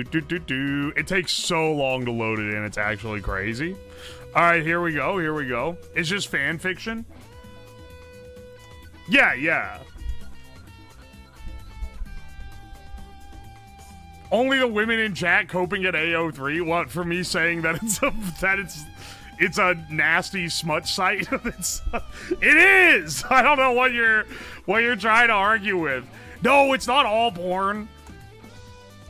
It takes so long to load it in, it's actually crazy. Alright, here we go. It's just fan fiction? Yeah. Only the women in chat coping at AO3? What, for me saying that it's a nasty smut site? It is! I don't know what you're trying to argue with. No, it's not all porn.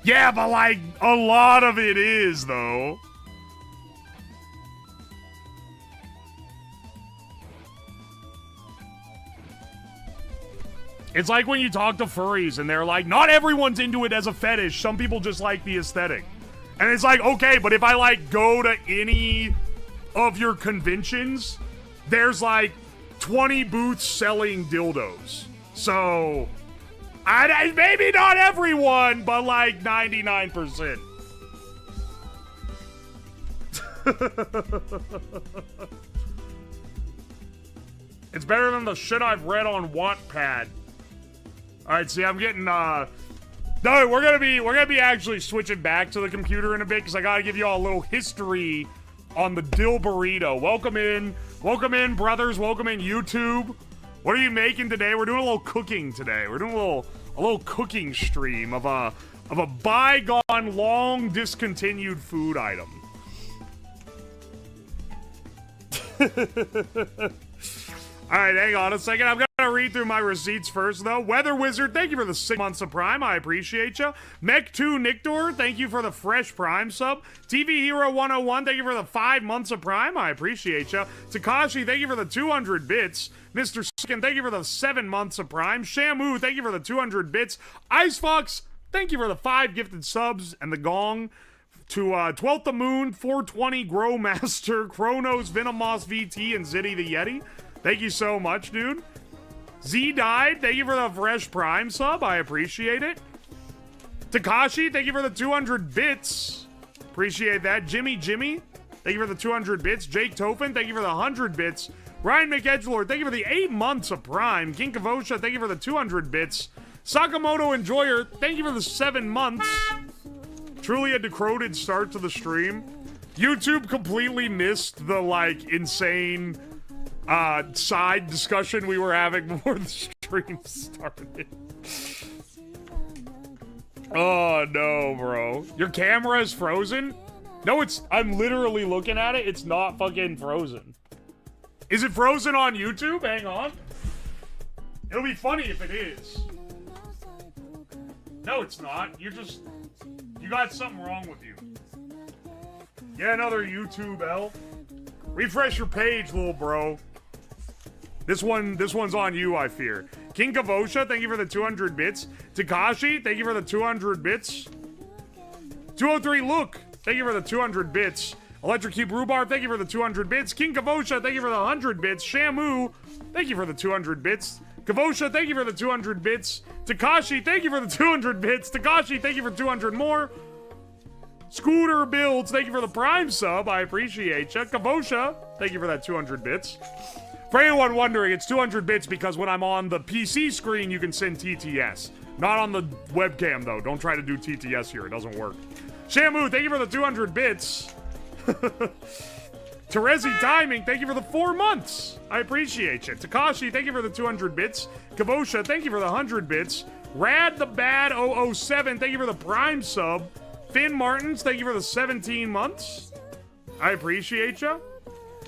Yeah, but like, a lot of it is, though. It's like when you talk to furries and they're like, not everyone's into it as a fetish. Some people just like the aesthetic. And it's like, okay, but if I like go to any of your conventions, there's like 20 booths selling dildos. So, maybe not everyone, but like 99%. It's better than the shit I've read on Wattpad. Alright, see, I'm getting, no, we're gonna be actually switching back to the computer in a bit, because I gotta give you all a little history on the Dilberito. Welcome in, brothers, welcome in, YouTube. What are you making today? We're doing a little cooking today. We're doing a little cooking stream of a bygone, long discontinued food item. Alright, hang on a second. I'm gonna read through my receipts first, though. Weather Wizard, thank you for the 6 months of Prime. I appreciate you. Mech2 Nictor, thank you for the fresh Prime sub. TV Hero 101, thank you for the 5 months of Prime. I appreciate you. Takashi, thank you for the 200 bits. Mr. Skin, thank you for the 7 months of Prime. Shamu, thank you for the 200 bits. Icefox, thank you for the 5 gifted subs and the gong. To 12th the Moon, 420 Growmaster, Chronos, Venomoss VT, and Zitty the Yeti. Thank you so much, dude. Z died. Thank you for the fresh Prime sub. I appreciate it. Takashi, thank you for the 200 bits. Appreciate that. Jimmy, thank you for the 200 bits. Jake Tofin, thank you for the 100 bits. Ryan McEdgelord, thank you for the 8 months of Prime. King Kavosha, thank you for the 200 bits. Sakamoto Enjoyer, thank you for the 7 months. Truly a decroded start to the stream. YouTube completely missed the, like, insane side discussion we were having before the stream started. Oh no, bro. Your camera is frozen? No, I'm literally looking at it. It's not fucking frozen. Is it frozen on YouTube? Hang on. It'll be funny if it is. No, it's not. You got something wrong with you. Yeah, another YouTube L. Refresh your page, little bro. This one's on you, I fear. King Kavosha, thank you for the 200 bits. Takashi, thank you for the 200 bits. 203 Look, thank you for the 200 bits. Electric Cube Rhubarb, thank you for the 200 bits. King Kavosha, thank you for the 100 bits. Shamu, thank you for the 200 bits. Kavosha, thank you for the 200 bits. Takashi, thank you for the 200 bits. Takashi, thank you for 200 more. Scooter Builds, thank you for the Prime sub. I appreciate you. Kavosha, thank you for that 200 bits. For anyone wondering, it's 200 bits because when I'm on the PC screen, you can send TTS. Not on the webcam, though. Don't try to do TTS here. It doesn't work. Shamu, thank you for the 200 bits. Terezi Timing, thank you for the 4 months. I appreciate you. Takashi, thank you for the 200 bits. Kavosha, thank you for the 100 bits. Rad the Bad 007, thank you for the Prime sub. Finn Martins, thank you for the 17 months. I appreciate you.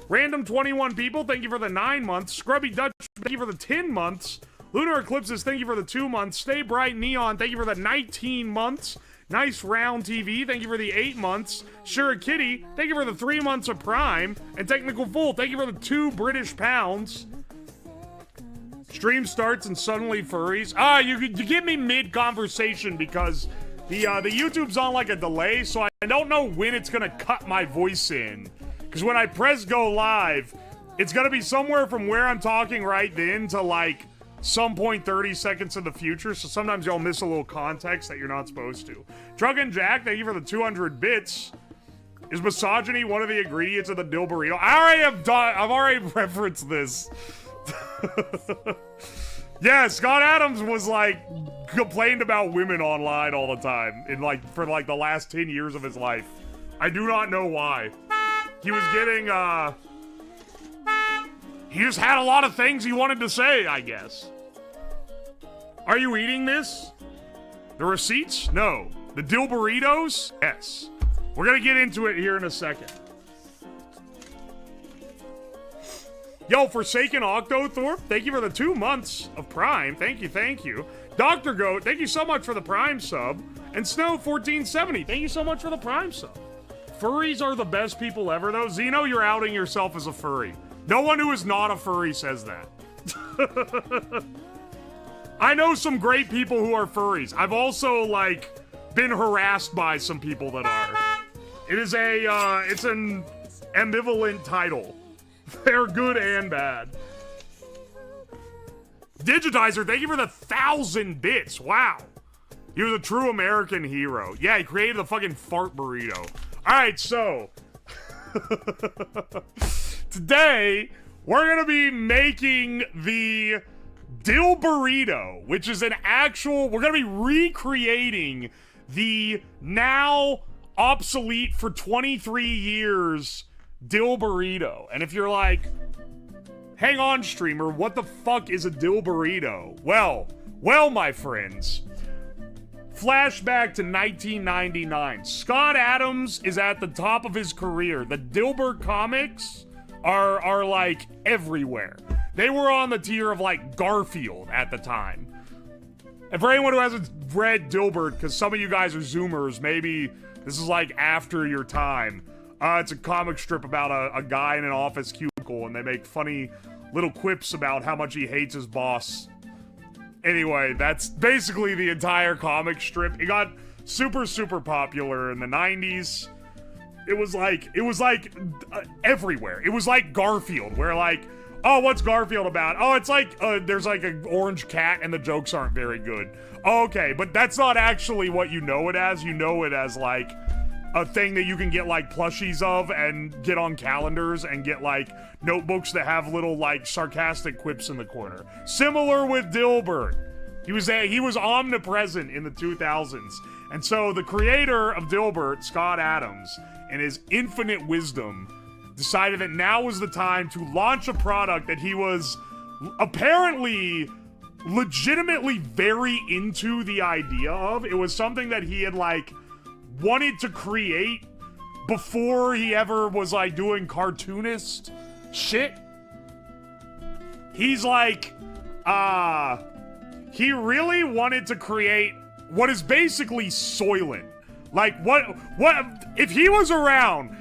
Random 21 people, thank you for the 9 months. Scrubby Dutch, thank you for the 10 months. Lunar Eclipses, thank you for the 2 months. Stay Bright Neon, thank you for the 19 months. Nice Round TV, thank you for the 8 months. Sure Kitty, thank you for the 3 months of Prime. And Technical Fool, thank you for the 2 British pounds. Stream starts and suddenly furries. You get me mid-conversation because the YouTube's on like a delay, so I don't know when it's gonna cut my voice in. Because when I press go live, it's gonna be somewhere from where I'm talking right then to like some point 30 seconds in the future, so sometimes y'all miss a little context that you're not supposed to. Drunken Jack, thank you for the 200 bits. Is misogyny one of the ingredients of the Dilberito? I've already referenced this. Yeah, Scott Adams was like complained about women online all the time in like for like the last 10 years of his life. I do not know why. He was getting he just had a lot of things he wanted to say, I guess. Are you eating this? The receipts? No. The Dilberitos? Yes. We're gonna get into it here in a second. Yo, Forsaken Octothorpe, thank you for the 2 months of Prime. Thank you, thank you. Dr. Goat, thank you so much for the Prime sub. And Snow1470, thank you so much for the Prime sub. Furries are the best people ever, though. Zeno, you're outing yourself as a furry. No one who is not a furry says that. I know some great people who are furries. I've also, like, been harassed by some people that are. It is it's an ambivalent title. They're good and bad. Digitizer, thank you for the 1,000 bits. Wow. He was a true American hero. Yeah, he created the fucking fart burrito. Alright, so. Today, we're gonna be making the Dilberito, which is an actual. We're gonna be recreating the now obsolete for 23 years Dilberito. And if you're like, hang on, streamer, what the fuck is a Dilberito? Well, my friends. Flashback to 1999. Scott Adams is at the top of his career. The Dilbert comics are like everywhere. They were on the tier of like Garfield at the time. And for anyone who hasn't read Dilbert, because some of you guys are Zoomers, maybe this is like after your time. It's a comic strip about a guy in an office cubicle, and they make funny little quips about how much he hates his boss. Anyway, that's basically the entire comic strip. It got super popular in the 90s. It was like everywhere. It was like Garfield, where like, oh, what's Garfield about? Oh, it's like, there's like an orange cat and the jokes aren't very good. Oh, okay, but that's not actually what you know it as. You know it as like a thing that you can get like plushies of and get on calendars and get like notebooks that have little like sarcastic quips in the corner. Similar with Dilbert. He was omnipresent in the 2000s. And so the creator of Dilbert, Scott Adams, in his infinite wisdom, decided that now was the time to launch a product that he was apparently legitimately very into the idea of. It was something that he had like wanted to create before he ever was like doing cartoonist shit. He's like, he really wanted to create what is basically Soylent. Like what if he was around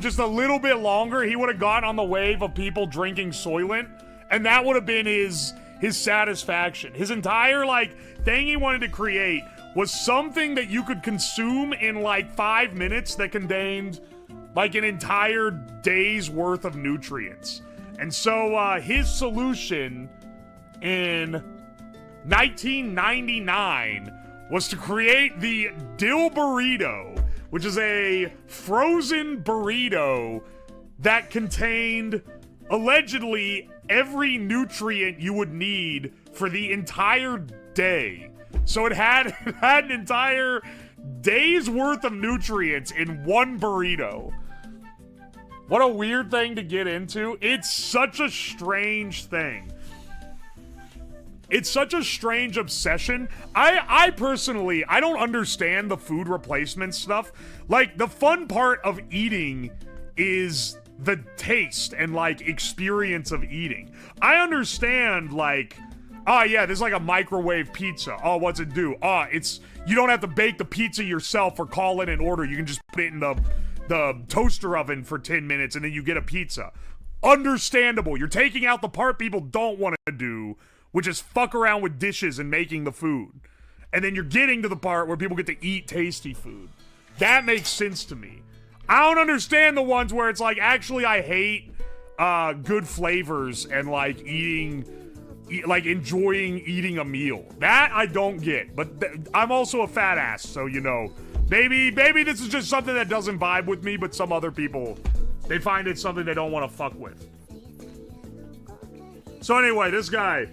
just a little bit longer, he would have gotten on the wave of people drinking Soylent, and that would have been his satisfaction. His entire like thing he wanted to create was something that you could consume in like 5 minutes that contained like an entire day's worth of nutrients. And so his solution in 1999 was to create the Dilberito, which is a frozen burrito that contained allegedly every nutrient you would need for the entire day. So it had an entire day's worth of nutrients in one burrito. What a weird thing to get into. It's such a strange thing. It's such a strange obsession. I personally, I don't understand the food replacement stuff. Like, the fun part of eating is the taste and, like, experience of eating. I understand, like, oh, yeah, there's like a microwave pizza. Oh, what's it do? Oh, you don't have to bake the pizza yourself or call in an order. You can just put it in the toaster oven for 10 minutes and then you get a pizza. Understandable. You're taking out the part people don't want to do, which is fuck around with dishes and making the food. And then you're getting to the part where people get to eat tasty food. That makes sense to me. I don't understand the ones where it's like, actually, I hate good flavors and like enjoying eating a meal. That I don't get. But I'm also a fat ass, so you know. Maybe this is just something that doesn't vibe with me, but some other people, they find it something they don't want to fuck with. So anyway, this guy,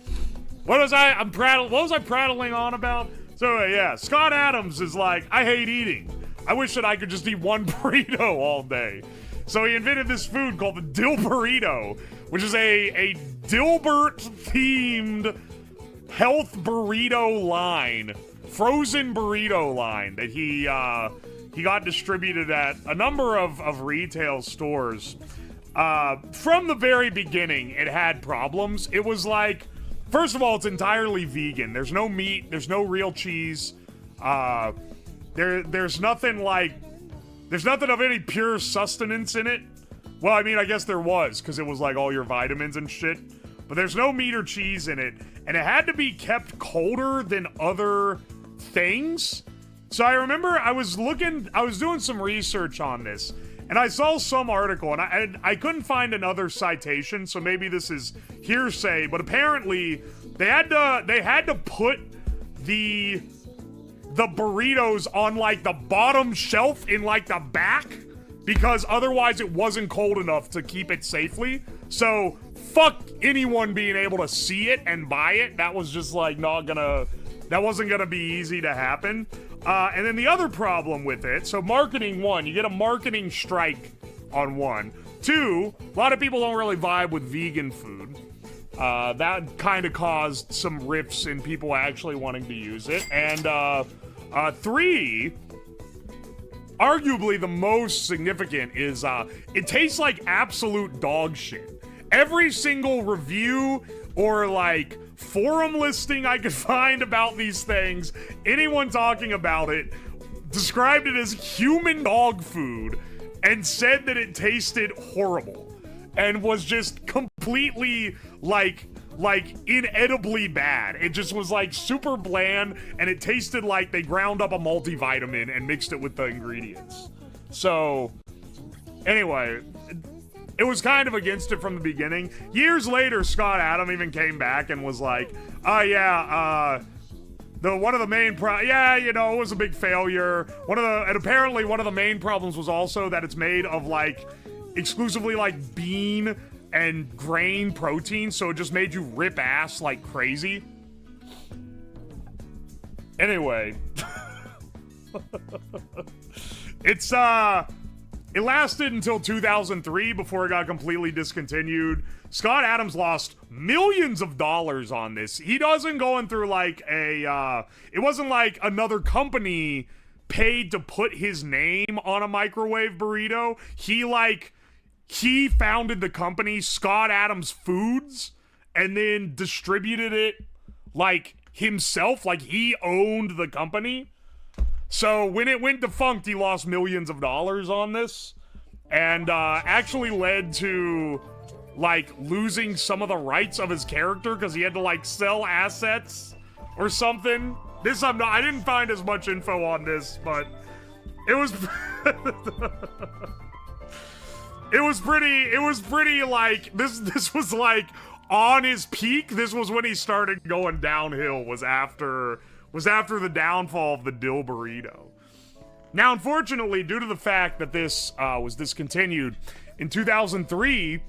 What was I prattling on about? So yeah, Scott Adams is like, I hate eating. I wish that I could just eat one burrito all day. So he invented this food called the Dilberito, which is a Dilbert-themed health burrito line, frozen burrito line that he got distributed at a number of retail stores. From the very beginning, it had problems. It was like, first of all, it's entirely vegan. There's no meat. There's no real cheese. There's nothing of any pure sustenance in it. Well, I mean, I guess there was, because it was like all your vitamins and shit. But there's no meat or cheese in it. And it had to be kept colder than other things. So I remember I was doing some research on this. And I saw some article, and I couldn't find another citation, so maybe this is hearsay, but apparently they had to put the burritos on like the bottom shelf in like the back, because otherwise it wasn't cold enough to keep it safely. So fuck anyone being able to see it and buy it. That was just like that wasn't gonna be easy to happen. And then the other problem with it, so marketing, one, you get a marketing strike on one. Two, a lot of people don't really vibe with vegan food. That kind of caused some rifts in people actually wanting to use it. And three, arguably the most significant is it tastes like absolute dog shit. Every single review or like forum listing I could find about these things, anyone talking about it described it as human dog food and said that it tasted horrible and was just completely like inedibly bad. It just was like super bland, and it tasted like they ground up a multivitamin and mixed it with the ingredients. So anyway, it was kind of against it from the beginning. Years later, Scott Adams even came back and was like, oh yeah, one of the main it was a big failure. And apparently one of the main problems was also that it's made of like exclusively like bean and grain protein, so it just made you rip ass like crazy. Anyway, it lasted until 2003 before it got completely discontinued. Scott Adams lost millions of dollars on this. He wasn't going through like it wasn't like another company paid to put his name on a microwave burrito. He founded the company, Scott Adams Foods, and then distributed it like himself, like he owned the company. So when it went defunct, he lost millions of dollars on this, and actually led to like losing some of the rights of his character because he had to like sell assets or something. I didn't find as much info on this, but it was it was pretty like this was like on his peak. This was when he started going downhill, was after the downfall of the Dilberito. Now, unfortunately, due to the fact that this was discontinued in 2003,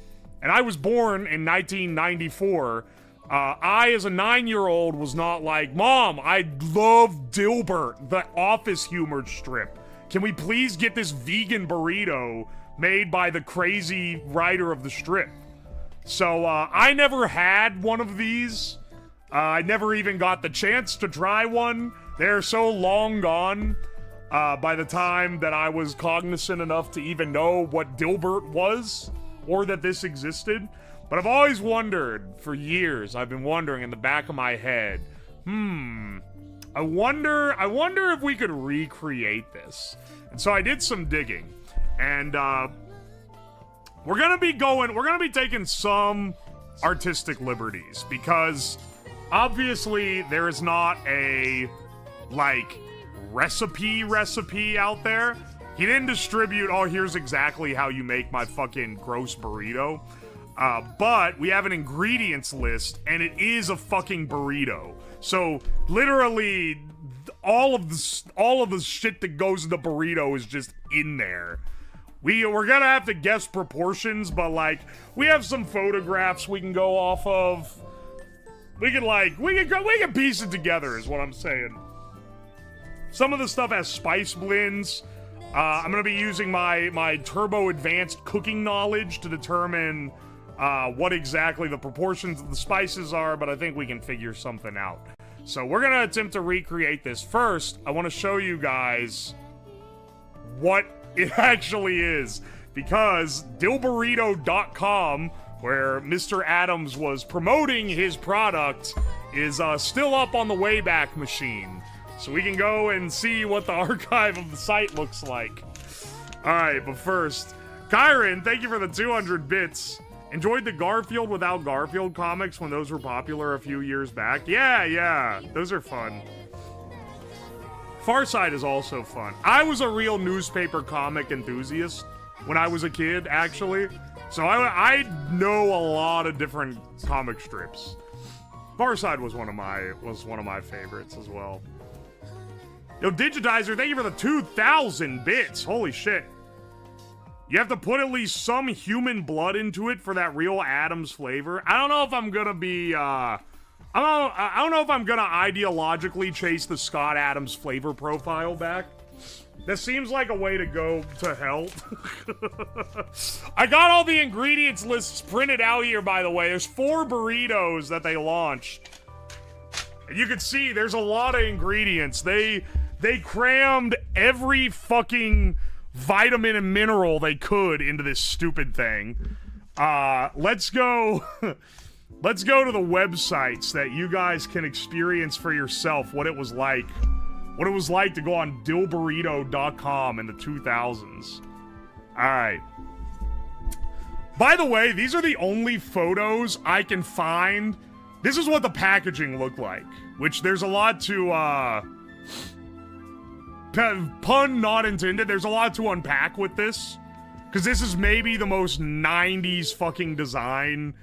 and I was born in 1994, I, as a 9-year-old, was not like, Mom, I love Dilbert, the Office humor strip. Can we please get this vegan burrito made by the crazy writer of the strip? So, I never had one of these. I never even got the chance to try one. They're so long gone by the time that I was cognizant enough to even know what Dilbert was or that this existed. But I've always wondered, for years, I've been wondering in the back of my head, I wonder if we could recreate this. And so I did some digging, and we're gonna be taking some artistic liberties, because obviously there is not a like recipe out there. He didn't distribute, oh, here's exactly how you make my fucking gross burrito. But we have an ingredients list, and it is a fucking burrito. So literally all of the shit that goes in the burrito is just in there. We're gonna have to guess proportions, but like we have some photographs we can go off of. We can piece it together is what I'm saying. Some of the stuff has spice blends. I'm gonna be using my turbo advanced cooking knowledge to determine what exactly the proportions of the spices are, but I think we can figure something out. So we're gonna attempt to recreate this. First, I want to show you guys what it actually is, because Dilberito.com, where Mr. Adams was promoting his product, is still up on the Wayback Machine. So we can go and see what the archive of the site looks like. Alright, but first, Kyron, thank you for the 200 bits. Enjoyed the Garfield without Garfield comics when those were popular a few years back? Yeah, those are fun. Far Side is also fun. I was a real newspaper comic enthusiast when I was a kid, actually. So I know a lot of different comic strips. Far Side was one of my favorites as well. Yo, Digitizer, thank you for the 2,000 bits. Holy shit. You have to put at least some human blood into it for that real Adams flavor. I don't know if I'm gonna be, I don't know if I'm gonna ideologically chase the Scott Adams flavor profile back. That seems like a way to go to hell. I got all the ingredients lists printed out here, by the way. There's 4 burritos that they launched. And you can see there's a lot of ingredients. They crammed every fucking vitamin and mineral they could into this stupid thing. Let's go let's go to the websites that you guys can experience for yourself what it was like. What it was like to go on Dilberito.com in the 2000s. Alright. By the way, these are the only photos I can find. This is what the packaging looked like. Which there's a lot to, pun not intended, there's a lot to unpack with this. Because this is maybe the most 90s fucking design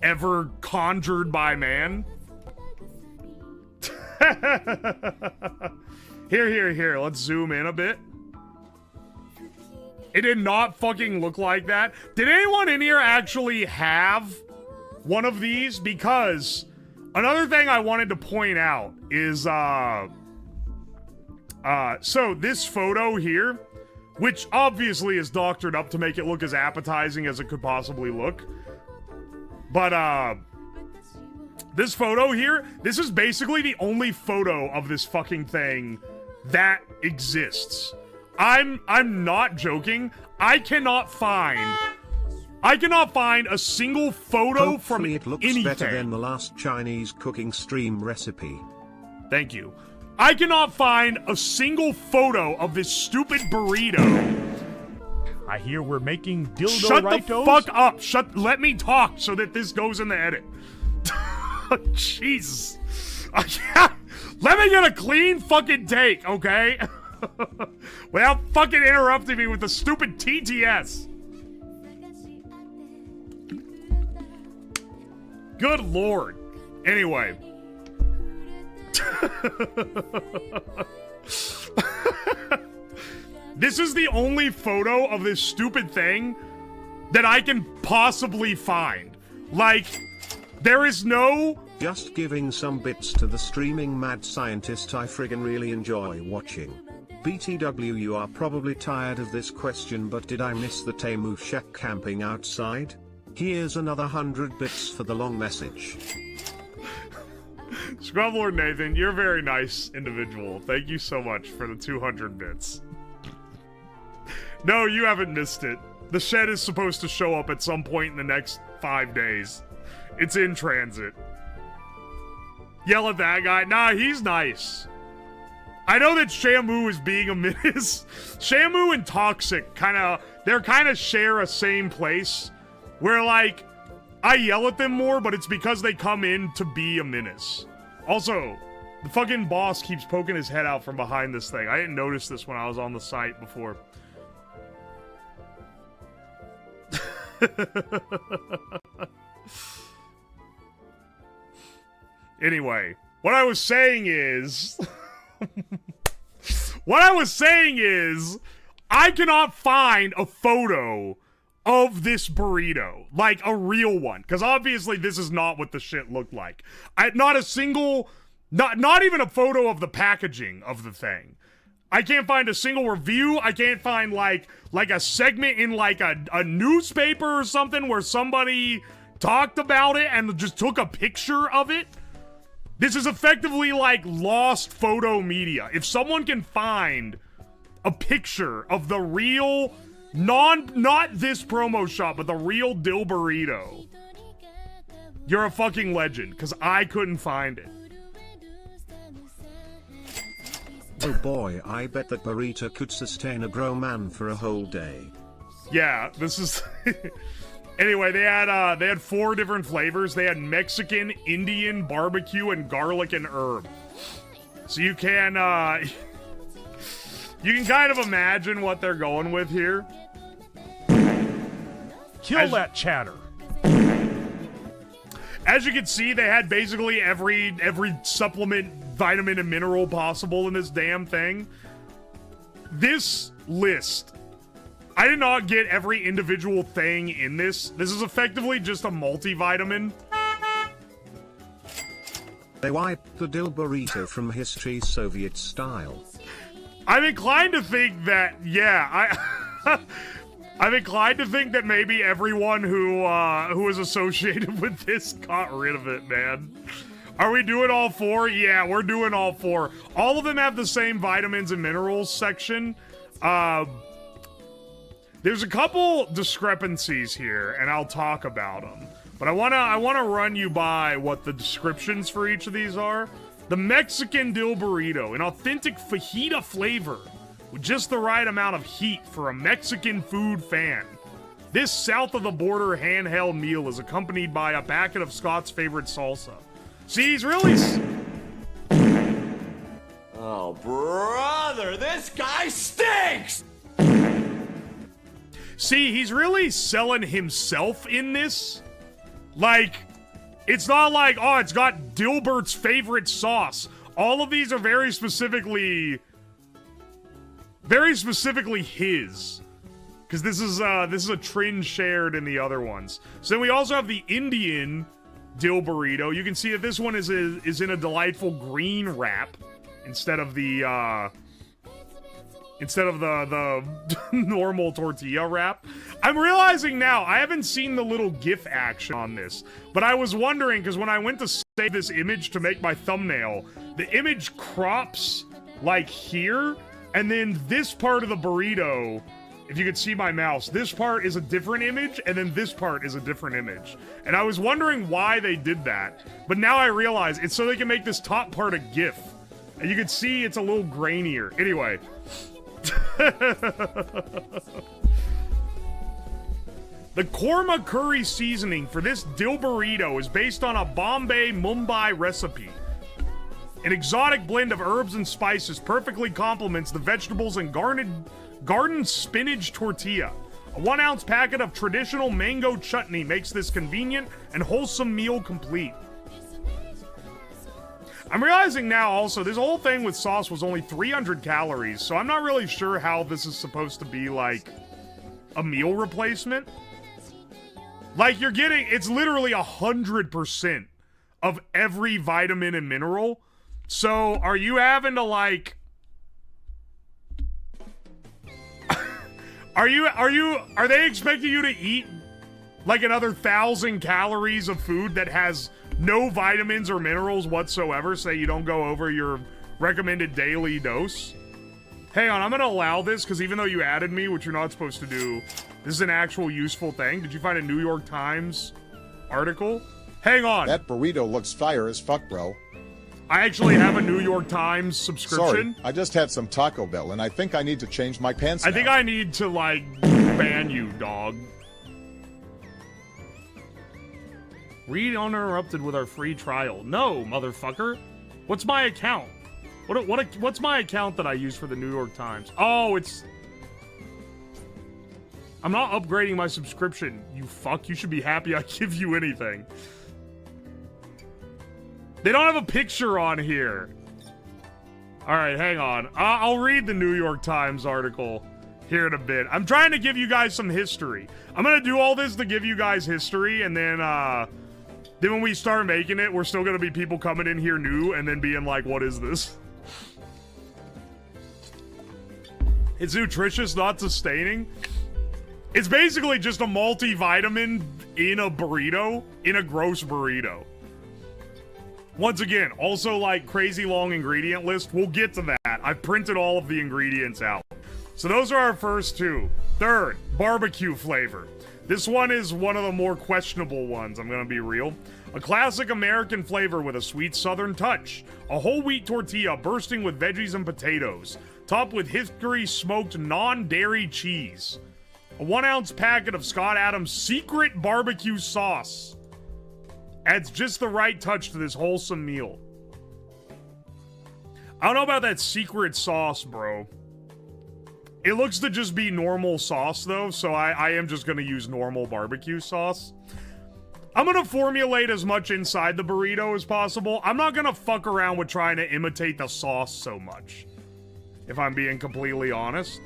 ever conjured by man. Here, let's zoom in a bit. It did not fucking look like that. Did anyone in here actually have one of these? Because another thing I wanted to point out is, so this photo here, which obviously is doctored up to make it look as appetizing as it could possibly look. But, this photo here, this is basically the only photo of this fucking thing that exists. I'm not joking. I cannot find a single photo from anything. It looks better than the last Chinese cooking stream recipe. Thank you. I cannot find a single photo of this stupid burrito. I hear we're making dildo Shut the fuck up. Let me talk so that this goes in the edit. Jesus. Let me get a clean fucking take, okay? Without fucking interrupting me with the stupid TTS. Good lord. Anyway. This is the only photo of this stupid thing that I can possibly find. Like, there is no... Just giving some bits to the streaming mad scientist I friggin' really enjoy watching. BTW, you are probably tired of this question, but did I miss the Temu shack camping outside? Here's another 100 bits for the long message. Scrublord Nathan, you're a very nice individual. Thank you so much for the 200 bits. No, you haven't missed it. The shed is supposed to show up at some point in the next 5 days. It's in transit. Yell at that guy. Nah, he's nice. I know that Shamu is being a menace. Shamu and Toxic they're kind of share a same place. Where, like, I yell at them more, but it's because they come in to be a menace. Also, the fucking boss keeps poking his head out from behind this thing. I didn't notice this when I was on the site before. Anyway, what I was saying is... I cannot find a photo of this burrito, like a real one, because obviously this is not what the shit looked like. Not a single, not even a photo of the packaging of the thing. I can't find a single review. I can't find like a segment in like a newspaper or something where somebody talked about it and just took a picture of it. This is effectively like lost photo media. If someone can find a picture of the real, not this promo shot, but the real Dilberito, you're a fucking legend, because I couldn't find it. Oh boy, I bet that burrito could sustain a grown man for a whole day. Yeah, this is... Anyway, they had 4 different flavors. They had Mexican, Indian, barbecue, and garlic and herb. So you can you can kind of imagine what they're going with here. Kill that chatter. As you can see, they had basically every supplement, vitamin, and mineral possible in this damn thing. This list, I did not get every individual thing in this. This is effectively just a multivitamin. They wiped the Dilberito from history Soviet style. I'm inclined to think that, yeah, I'm inclined to think that maybe everyone who is associated with this got rid of it, man. Are we doing all 4? Yeah, we're doing all 4. All of them have the same vitamins and minerals section. There's a couple discrepancies here, and I'll talk about them. But I wanna run you by what the descriptions for each of these are. The Mexican Dilberito, an authentic fajita flavor with just the right amount of heat for a Mexican food fan. This south-of-the-border handheld meal is accompanied by a packet of Scott's favorite salsa. See, he's really... Oh, brother, this guy stinks! See, he's really selling himself in this. Like, it's not like, oh, it's got Dilbert's favorite sauce. All of these are very specifically his. Because this is a trend shared in the other ones. So then we also have the Indian Dilberito. You can see that this one is in a delightful green wrap instead of the normal tortilla wrap. I'm realizing now, I haven't seen the little GIF action on this, but I was wondering, because when I went to save this image to make my thumbnail, the image crops like here, and then this part of the burrito, if you could see my mouse, this part is a different image, and then this part is a different image. And I was wondering why they did that, but now I realize it's so they can make this top part a GIF. And you can see it's a little grainier. Anyway. The korma curry seasoning for this Dilberito is based on a Bombay Mumbai recipe. An exotic blend of herbs and spices perfectly complements the vegetables and garden spinach tortilla. A 1-ounce packet of traditional mango chutney makes this convenient and wholesome meal complete. I'm realizing now also, this whole thing with sauce was only 300 calories, so I'm not really sure how this is supposed to be, like, a meal replacement. Like, you're getting, it's literally 100% of every vitamin and mineral. So, are you having to, like... Are they expecting you to eat, like, another 1,000 calories of food that has no vitamins or minerals whatsoever, say you don't go over your recommended daily dose? Hang on, I'm gonna allow this, because even though you added me, which you're not supposed to do, this is an actual useful thing. Did you find a New York Times article? Hang on. That burrito looks fire as fuck, bro. I actually have a New York Times subscription. Sorry, I just had some Taco Bell, and I think I need to change my pants now. I think I need to, like, ban you, dog. Read uninterrupted with our free trial. No, motherfucker. What's my account? What's my account that I use for the New York Times? Oh, it's... I'm not upgrading my subscription, you fuck. You should be happy I give you anything. They don't have a picture on here. Alright, hang on. I'll read the New York Times article. here in a bit. I'm trying to give you guys some history. I'm gonna do all this to give you guys history, and then when we start making it, we're still gonna be people coming in here new and then being like, what is this? It's nutritious, not sustaining. It's basically just a multivitamin in a burrito, in a gross burrito. Once again, also like crazy long ingredient list. We'll get to that. I've printed all of the ingredients out. So those are our first two. Third, barbecue flavor. This one is one of the more questionable ones, I'm gonna be real. A classic American flavor with a sweet southern touch. A whole wheat tortilla bursting with veggies and potatoes, topped with hickory smoked non-dairy cheese. A 1 ounce packet of Scott Adams secret barbecue sauce adds just the right touch to this wholesome meal. I don't know about that secret sauce, bro. It looks to just be normal sauce, though, so I am just gonna use normal barbecue sauce. I'm gonna formulate as much inside the burrito as possible. I'm not gonna fuck around with trying to imitate the sauce so much, if I'm being completely honest.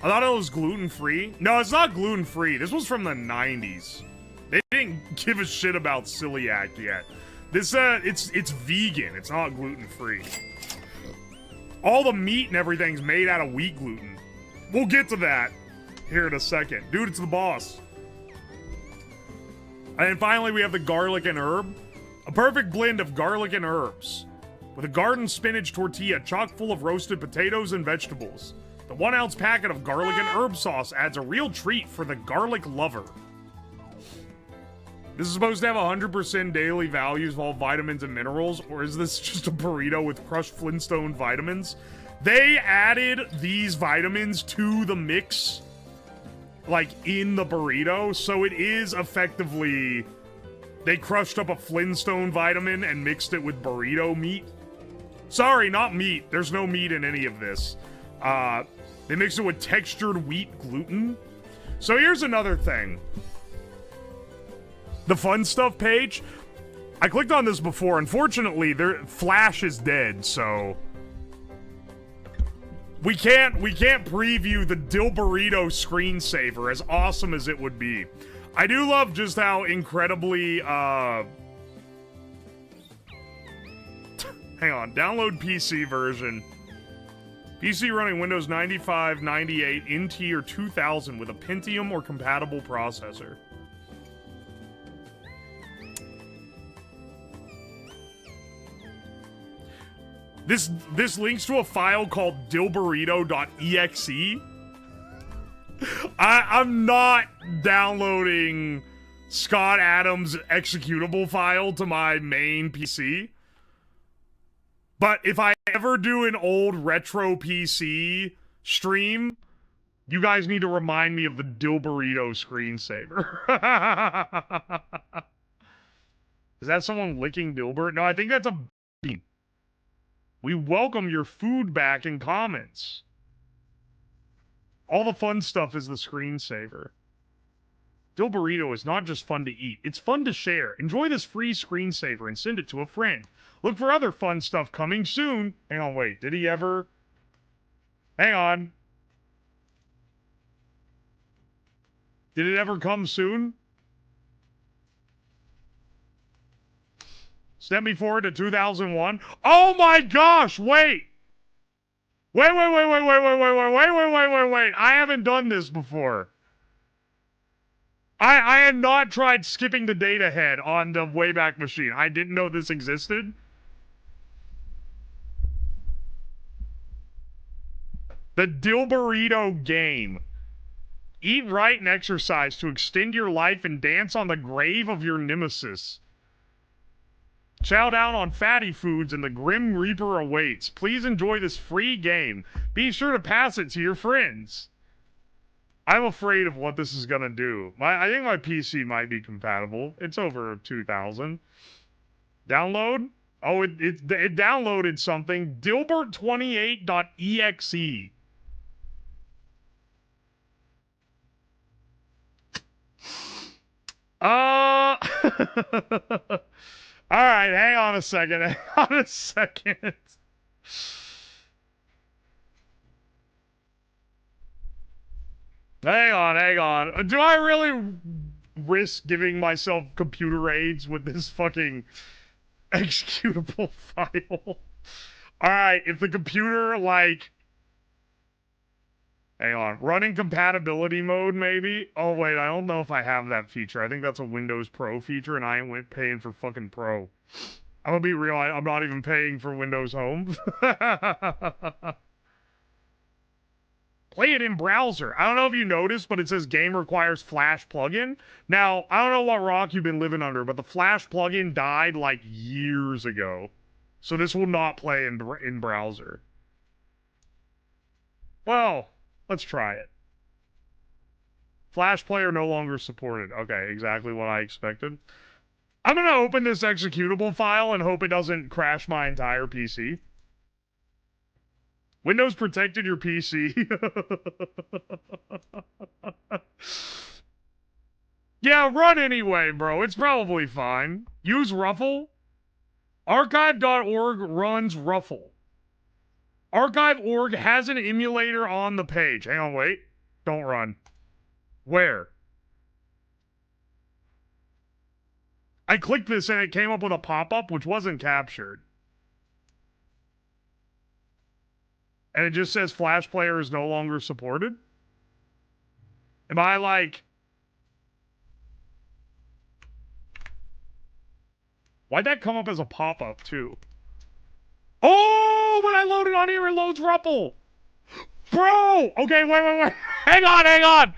I thought it was gluten-free. No, it's not gluten-free. This was from the 90s. They didn't give a shit about celiac yet. This, it's vegan. It's not gluten-free. All the meat and everything's made out of wheat gluten. We'll get to that here in a second. Dude, it's the boss. And then finally, we have the garlic and herb. A perfect blend of garlic and herbs. With a garden spinach tortilla chock full of roasted potatoes and vegetables. The 1 ounce packet of garlic and herb sauce adds a real treat for the garlic lover. This is supposed to have 100% daily values of all vitamins and minerals, or is this just a burrito with crushed Flintstone vitamins? They added these vitamins to the mix, like in the burrito, so it is effectively, they crushed up a Flintstone vitamin and mixed it with burrito meat. Sorry, not meat. There's no meat in any of this. They mixed it with textured wheat gluten. So here's another thing. The fun stuff page. I clicked on this before. Unfortunately, Flash is dead, so we can't preview the Dilberito screensaver, as awesome as it would be. I do love just how incredibly hang on, download PC version. PC running Windows 95, 98, NT, or 2000 with a Pentium or compatible processor. This links to a file called dilberito.exe. I'm not downloading Scott Adams' executable file to my main PC. But if I ever do an old retro PC stream, you guys need to remind me of the Dilberito screensaver. Is that someone licking Dilbert? No, I think that's a bean. We welcome your food back in comments. All the fun stuff is the screensaver. Dilberito is not just fun to eat, it's fun to share. Enjoy this free screensaver and send it to a friend. Look for other fun stuff coming soon. Hang on, wait, did he ever? Hang on. Did it ever come soon? Step me forward to 2001. Oh my gosh, wait! Wait. I haven't done this before. I had not tried skipping the data head on the Wayback Machine. I didn't know this existed. The Dilberito game. Eat right and exercise to extend your life and dance on the grave of your nemesis. Chow down on fatty foods and the Grim Reaper awaits. Please enjoy this free game. Be sure to pass it to your friends. I'm afraid of what this is gonna do. I think my PC might be compatible. It's over 2000. Download? Oh, it downloaded something. Dilbert28.exe. Alright, hang on a second. Hang on. Do I really risk giving myself computer aids with this fucking executable file? Alright, if the computer, like... Hang on. Running compatibility mode, maybe? Oh, wait, I don't know if I have that feature. I think that's a Windows Pro feature, and I ain't paying for fucking Pro. I'm gonna be real, I'm not even paying for Windows Home. Play it in browser. I don't know if you noticed, but it says game requires Flash plugin. Now, I don't know what rock you've been living under, but the Flash plugin died like years ago. So this will not play in browser. Well, let's try it. Flash player no longer supported. Okay, exactly what I expected. I'm gonna open this executable file and hope it doesn't crash my entire PC. Windows protected your PC. Yeah, run anyway, bro. It's probably fine. Use Ruffle. Archive.org runs Ruffle. Archive.org has an emulator on the page. Hang on, wait. Don't run. Where? I clicked this and it came up with a pop-up which wasn't captured. And it just says Flash player is no longer supported? Am I like... Why'd that come up as a pop-up, too? Oh, when I load it on here, it loads Ruffle! Bro! Okay, wait. Hang on!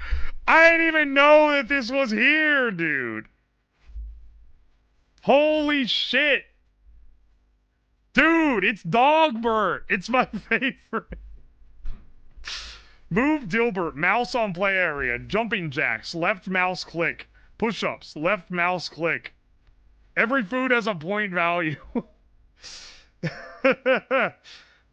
I didn't even know that this was here, dude. Holy shit! Dude, it's Dogbert. It's my favorite. Move Dilbert. Mouse on play area. Jumping jacks. Left mouse click. Push-ups. Left mouse click. Every food has a point value. The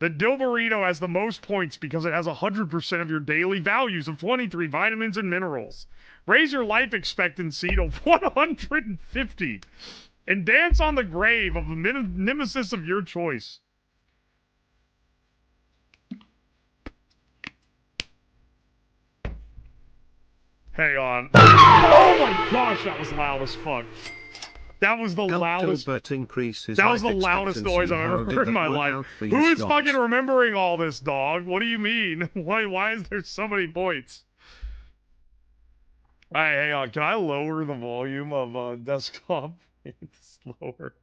Dilberito has the most points because it has 100% of your daily values of 23 vitamins and minerals. Raise your life expectancy to 150. And dance on the grave of a nemesis of your choice. Hang on. Oh my gosh, that was loud as fuck. That was the loudest. That was the loudest noise I've ever heard in my life. Who is fucking remembering all this, dog? What do you mean? Why is there so many points? Alright, hang on. Can I lower the volume of desktop? It's lower.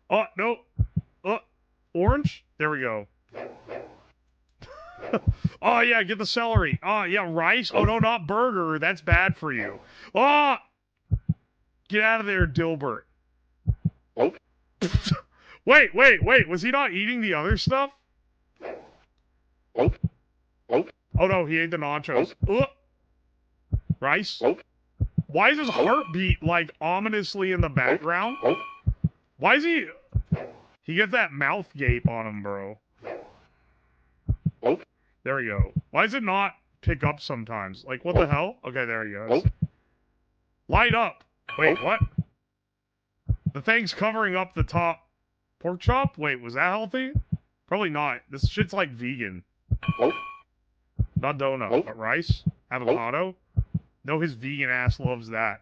Oh, no. Orange? There we go. Oh, yeah, get the celery. Oh, yeah, rice. Oh, no, not burger. That's bad for you. Oh! Get out of there, Dilbert. Wait. Was he not eating the other stuff? Oh, no, he ate the nachos. Rice? Why is his heartbeat, like, ominously in the background? Why is he... He gets that mouth gape on him, bro. There we go. Why does it not pick up sometimes? Like, what the hell? Okay, there he goes. Light up! Wait, what? The thing's covering up the top pork chop? Wait, was that healthy? Probably not. This shit's like vegan. Not donut, but rice? Avocado? No, his vegan ass loves that.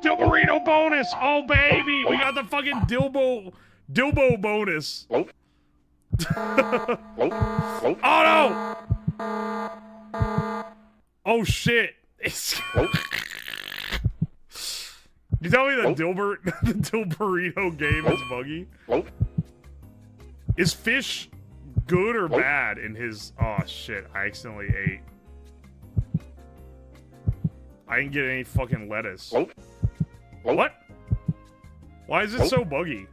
Dilberito bonus! Oh, baby! We got the fucking Dilbo bonus. Oh, no! Oh, shit. You tell me that the Dilberito game is buggy? Is fish good or bad in his... Oh, shit. I accidentally ate. I didn't get any fucking lettuce. What? Why is it so buggy?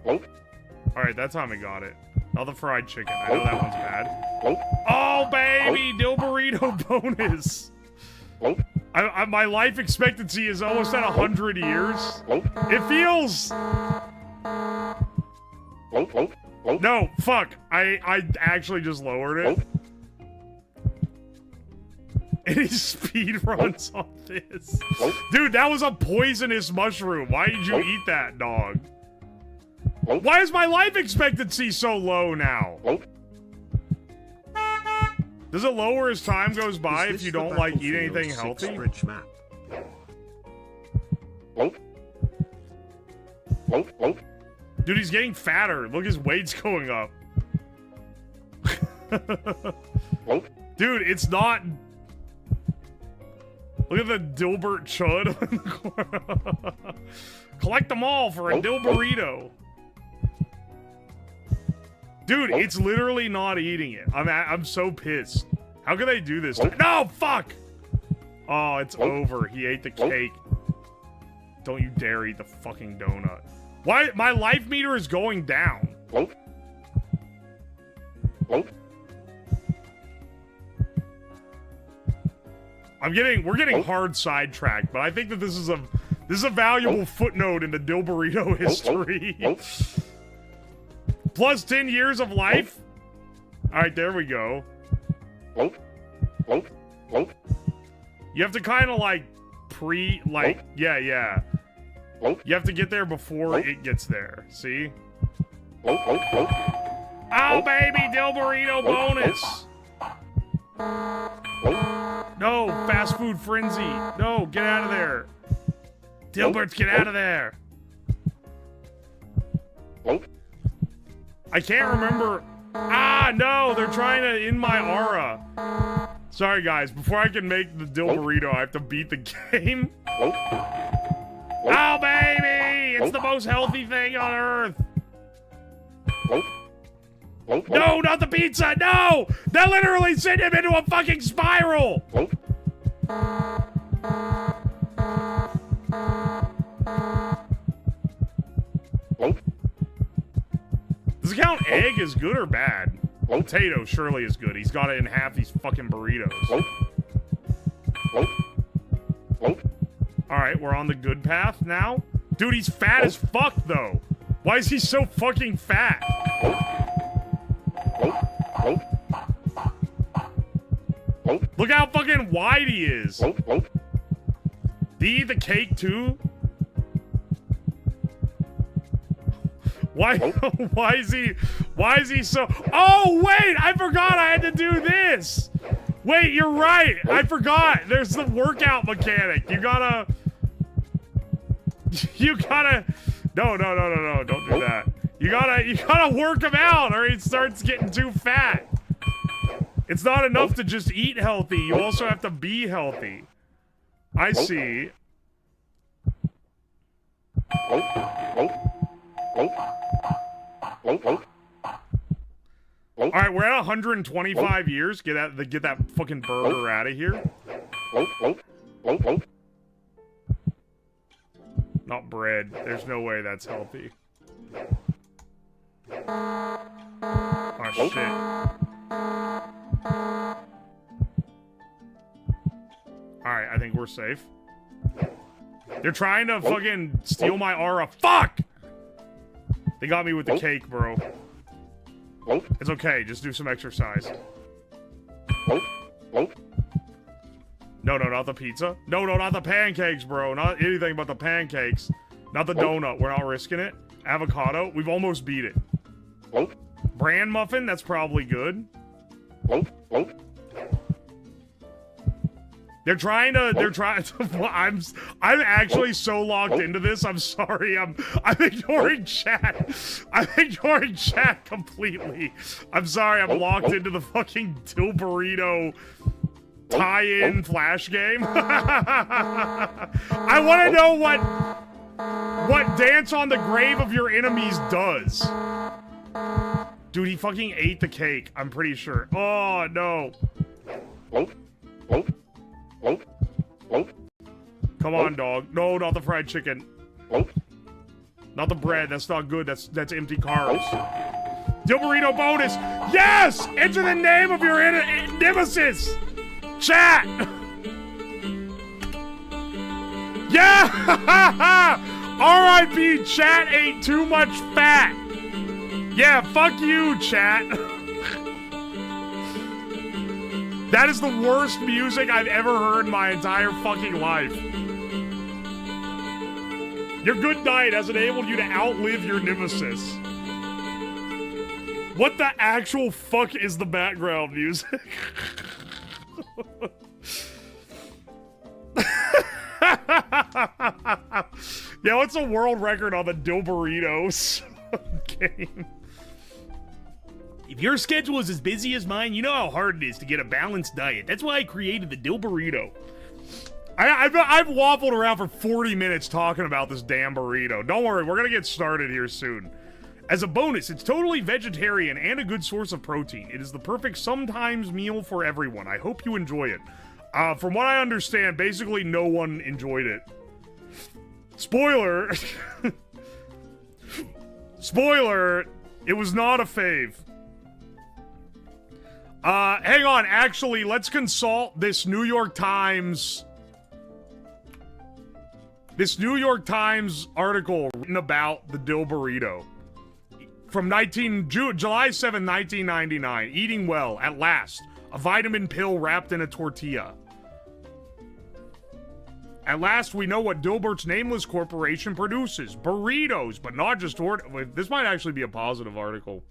Alright, that time I got it. Not the fried chicken. I know that one's bad. Oh, baby! Dilberito bonus! My life expectancy is almost at 100 years. It feels... No, fuck. I actually just lowered it. And he speed runs on this. Dude, that was a poisonous mushroom. Why did you eat that, dog? Why is my life expectancy so low now? Does it lower as time goes by Is if you this the don't like eat Battlefield anything 6 healthy? bridge map? Dude, he's getting fatter. Look, his weight's going up. Dude, it's not... Look at the Dilbert Chud. Collect them all for a Dilberito. Dude, it's literally not eating it. I'm so pissed. How can they do this? No, fuck! Oh, it's over. He ate the cake. Don't you dare eat the fucking donut. Why? My life meter is going down. We're getting hard sidetracked, but I think that this is a valuable footnote in the Dilberito history. Plus 10 years of life? Alright, there we go. You have to kind of like yeah. You have to get there before it gets there, see? Oh, baby, Dilberito bonus! No, fast food frenzy. No, get out of there. Dilberts, get out of there. I can't remember. Ah, no, they're trying to in my aura. Sorry, guys. Before I can make the Dilberito, I have to beat the game. Oh, baby! It's the most healthy thing on Earth. No, not the pizza! No! That literally sent him into a fucking spiral! Does it count egg as good or bad? Potato surely is good. He's got it in half these fucking burritos. Alright, we're on the good path now. Dude, he's fat as fuck, though. Why is he so fucking fat? Look how fucking wide he is. Did he eat the cake, too? Why is he so... Oh, wait! I forgot I had to do this! Wait, you're right! I forgot! There's the workout mechanic. You gotta... No, don't do that. You gotta work him out or he starts getting too fat. It's not enough to just eat healthy. You also have to be healthy. I see. Alright, we're at 125 years. Get that fucking burger out of here. Not bread. There's no way that's healthy. Oh, shit. Alright, I think we're safe. They're trying to fucking steal my aura. Fuck! They got me with the cake, bro. It's okay, just do some exercise. No, not the pizza. No, not the pancakes, bro. Not anything but the pancakes. Not the donut. We're not risking it. Avocado. We've almost beat it. Bran muffin. That's probably good. They're trying to, I'm actually so locked into this. I'm sorry. I'm ignoring chat. I'm ignoring chat completely. I'm sorry. I'm locked into the fucking Dilberito tie-in flash game. I want to know what Dance on the Grave of Your Enemies does. Dude, he fucking ate the cake. I'm pretty sure. Oh, no. Come on, dog. No, not the fried chicken. Not the bread. That's not good. That's empty carbs. Dilberito bonus. Yes! Enter the name of your nemesis. Chat. Yeah! R.I.P. Chat ate too much fat. Yeah, fuck you, chat. That is the worst music I've ever heard in my entire fucking life. Your good diet has enabled you to outlive your nemesis. What the actual fuck is the background music? Yeah, what's a world record on the Dilberitos game? If your schedule is as busy as mine, you know how hard it is to get a balanced diet. That's why I created the Dilberito. I've waffled around for 40 minutes talking about this damn burrito. Don't worry, we're gonna get started here soon. As a bonus, it's totally vegetarian and a good source of protein. It is the perfect sometimes meal for everyone. I hope you enjoy it. From what I understand, basically no one enjoyed it. Spoiler! Spoiler, it was not a fave. Hang on, actually, let's consult this New York Times article written about the Dilberito. From July 7, 1999. Eating well, at last. A vitamin pill wrapped in a tortilla. At last, we know what Dilbert's Nameless Corporation produces. Burritos, but not just this might actually be a positive article.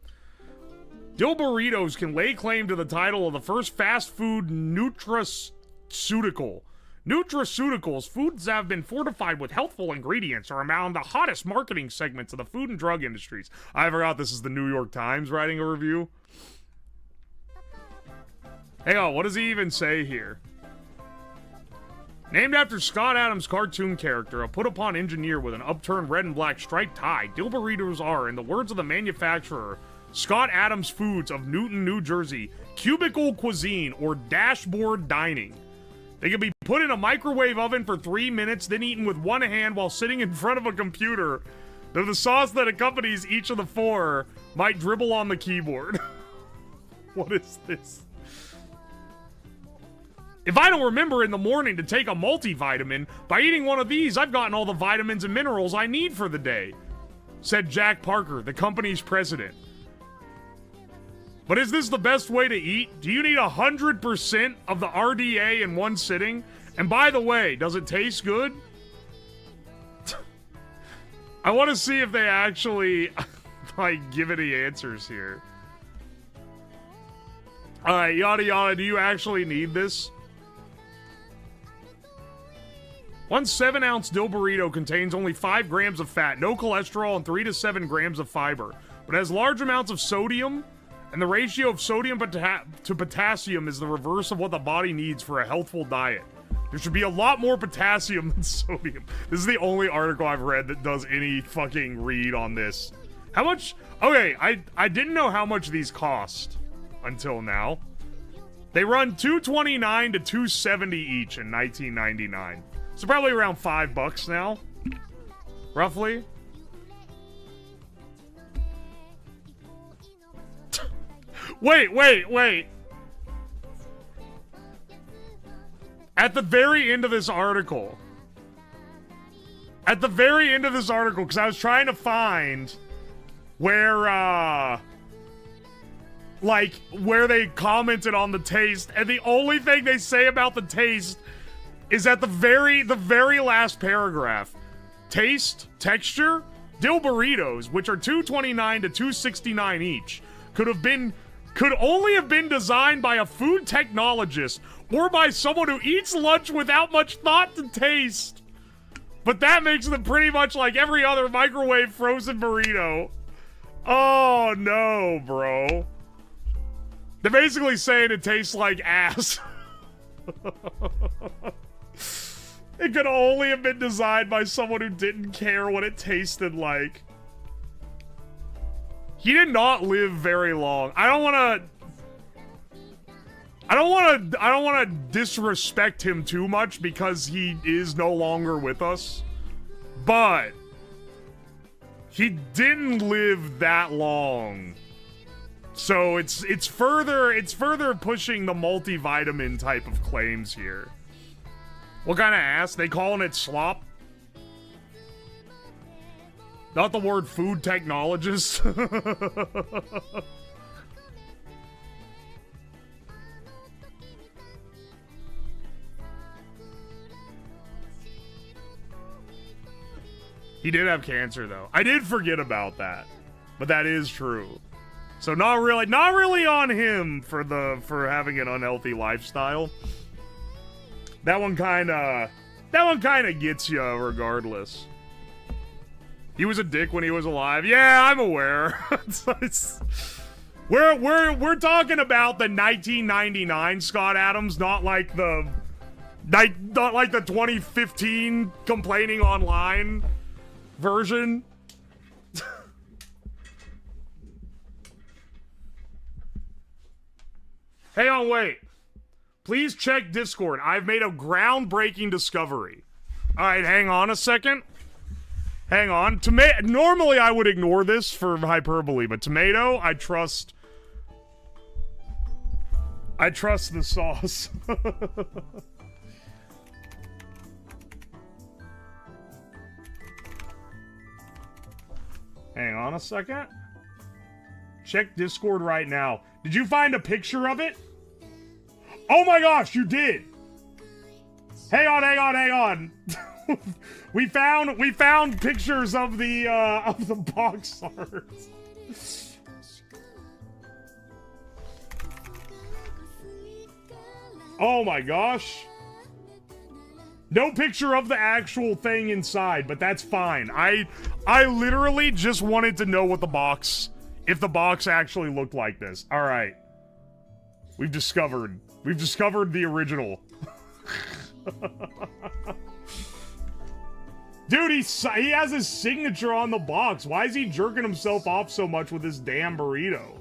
Dilberitos can lay claim to the title of the first fast food nutraceutical. Nutraceuticals, foods that have been fortified with healthful ingredients, are among the hottest marketing segments of the food and drug industries. I forgot this is the New York Times writing a review. Hang on, what does he even say here? Named after Scott Adams' cartoon character, a put-upon engineer with an upturned red and black striped tie, Dilberitos are, in the words of the manufacturer, Scott Adams Foods of Newton, New Jersey, cubicle cuisine or dashboard dining. They can be put in a microwave oven for 3 minutes, then eaten with one hand while sitting in front of a computer. Though the sauce that accompanies each of the four might dribble on the keyboard. What is this? If I don't remember in the morning to take a multivitamin, by eating one of these, I've gotten all the vitamins and minerals I need for the day, said Jack Parker, the company's president. But is this the best way to eat? Do you need 100% of the RDA in one sitting? And by the way, does it taste good? I want to see if they actually, like, give any answers here. Alright, yada yada, do you actually need this? One 7-ounce Dilberito contains only 5 grams of fat, no cholesterol, and 3 to 7 grams of fiber, but has large amounts of sodium, and the ratio of sodium to potassium is the reverse of what the body needs for a healthful diet. There should be a lot more potassium than sodium. This is the only article I've read that does any fucking read on this. How much? Okay, I didn't know how much these cost until now. They run $229 to $270 each in 1999. So probably around $5 now, roughly. Wait. At the very end of this article, because I was trying to find where, where they commented on the taste, and the only thing they say about the taste is at the very last paragraph. Taste, texture, Dilberitos, which are $229 to $269 each, could only have been designed by a food technologist or by someone who eats lunch without much thought to taste. But that makes them pretty much like every other microwave frozen burrito. Oh no, bro. They're basically saying it tastes like ass. It could only have been designed by someone who didn't care what it tasted like. He did not live very long. I don't want to disrespect him too much because he is no longer with us. But he didn't live that long. So it's further pushing the multivitamin type of claims here. What kind of ass? They calling it slop? Not the word food technologist. He did have cancer, though. I did forget about that. But that is true. So not really on him for having an unhealthy lifestyle. That one kind of gets you regardless. He was a dick when he was alive. Yeah, I'm aware. We're talking about the 1999 Scott Adams, not like the 2015 complaining online version. Hey, on, wait. Please check Discord. I've made a groundbreaking discovery. All right, hang on a second. Hang on. Normally I would ignore this for hyperbole, but tomato, I trust the sauce. Hang on a second. Check Discord right now. Did you find a picture of it? Oh my gosh, you did. Hang on. we found pictures of the box art. Oh my gosh. No picture of the actual thing inside, but that's fine. I literally just wanted to know what if the box actually looked like this. All right. We've discovered the original. Dude, he has his signature on the box. Why is he jerking himself off so much with this damn burrito?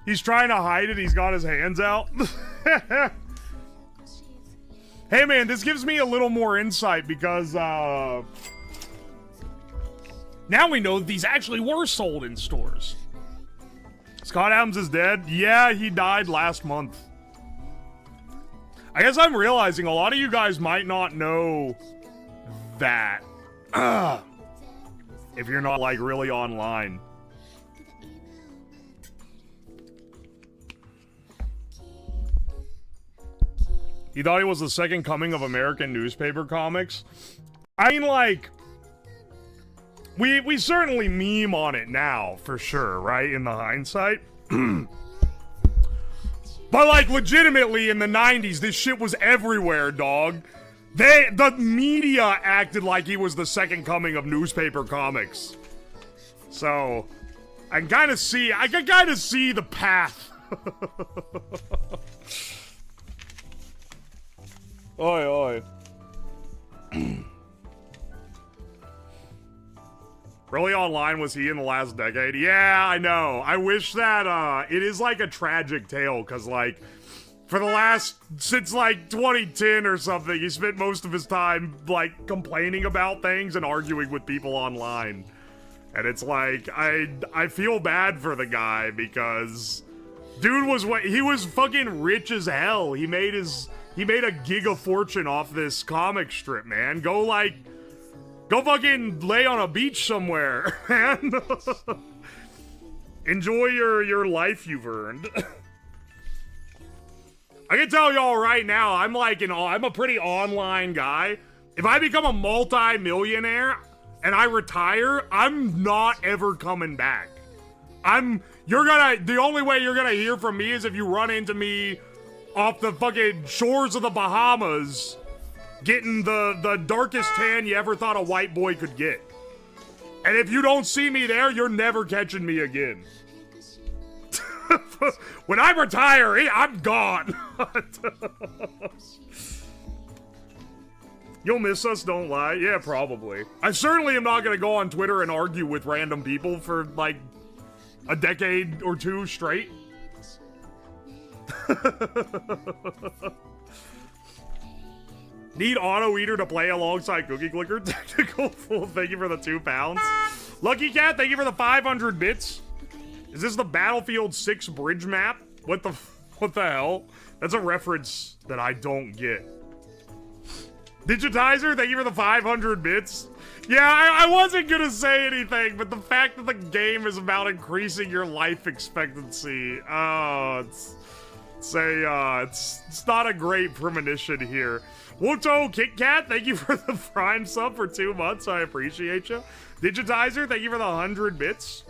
He's trying to hide it. He's got his hands out. Hey, man, this gives me a little more insight because, now we know that these actually were sold in stores. Scott Adams is dead? Yeah, he died last month. I guess I'm realizing a lot of you guys might not know that. If you're not, like, really online. He thought he was the second coming of American newspaper comics. I mean, like, we certainly meme on it now, for sure, right? In the hindsight. But, like, legitimately, in the 90s, this shit was everywhere, dog. The media acted like he was the second coming of newspaper comics. So, I can kind of see the path. Oi, oi. Really online was he in the last decade? Yeah, I know. I wish that, it is like a tragic tale, because, like, since, like, 2010 or something, he spent most of his time, like, complaining about things and arguing with people online. And it's like, I feel bad for the guy, because dude he was fucking rich as hell. He made a giga fortune off this comic strip, man. Go fucking lay on a beach somewhere, man. Enjoy your life you've earned. I can tell y'all right now, I'm a pretty online guy. If I become a multi-millionaire and I retire, I'm not ever coming back. The only way you're gonna hear from me is if you run into me off the fucking shores of the Bahamas, getting the darkest tan you ever thought a white boy could get. And if you don't see me there, you're never catching me again. When I retire, I'm gone. You'll miss us, don't lie. Yeah, probably. I certainly am not gonna go on Twitter and argue with random people for, like, a decade or two straight. Need Auto Eater to play alongside Cookie Clicker. Technical Fool, thank you for the 2 pounds. Lucky Cat, thank you for the 500 bits. Is this the Battlefield 6 bridge map? What the hell? That's a reference that I don't get. Digitizer, thank you for the 500 bits. Yeah, I wasn't gonna say anything, but the fact that the game is about increasing your life expectancy, it's not a great premonition here. Woto Kit Kat, thank you for the Prime sub for 2 months. I appreciate you. Digitizer, thank you for the 100 bits.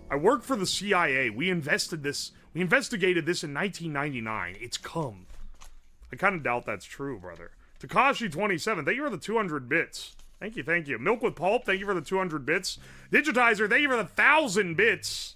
I work for the CIA. We investigated this in 1999. It's come. I kind of doubt that's true, brother. Takashi27, thank you for the 200 bits. Thank you, thank you. Milk with Pulp, thank you for the 200 bits. Digitizer, thank you for the 1,000 bits.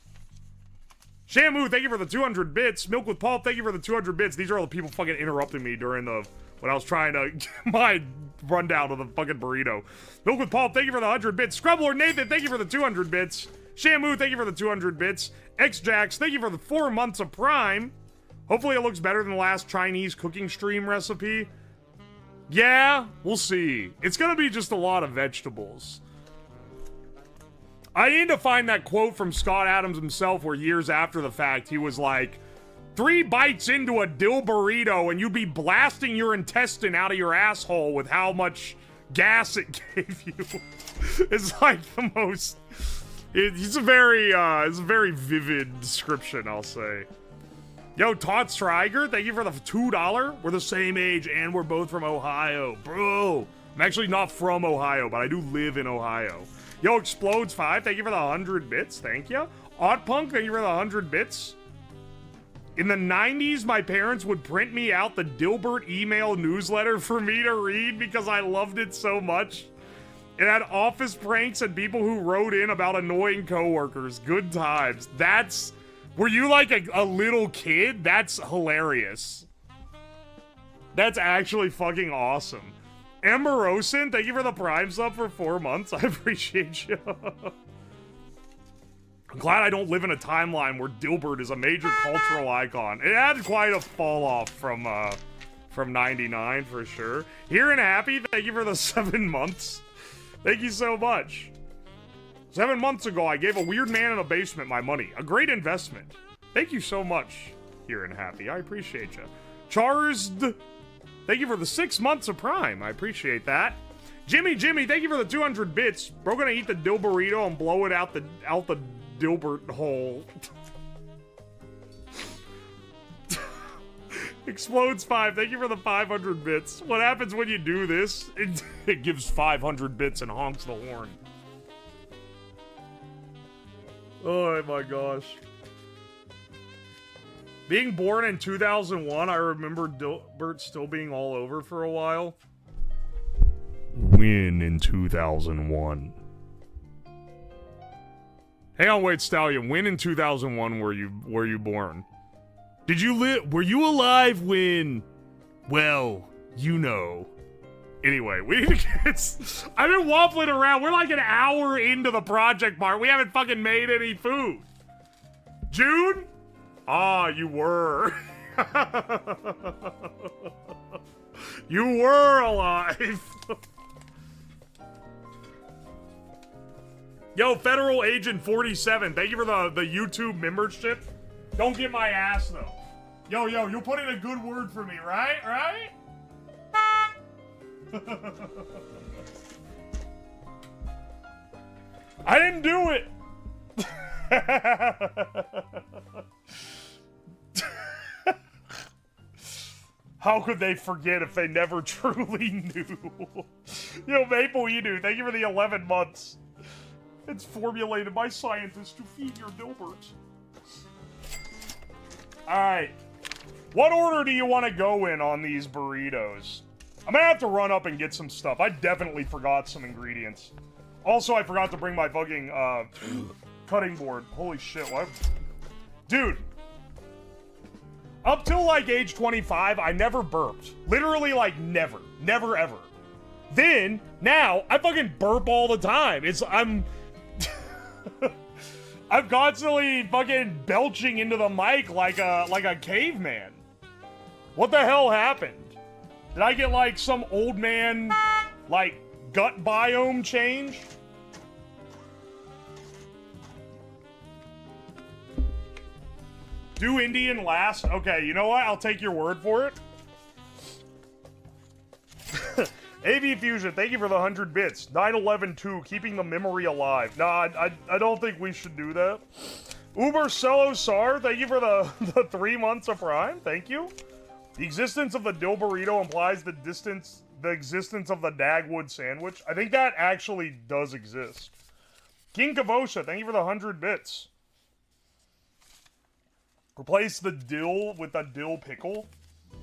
Shamu, thank you for the 200 bits. Milk with Pulp, thank you for the 200 bits. These are all the people fucking interrupting me during when I was trying to get my rundown of the fucking burrito. Milk with Pulp, thank you for the 100 bits. Scrubblord Nathan, thank you for the 200 bits. Shamu, thank you for the 200 bits. X-Jax, thank you for the 4 months of Prime. Hopefully it looks better than the last Chinese cooking stream recipe. Yeah, we'll see. It's gonna be just a lot of vegetables. I need to find that quote from Scott Adams himself where years after the fact he was like, 3 bites into a Dilberito and you'd be blasting your intestine out of your asshole with how much gas it gave you. It's like the most... It's a very vivid description, I'll say. Yo, Todd Stryger, thank you for the $2. We're the same age and we're both from Ohio. Bro, I'm actually not from Ohio, but I do live in Ohio. Yo, Explodes5, thank you for the 100 bits. Thank you. Oddpunk, thank you for the 100 bits. In the 90s, my parents would print me out the Dilbert email newsletter for me to read because I loved it so much. It had office pranks and people who wrote in about annoying coworkers. Good times. Were you like a little kid? That's hilarious. That's actually fucking awesome. Amberosin, thank you for the Prime sub for 4 months. I appreciate you. I'm glad I don't live in a timeline where Dilbert is a major cultural icon. It had quite a fall off from 99 for sure. Here and Happy, thank you for the 7 months. Thank you so much. 7 months ago, I gave a weird man in a basement my money. A great investment. Thank you so much, Here and Happy. I appreciate you. Charsd, thank you for the 6 months of Prime. I appreciate that. Jimmy, thank you for the 200 bits. We're gonna eat the Dilberito and blow it out the Dilbert hole. Explodes5, thank you for the 500 bits. What happens when you do this? It gives 500 bits and honks the horn. Oh my gosh. Being born in 2001, I remember Dilbert still being all over for a while. When in 2001? Hang on, wait, Stallion. When in 2001 were you born? Did you live? Were you alive when? Well, you know. Anyway, we need to get... I've been waffling around. We're like an hour into the project part. We haven't fucking made any food. June? Ah, you were. You were alive. Yo, Federal Agent 47, thank you for the YouTube membership. Don't get my ass, though. Yo, you put in a good word for me, right? Right? I didn't do it! How could they forget if they never truly knew? Yo, Maple Edu, thank you for the 11 months. It's formulated by scientists to feed your Dilberts. Alright. What order do you want to go in on these burritos? I'm gonna have to run up and get some stuff. I definitely forgot some ingredients. Also, I forgot to bring my fucking, cutting board. Holy shit, what? Dude. Up till, like, age 25, I never burped. Literally, like, never. Never, ever. Then, now, I fucking burp all the time. I'm constantly fucking belching into the mic like a caveman. What the hell happened? Did I get, like, some old man, like, gut biome change? Do Indian last? Okay, you know what? I'll take your word for it. AV Fusion, thank you for the 100 bits. 911-2, keeping the memory alive. Nah, I don't think we should do that. Uber Cello Sar, thank you for the 3 months of Prime. Thank you. The existence of the Dilberito implies the existence of the Dagwood sandwich. I think that actually does exist. King Kavosha, thank you for the 100 bits. Replace the dill with a dill pickle.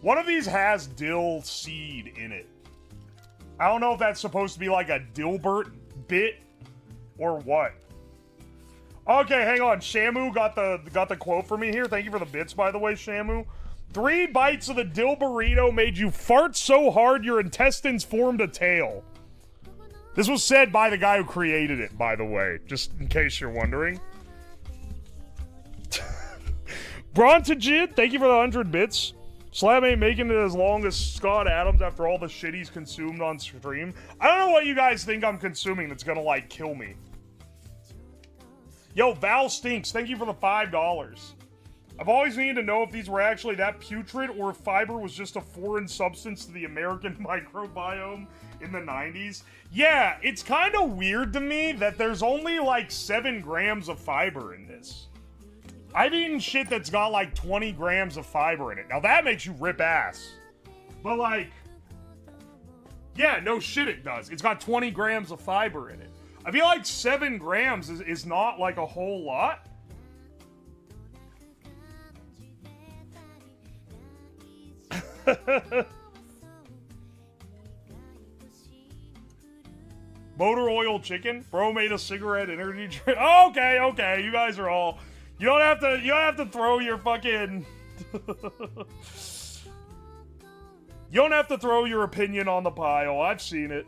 One of these has dill seed in it. I don't know if that's supposed to be like a Dilbert bit or what. Okay, hang on. Shamu got the quote for me here. Thank you for the bits, by the way, Shamu. 3 bites of the Dilberito made you fart so hard your intestines formed a tail. This was said by the guy who created it, by the way, just in case you're wondering. Brontajid, thank you for the 100 bits. Slam ain't making it as long as Scott Adams after all the shit he's consumed on stream. I don't know what you guys think I'm consuming that's gonna, like, kill me. Yo, Val Stinks, thank you for the $5. I've always needed to know if these were actually that putrid or if fiber was just a foreign substance to the American microbiome in the 90s. Yeah, it's kind of weird to me that there's only, like, 7 grams of fiber in this. I've eaten shit that's got like 20 grams of fiber in it. Now that makes you rip ass. But like, yeah, no shit it does. It's got 20 grams of fiber in it. I feel like 7 grams is not like a whole lot. Motor oil chicken? Bro made a cigarette energy drink. Okay, okay, you guys are all... You don't have to throw your fucking... You don't have to throw your opinion on the pile. I've seen it.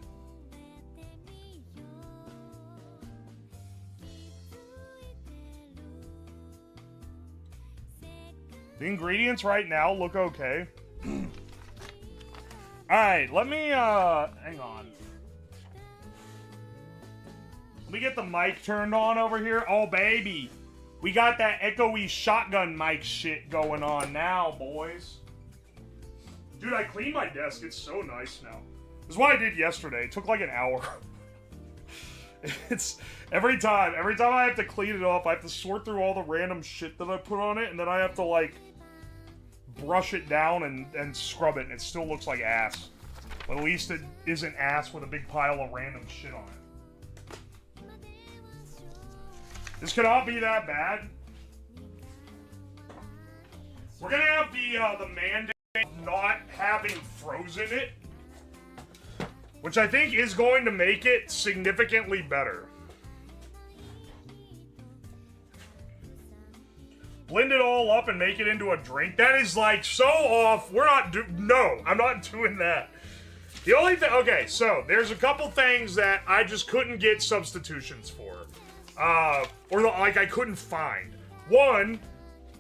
The ingredients right now look okay. Alright, let me, hang on. Let me get the mic turned on over here. Oh, baby. We got that echoey shotgun mic shit going on now, boys. Dude, I cleaned my desk. It's so nice now. This is what I did yesterday. It took like an hour. It's every time I have to clean it up, I have to sort through all the random shit that I put on it, and then I have to like brush it down and scrub it, and it still looks like ass. But at least it isn't ass with a big pile of random shit on it. This cannot be that bad. We're gonna have the mandate of not having frozen it, which I think is going to make it significantly better. Blend it all up and make it into a drink. That is like so off. We're not no, I'm not doing that. The only thing, okay, so there's a couple things that I just couldn't get substitutions for. Like I couldn't find. One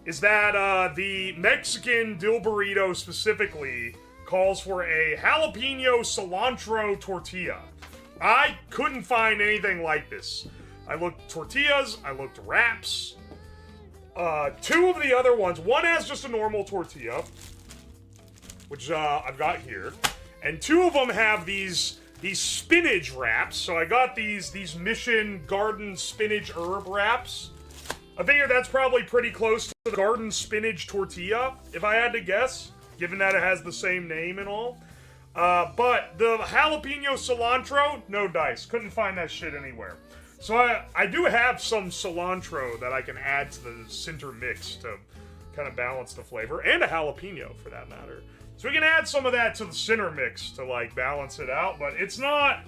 is that the Mexican Dilberito specifically calls for a jalapeno cilantro tortilla. I couldn't find anything like this. I looked tortillas, I looked wraps. 2 of the other ones, one has just a normal tortilla, which I've got here, and 2 of them have these spinach wraps. So I got these Mission Garden Spinach Herb wraps. I figure that's probably pretty close to the Garden Spinach Tortilla, if I had to guess, given that it has the same name and all. But the jalapeno cilantro, no dice. Couldn't find that shit anywhere. So I do have some cilantro that I can add to the center mix to kind of balance the flavor, and a jalapeno for that matter. So we can add some of that to the center mix to, like, balance it out, but it's not,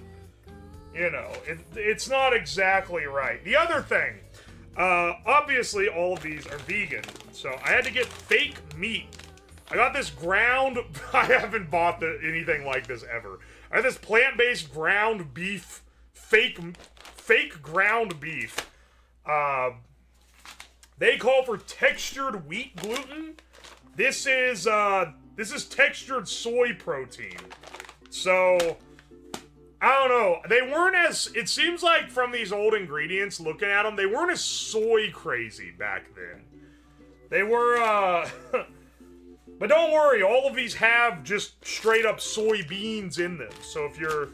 you know, it's not exactly right. The other thing, obviously all of these are vegan, so I had to get fake meat. I got this ground, I haven't bought anything like this ever. I have this plant-based ground beef, fake ground beef. They call for textured wheat gluten. This is textured soy protein. So, I don't know. They weren't as... It seems like from these old ingredients, looking at them, they weren't as soy crazy back then. They were, But don't worry, all of these have just straight up soybeans in them. So if you're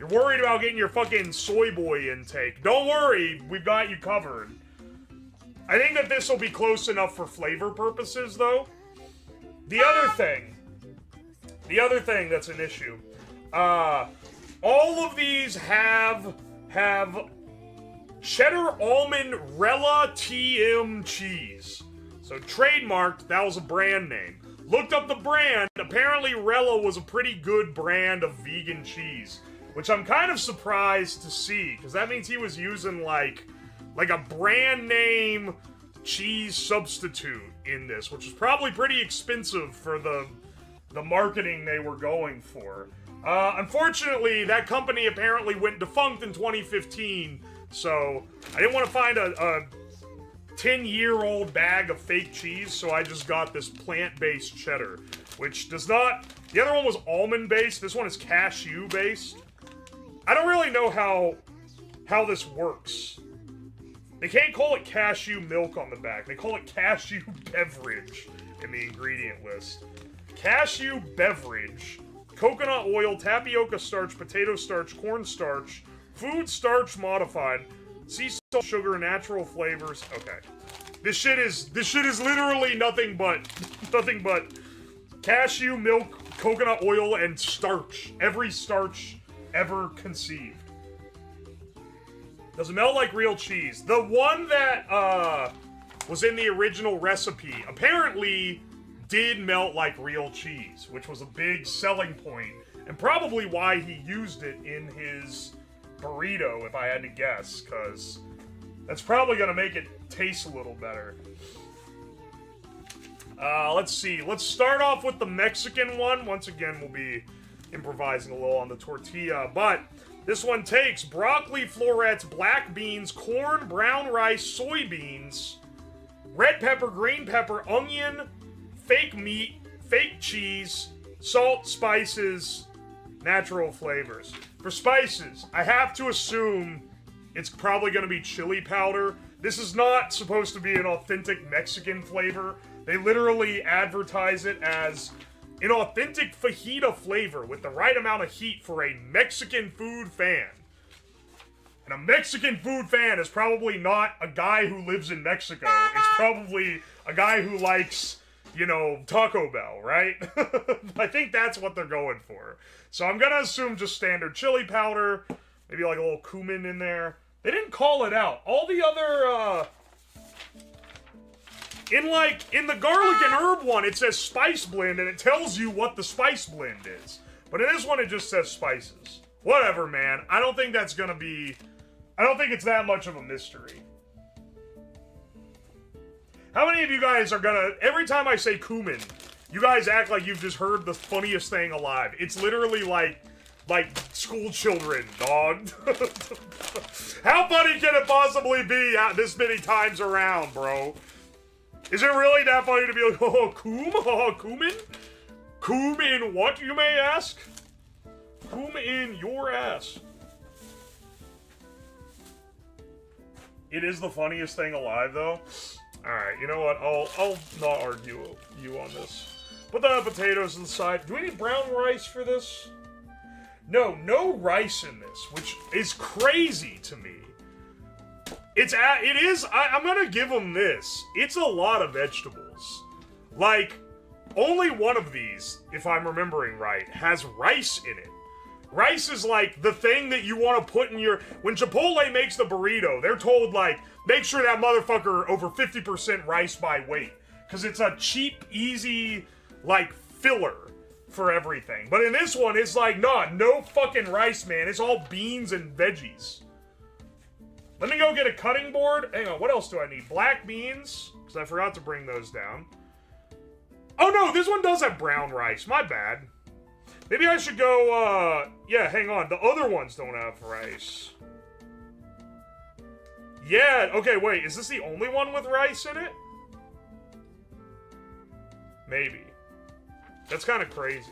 worried about getting your fucking soy boy intake, don't worry, we've got you covered. I think that this will be close enough for flavor purposes, though. The other thing that's an issue, all of these have cheddar almond Rella TM cheese. So trademarked, that was a brand name. Looked up the brand, apparently Rella was a pretty good brand of vegan cheese, which I'm kind of surprised to see, because that means he was using like a brand name cheese substitute in this, which is probably pretty expensive for the marketing they were going for. Unfortunately, that company apparently went defunct in 2015, so I didn't want to find a 10-year-old bag of fake cheese, so I just got this plant-based cheddar, which does not... The other one was almond-based, this one is cashew-based. I don't really know how this works. They can't call it cashew milk on the back. They call it cashew beverage in the ingredient list. Cashew beverage, coconut oil, tapioca starch, potato starch, cornstarch, food starch modified, sea salt, sugar, natural flavors. Okay. This shit is literally nothing but cashew milk, coconut oil, and starch. Every starch ever conceived. Does it melt like real cheese? The one that was in the original recipe apparently did melt like real cheese, which was a big selling point, and probably why he used it in his burrito, if I had to guess, because that's probably going to make it taste a little better. Let's see. Let's start off with the Mexican one. Once again, we'll be improvising a little on the tortilla, but this one takes broccoli florets, black beans, corn, brown rice, soybeans, red pepper, green pepper, onion, fake meat, fake cheese, salt, spices, natural flavors. For spices, I have to assume it's probably going to be chili powder. This is not supposed to be an authentic Mexican flavor. They literally advertise it as an authentic fajita flavor with the right amount of heat for a Mexican food fan. And a Mexican food fan is probably not a guy who lives in Mexico. It's probably a guy who likes, you know, Taco Bell, right? I think that's what they're going for. So I'm gonna assume just standard chili powder, maybe like a little cumin in there. They didn't call it out. All the other, in the garlic and herb one, it says spice blend, and it tells you what the spice blend is. But in this one, it just says spices. Whatever, man. I don't think that's gonna be... I don't think it's that much of a mystery. How many of you guys are gonna... Every time I say cumin, you guys act like you've just heard the funniest thing alive. It's literally like school children, dog. How funny can it possibly be this many times around, bro? Is it really that funny to be like, oh, cumin? Coom in what, you may ask? Coom in your ass. It is the funniest thing alive, though. Alright, you know what? I'll not argue you on this. Put the potatoes to the side. Do we need brown rice for this? No rice in this, which is crazy to me. I'm gonna give them this. It's a lot of vegetables. Like, only one of these, if I'm remembering right, has rice in it. Rice is like the thing that you want to put in your... When Chipotle makes the burrito, they're told, like, make sure that motherfucker over 50% rice by weight. Because it's a cheap, easy, like, filler for everything. But in this one, it's like, nah, no fucking rice, man. It's all beans and veggies. Let me go get a cutting board. Hang on, what else do I need? Black beans, because I forgot to bring those down. Oh no, this one does have brown rice. My bad. Maybe I should go, yeah, hang on. The other ones don't have rice. Yeah, okay, wait. Is this the only one with rice in it? Maybe. That's kind of crazy.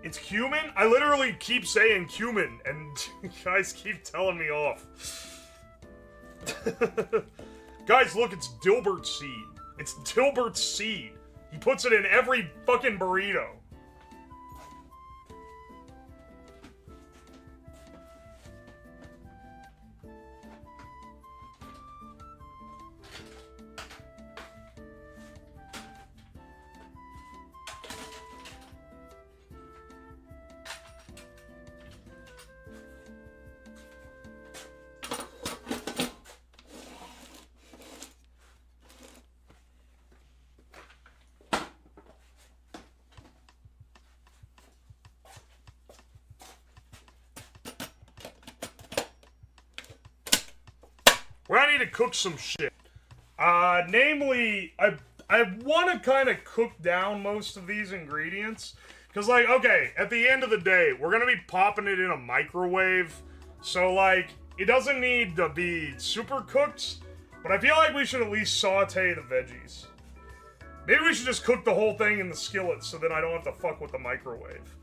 It's cumin? I literally keep saying cumin, and you guys keep telling me off. Guys, look, it's Dilbert seed. It's Dilbert seed. He puts it in every fucking burrito. Where I need to cook some shit. Namely, I want to kind of cook down most of these ingredients. Because, like, okay, at the end of the day, we're going to be popping it in a microwave. So, like, it doesn't need to be super cooked. But I feel like we should at least saute the veggies. Maybe we should just cook the whole thing in the skillet so then I don't have to fuck with the microwave.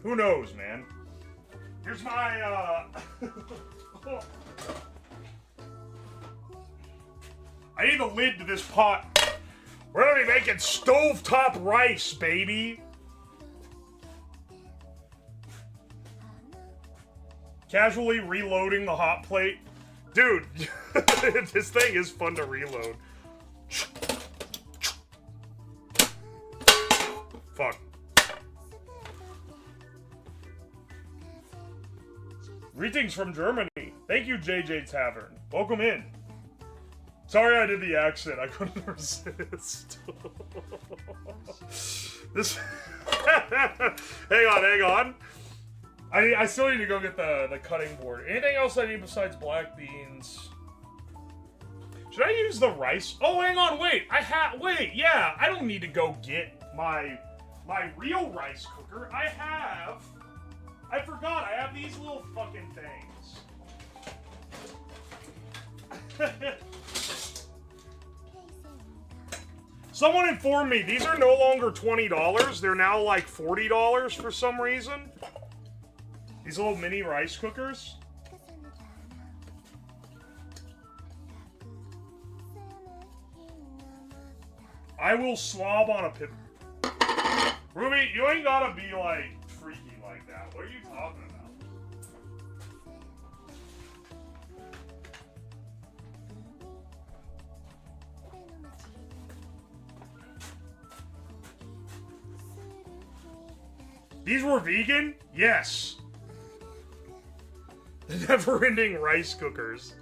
Who knows, man? Here's my, I need the lid to this pot. We're gonna be making stovetop rice, baby. Casually reloading the hot plate. Dude, this thing is fun to reload. Fuck. Greetings from Germany. Thank you, JJ Tavern. Welcome in. Sorry I did the accent. I couldn't resist. This... hang on. I still need to go get the cutting board. Anything else I need besides black beans? Should I use the rice? Oh, hang on, wait. Yeah. I don't need to go get my real rice cooker. I forgot. I have these little fucking things. Someone informed me these are no longer $20. They're now like $40 for some reason. These little mini rice cookers. I will slob on a pip. Ruby, you ain't gotta be like freaky like that. What are you talking about? These were vegan? Yes. The never-ending rice cookers.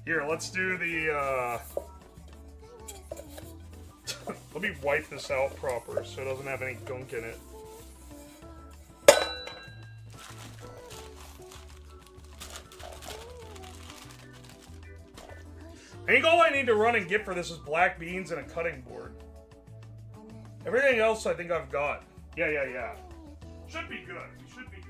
Here, let's do the, let me wipe this out proper so it doesn't have any gunk in it. I think all I need to run and get for this is black beans and a cutting board. Everything else I think I've got. Yeah. Should be good. We should be good.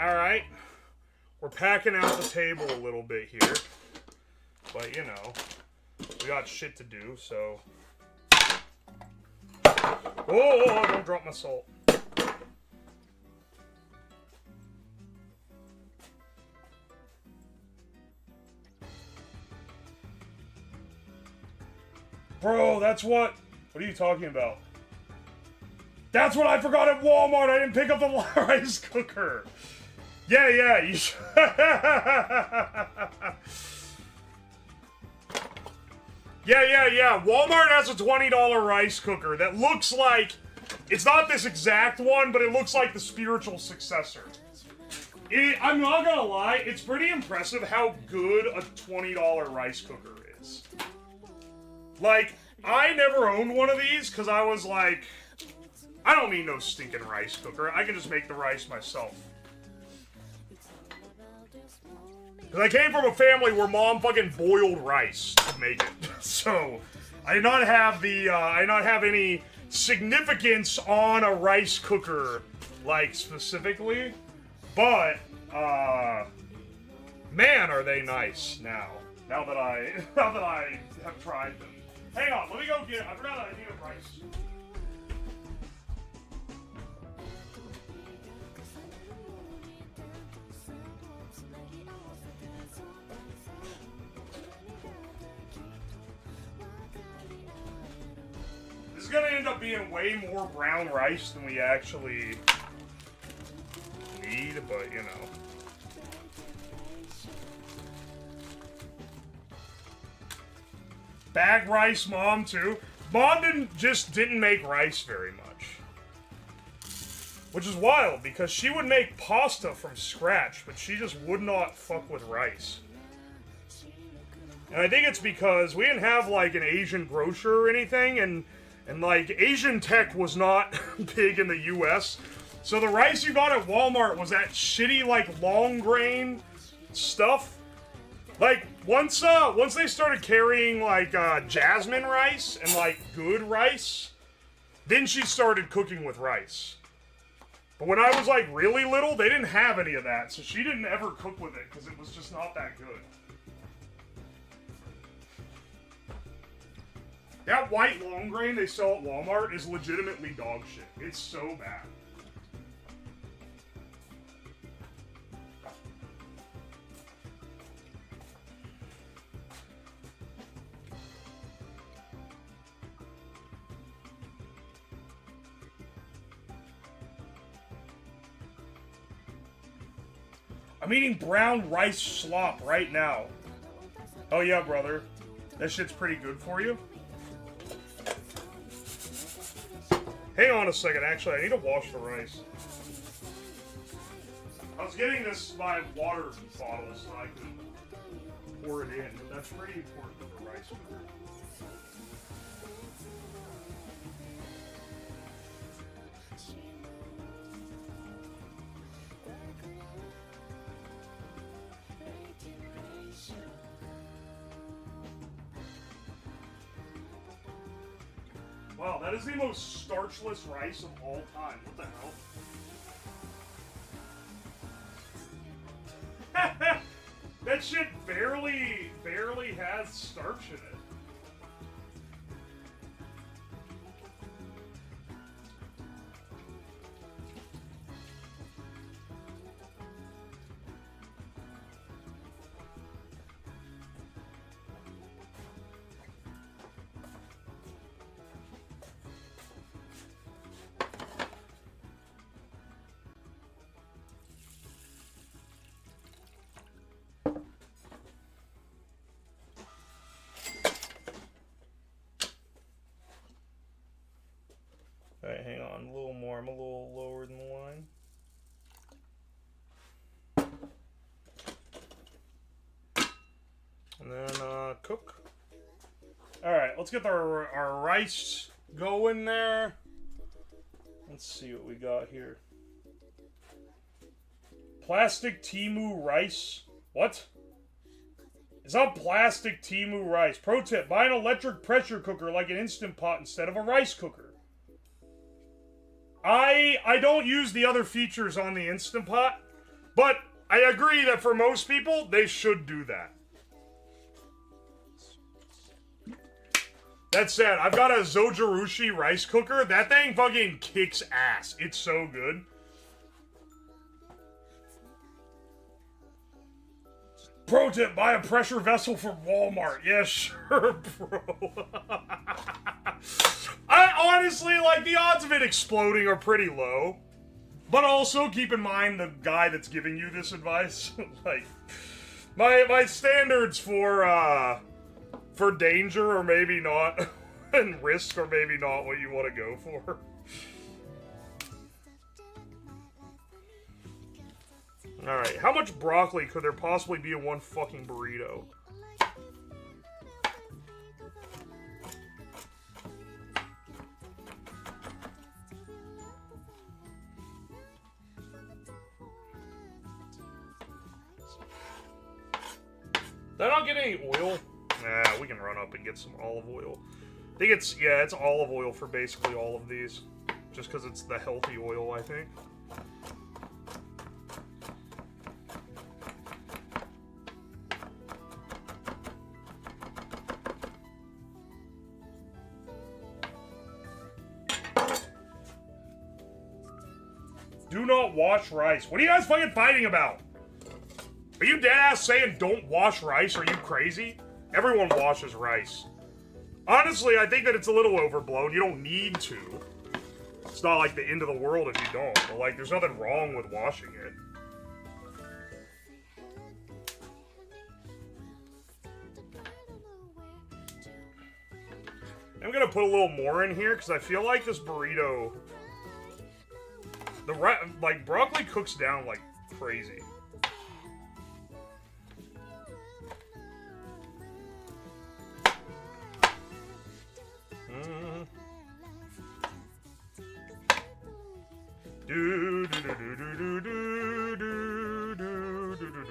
Alright. We're packing out the table a little bit here. But, you know, we got shit to do, so... Oh, don't drop my salt. Bro, that's what... What are you talking about? That's what I forgot at Walmart. I didn't pick up the rice cooker. Yeah, you should. Yeah. Walmart has a $20 rice cooker that looks like... It's not this exact one, but it looks like the spiritual successor. I'm not gonna lie, it's pretty impressive how good a $20 rice cooker is. Like, I never owned one of these because I was like, I don't need no stinking rice cooker. I can just make the rice myself. Because I came from a family where mom fucking boiled rice to make it. So, I did not have any significance on a rice cooker, like, specifically. But, man, are they nice now. Now that I have tried them. Hang on, let me go get, I forgot I need a rice. This is gonna end up being way more brown rice than we actually need, but you know. Bag rice, mom too. Mom didn't make rice very much. Which is wild, because she would make pasta from scratch, but she just would not fuck with rice. And I think it's because we didn't have like an Asian grocer or anything, and like Asian tech was not big in the US. So the rice you got at Walmart was that shitty like long grain stuff. Like once they started carrying like jasmine rice and like good rice, then she started cooking with rice. But when I was like really little, they didn't have any of that, so she didn't ever cook with it because it was just not that good. That white long grain they sell at Walmart is legitimately dog shit. It's so bad. I'm eating brown rice slop right now. Oh yeah, brother. That shit's pretty good for you. Hang on a second, actually, I need to wash the rice. I was getting this my water bottle so I could pour it in, but that's pretty important for rice cooker. Wow, that is the most starchless rice of all time. What the hell? That shit barely has starch in it. Alright, hang on, a little more. I'm a little lower than the line. And then, cook. Alright, let's get our rice going there. Let's see what we got here. Plastic Timu rice. What? It's not plastic Timu rice. Pro tip, buy an electric pressure cooker like an Instant Pot instead of a rice cooker. I don't use the other features on the Instant Pot, but I agree that for most people, they should do that. That said, I've got a Zojirushi rice cooker. That thing fucking kicks ass. It's so good. Pro tip, buy a pressure vessel from Walmart. Yeah, sure, bro. I honestly, like, the odds of it exploding are pretty low. But also, keep in mind the guy that's giving you this advice. Like, my standards for for danger or maybe not, and risk or maybe not what you want to go for. Alright, how much broccoli could there possibly be in one fucking burrito? Did I not get any oil? Nah, we can run up and get some olive oil. I think it's, yeah, it's olive oil for basically all of these. Just because it's the healthy oil, I think. Do not wash rice. What are you guys fucking fighting about? Are you deadass saying don't wash rice? Are you crazy? Everyone washes rice. Honestly, I think that it's a little overblown. You don't need to. It's not like the end of the world if you don't. But like, there's nothing wrong with washing it. I'm gonna put a little more in here because I feel like this burrito... like, broccoli cooks down like crazy. Do do do do do do do do do do do do.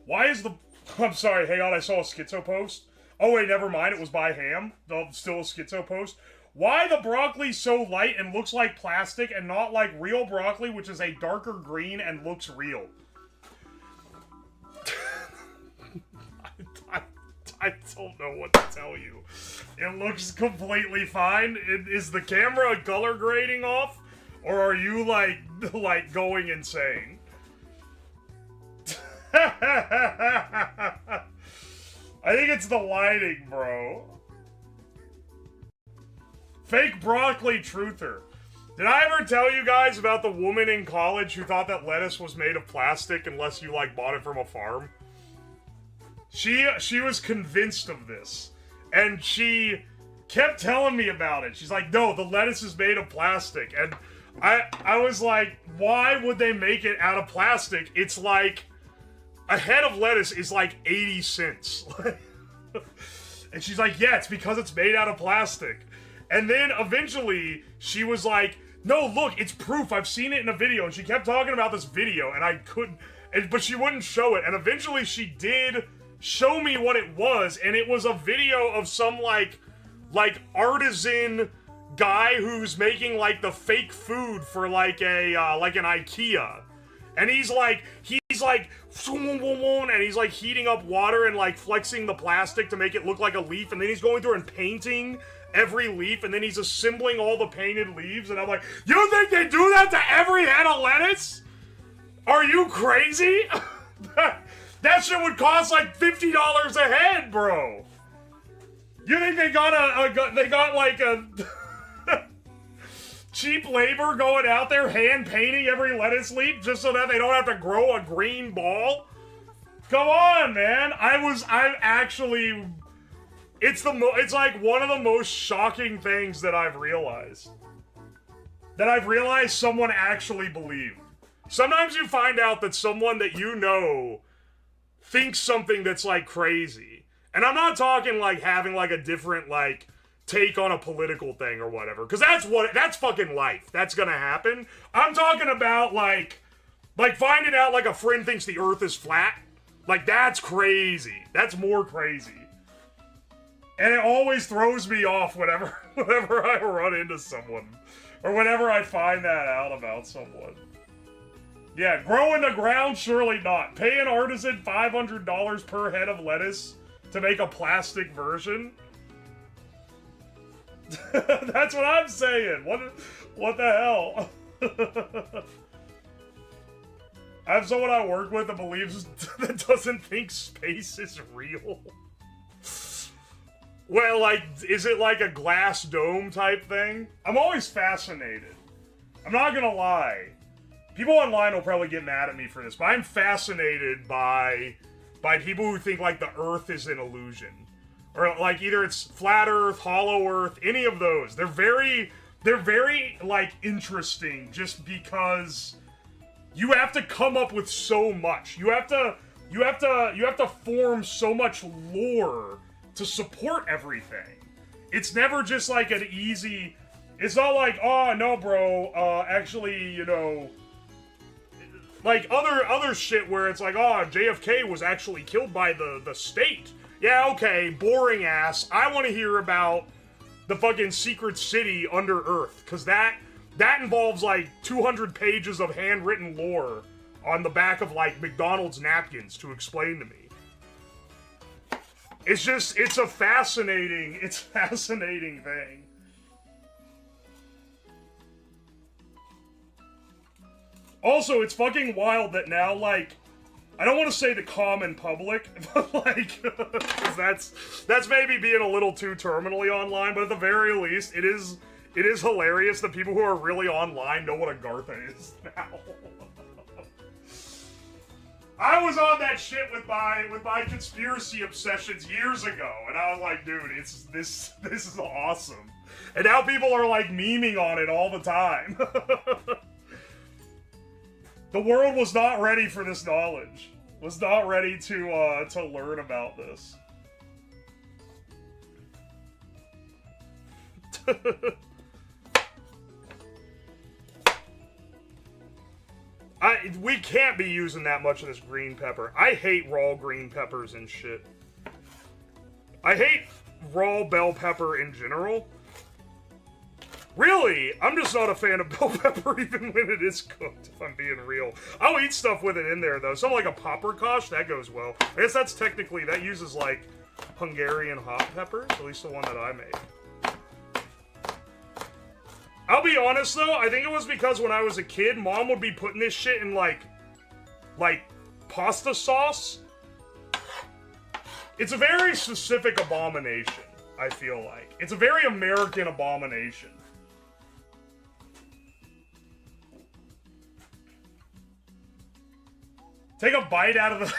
Why is the... I'm sorry, hang on, I saw a schizo post. Oh wait, never mind, it was by Ham. Still a schizo post. Why the broccoli so light and looks like plastic and not like real broccoli, which is a darker green and looks real? I don't know what to tell you. It looks completely fine. Is the camera color grading off? Or are you like going insane? I think it's the lighting, bro. Fake broccoli truther. Did I ever tell you guys about the woman in college who thought that lettuce was made of plastic unless you, like, bought it from a farm? She was convinced of this. And she kept telling me about it. She's like, no, the lettuce is made of plastic. And I was like, why would they make it out of plastic? It's like... a head of lettuce is like 80 cents. And she's like, yeah, it's because it's made out of plastic. And then eventually she was like, no, look, it's proof. I've seen it in a video. And she kept talking about this video and I couldn't, but she wouldn't show it. And eventually she did show me what it was. And it was a video of some like artisan guy who's making like the fake food for like a, like an IKEA. And he's like, and he's like heating up water and like flexing the plastic to make it look like a leaf, and then he's going through and painting every leaf, and then he's assembling all the painted leaves, and I'm like, you think they do that to every head of lettuce? Are you crazy? That shit would cost like $50 a head, bro. You think they got like a cheap labor going out there hand painting every lettuce leaf just so that they don't have to grow a green ball? Come on, man. It's like one of the most shocking things that I've realized. That I've realized someone actually believed. Sometimes you find out that someone that you know thinks something that's like crazy. And I'm not talking like having like a different like take on a political thing or whatever, because that's fucking life. That's gonna happen. I'm talking about like finding out like a friend thinks the earth is flat. Like, that's crazy. That's more crazy. And it always throws me off whenever I run into someone. Or whenever I find that out about someone. Yeah, grow in the ground? Surely not. Pay an artisan $500 per head of lettuce to make a plastic version? That's what I'm saying. What the hell? I have someone I work with that believes that doesn't think space is real. Well, like, is it like a glass dome type thing? I'm always fascinated. I'm not gonna lie. People online will probably get mad at me for this, but I'm fascinated by people who think like the Earth is an illusion. Or like either it's flat Earth, hollow Earth, any of those. They're very like interesting just because you have to come up with so much. You have to form so much lore to support everything. It's never just like an easy. It's not like, oh no, bro. Actually, you know, like other shit where it's like, oh, JFK was actually killed by the state. Yeah, okay, boring ass. I want to hear about the fucking secret city under Earth, because that involves like 200 pages of handwritten lore on the back of like McDonald's napkins to explain to me. It's just, it's a fascinating thing. Also, it's fucking wild that now, like, I don't want to say the common public, but like, because that's maybe being a little too terminally online, but at the very least, it is hilarious that people who are really online know what a Gartha is now. I was on that shit with my conspiracy obsessions years ago, and I was like, dude, this is awesome. And now people are like memeing on it all the time. The world was not ready for this knowledge. Was not ready to learn about this. We can't be using that much of this green pepper. I hate raw green peppers and shit. I hate raw bell pepper in general. Really, I'm just not a fan of bell pepper even when it is cooked, if I'm being real. I'll eat stuff with it in there, though. Something like a paprikash, that goes well. I guess that's technically, that uses, like, Hungarian hot peppers, at least the one that I made. I'll be honest, though, I think it was because when I was a kid, Mom would be putting this shit in, like pasta sauce. It's a very specific abomination, I feel like. It's a very American abomination. Take a bite out of the...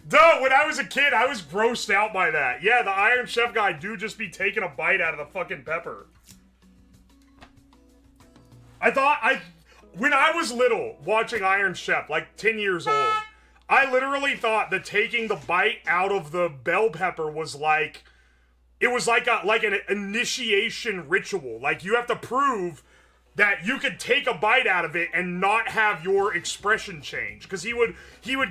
Duh, when I was a kid, I was grossed out by that. Yeah, the Iron Chef guy do just be taking a bite out of the fucking pepper. When I was little, watching Iron Chef, like 10 years old, I literally thought that taking the bite out of the bell pepper was like... It was like an initiation ritual. Like, you have to prove that you could take a bite out of it and not have your expression change. Because he would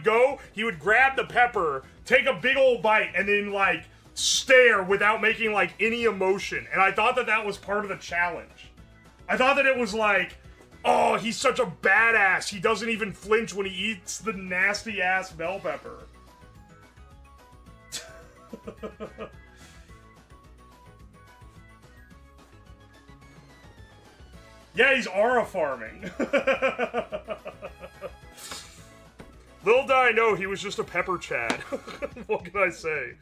grab the pepper, take a big old bite, and then, like, stare without making, like, any emotion. And I thought that was part of the challenge. I thought that it was like, oh, he's such a badass. He doesn't even flinch when he eats the nasty-ass bell pepper. Yeah, he's aura farming. Little did I know he was just a pepper Chad. What can I say?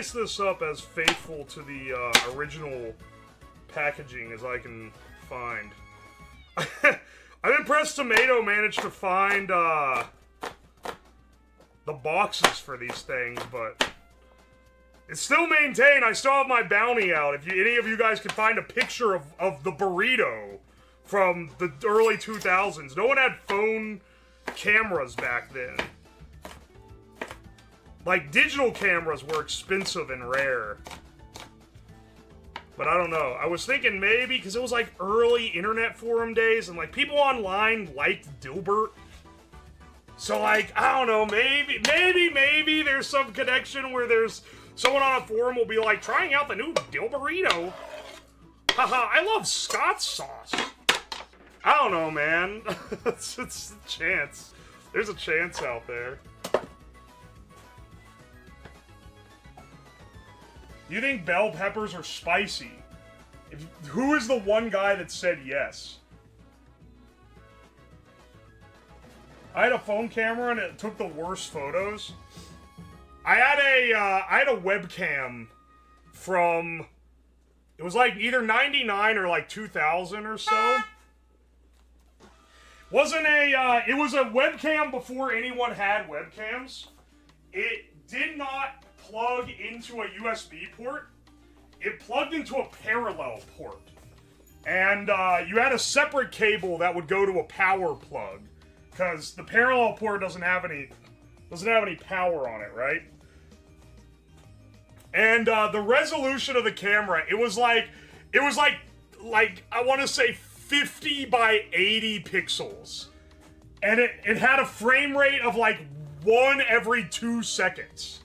slice this up as faithful to the original packaging as I can find. I'm impressed Tomato managed to find the boxes for these things, but it's still maintained. I still have my bounty out. If any of you guys can find a picture of the burrito from the early 2000s. No one had phone cameras back then. Like, digital cameras were expensive and rare. But I don't know. I was thinking maybe, because it was like early internet forum days, and like people online liked Dilbert. So like, I don't know, maybe there's some connection where there's someone on a forum will be like, trying out the new Dilberito. Haha, I love Scott's sauce. I don't know, man. it's a chance. There's a chance out there. You think bell peppers are spicy? Who is the one guy that said yes? I had a phone camera and it took the worst photos. I had a webcam from, it was like either 99 or like 2000 or so. It was a webcam before anyone had webcams. It did not plug into a USB port. It plugged into a parallel port. And you had a separate cable that would go to a power plug. Because the parallel port doesn't have any power on it, right? And the resolution of the camera, it was like I want to say 50 by 80 pixels. And it had a frame rate of like 1 every 2 seconds.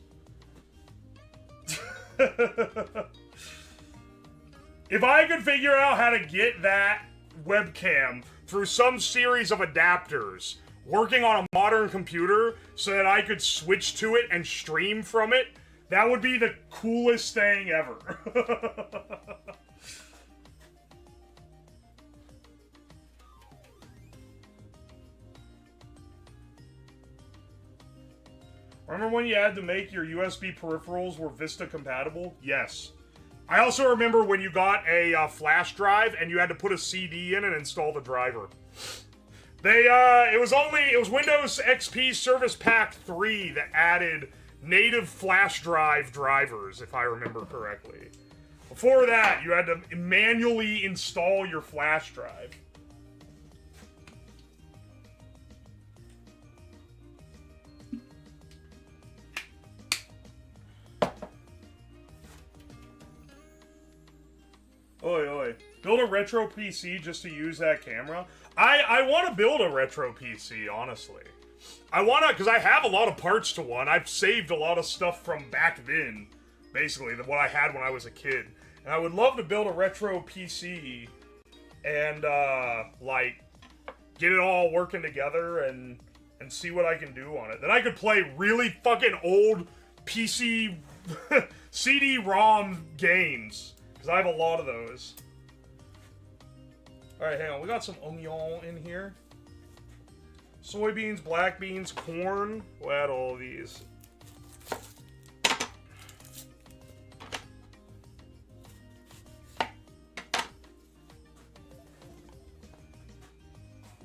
If I could figure out how to get that webcam through some series of adapters working on a modern computer so that I could switch to it and stream from it, that would be the coolest thing ever. Remember when you had to make your USB peripherals were Vista compatible? Yes. I also remember when you got a flash drive and you had to put a CD in and install the driver. It was Windows XP Service Pack 3 that added native flash drive drivers, if I remember correctly. Before that, you had to manually install your flash drive. Oi, oi. Build a retro PC just to use that camera? I want to build a retro PC, honestly. I want to, because I have a lot of parts to one. I've saved a lot of stuff from back then, basically, what I had when I was a kid. And I would love to build a retro PC and, like, get it all working together and see what I can do on it. Then I could play really fucking old PC CD-ROM games. Because I have a lot of those. Alright, hang on. We got some onion in here. Soybeans, black beans, corn. We'll add all of these.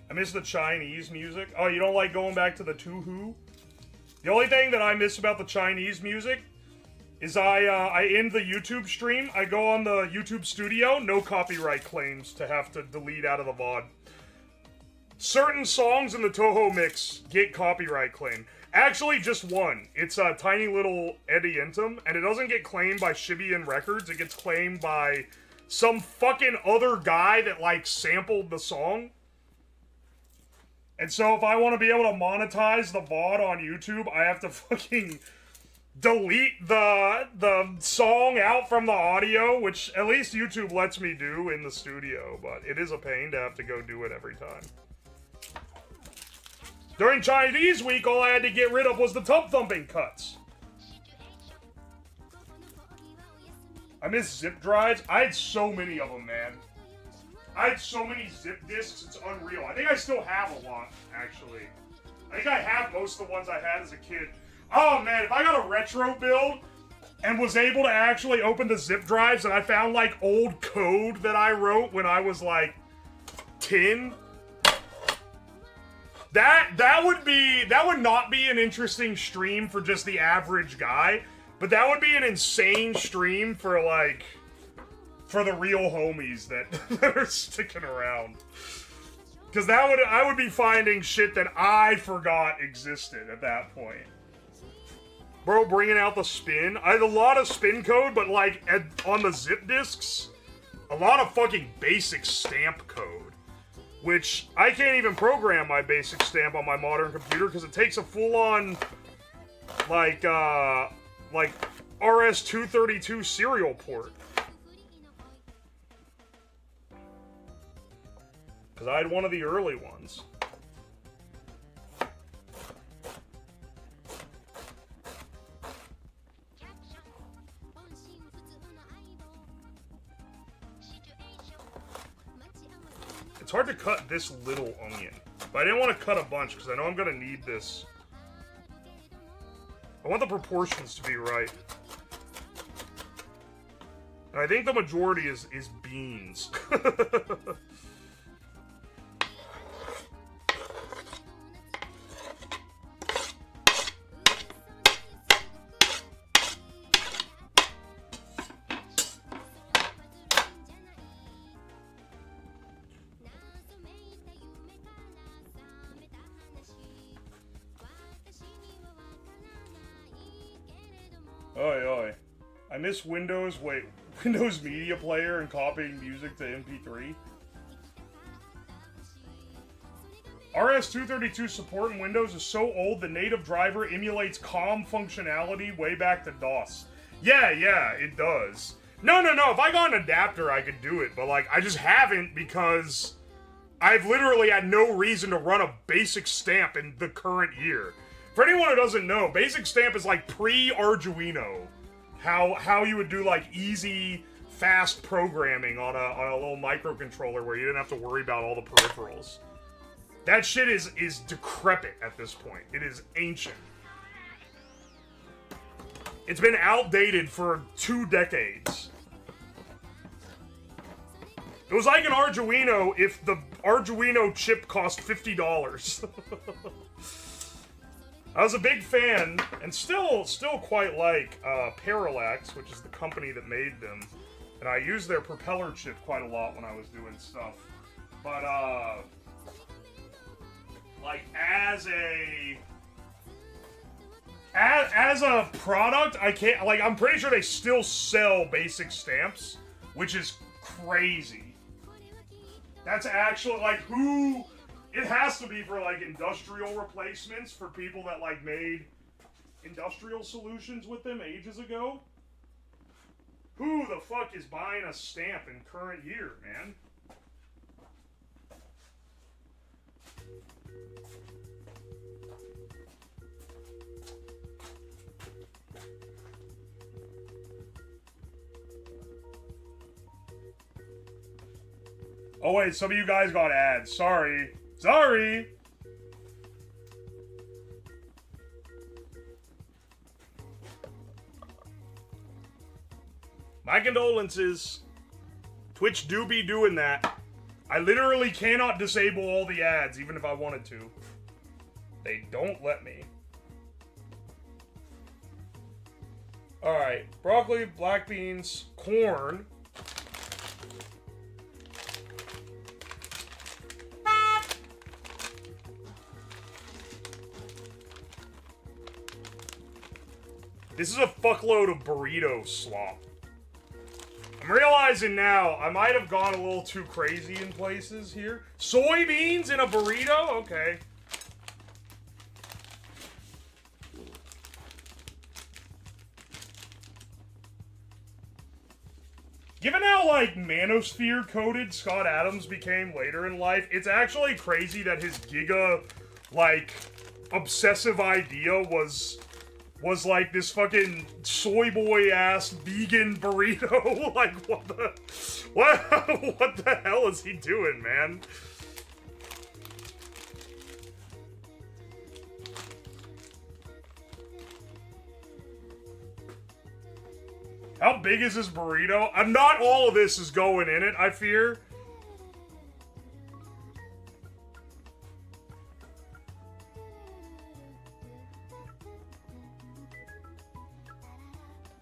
I miss the Chinese music. Oh, you don't like going back to the Tuhu? The only thing that I miss about the Chinese music is I end the YouTube stream, I go on the YouTube studio, no copyright claims to have to delete out of the VOD. Certain songs in the Toho mix get copyright claim. Actually, just one. It's a tiny little Edientum, and it doesn't get claimed by Shibian Records, it gets claimed by some fucking other guy that, like, sampled the song. And so if I want to be able to monetize the VOD on YouTube, I have to fucking delete the song out from the audio, which at least YouTube lets me do in the studio, but it is a pain to have to go do it every time. During Chinese week, all I had to get rid of was the tub thumping cuts. I miss zip drives. I had so many of them, man. I had so many zip disks, it's unreal. I think I still have a lot, actually. I think I have most of the ones I had as a kid. Oh man, if I got a retro build, and was able to actually open the zip drives, and I found like old code that I wrote when I was like 10. That would not be an interesting stream for just the average guy, but that would be an insane stream for like for the real homies that are sticking around. Cause I would be finding shit that I forgot existed at that point. Bro, bringing out the spin. I had a lot of spin code, but like on the zip disks, a lot of fucking basic stamp code, which I can't even program my basic stamp on my modern computer because it takes a full-on like RS-232 serial port. Because I had one of the early ones. It's hard to cut this little onion, but I didn't want to cut a bunch because I know I'm going to need this. I want the proportions to be right. And I think the majority is beans. Oi, oi. I miss Windows Media Player and copying music to MP3. RS-232 support in Windows is so old the native driver emulates COM functionality way back to DOS. Yeah, it does. No, if I got an adapter I could do it, but like, I just haven't because I've literally had no reason to run a basic stamp in the current year. For anyone who doesn't know, basic stamp is like pre-Arduino. How you would do like easy, fast programming on a little microcontroller where you didn't have to worry about all the peripherals. That shit is decrepit at this point. It is ancient. It's been outdated for 2 decades. It was like an Arduino if the Arduino chip cost $50. I was a big fan, and still quite like, Parallax, which is the company that made them. And I used their propeller chip quite a lot when I was doing stuff. But, like, as a product, I can't, like, I'm pretty sure they still sell basic stamps, which is crazy. That's actually, like, who... It has to be for, like, industrial replacements for people that, like, made industrial solutions with them ages ago. Who the fuck is buying a stamp in current year, man? Oh, wait, some of you guys got ads. Sorry. Sorry! My condolences. Twitch do be doing that. I literally cannot disable all the ads, even if I wanted to. They don't let me. Alright, broccoli, black beans, corn. This is a fuckload of burrito slop. I'm realizing now, I might have gone a little too crazy in places here. Soybeans in a burrito? Okay. Given how, like, manosphere-coded Scott Adams became later in life, it's actually crazy that his giga, like, obsessive idea was like this fucking soy boy ass vegan burrito. Like, what the hell is he doing, man? How big is this burrito? Not all of this is going in it, I fear.